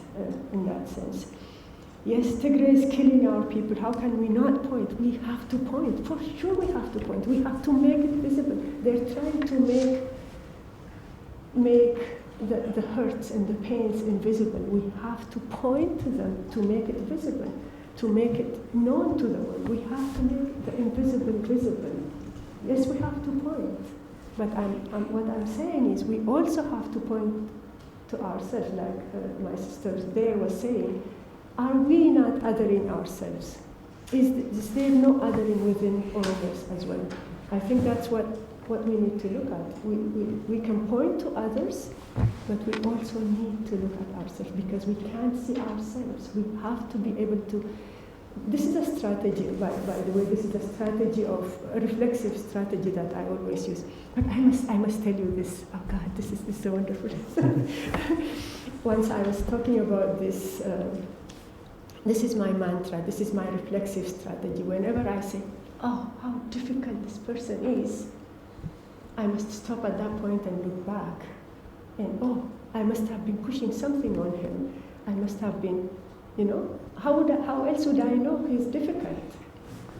in that sense. Yes, Tigray is killing our people. How can we not point? We have to point. For sure, we have to point. We have to make it visible. They're trying to make the hurts and the pains invisible. We have to point to them to make it visible, to make it known to the world. We have to make the invisible visible. Yes, we have to point. But what I'm saying is we also have to point to ourselves, like my sister there was saying. Are we not othering ourselves? Is there no othering within all of us as well? I think that's what we need to look at. We can point to others, but we also need to look at ourselves because we can't see ourselves. We have to be able to. This is a strategy, by the way, this is a strategy of a reflexive strategy that I always use. But I must tell you this. Oh God, this is so wonderful. Once I was talking about this. This is my mantra, this is my reflexive strategy. Whenever I say, oh, how difficult this person is, I must stop at that point and look back. And oh, I must have been pushing something on him. I must have been, how else would I know he's difficult?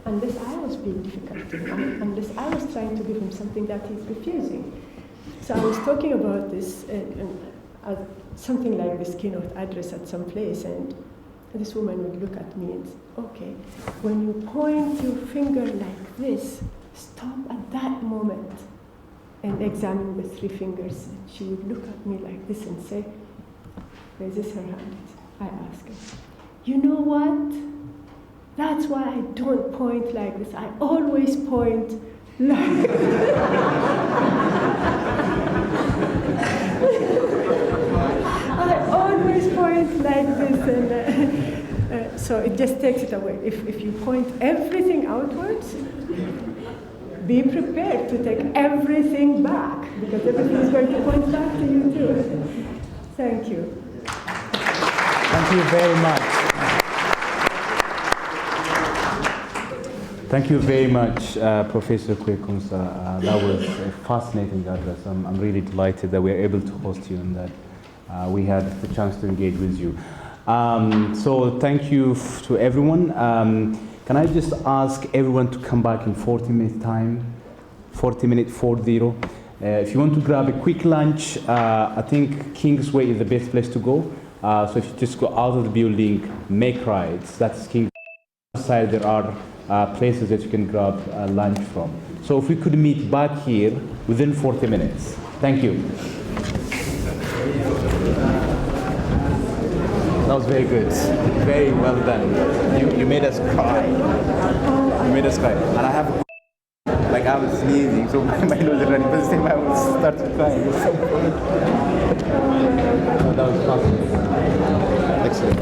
Unless I was being difficult to him, unless I was trying to give him something that he's refusing. So I was talking about this, something like this keynote address at some place, and this woman would look at me and say, okay, when you point your finger like this, stop at that moment and examine the three fingers. She would look at me like this and say, raises her hand. I ask her, you know what? That's why I don't point like this. I always point like I always point like this, and so it just takes it away. If you point everything outwards, be prepared to take everything back, because everything is going to point back to you too. Thank you.
Thank you very much. Thank you very much, Professor Kwekunsa. That was a fascinating address. I'm really delighted that we are able to host you and that we had the chance to engage with you. So thank you to everyone. Can I just ask everyone to come back in 40 minutes time? 40 minutes, 40. If you want to grab a quick lunch, I think Kingsway is the best place to go. So if you just go out of the building, make rides. That's Kingsway. Outside there are places that you can grab lunch from. So if we could meet back here within 40 minutes. Thank you. That was very good. Very well done. You made us cry. You made us cry. And I have, like I was sneezing, so my nose is running, but the same time I was started crying. It was so funny. Oh, that was fascinating. Excellent.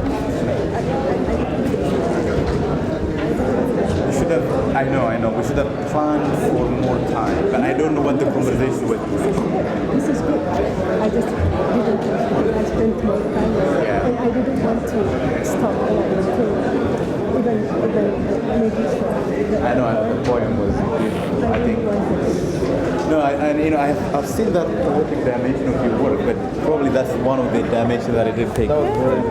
We should have, I know, we should have planned for more time, but I don't know what the conversation was.
This is good. I just didn't I spent more time, and I didn't want to stop until even maybe
I know the poem was beautiful. I think. No, I've seen that poetic dimension of your work, but probably that's one of the dimensions that I didn't take. That was very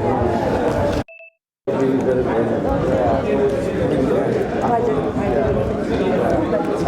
I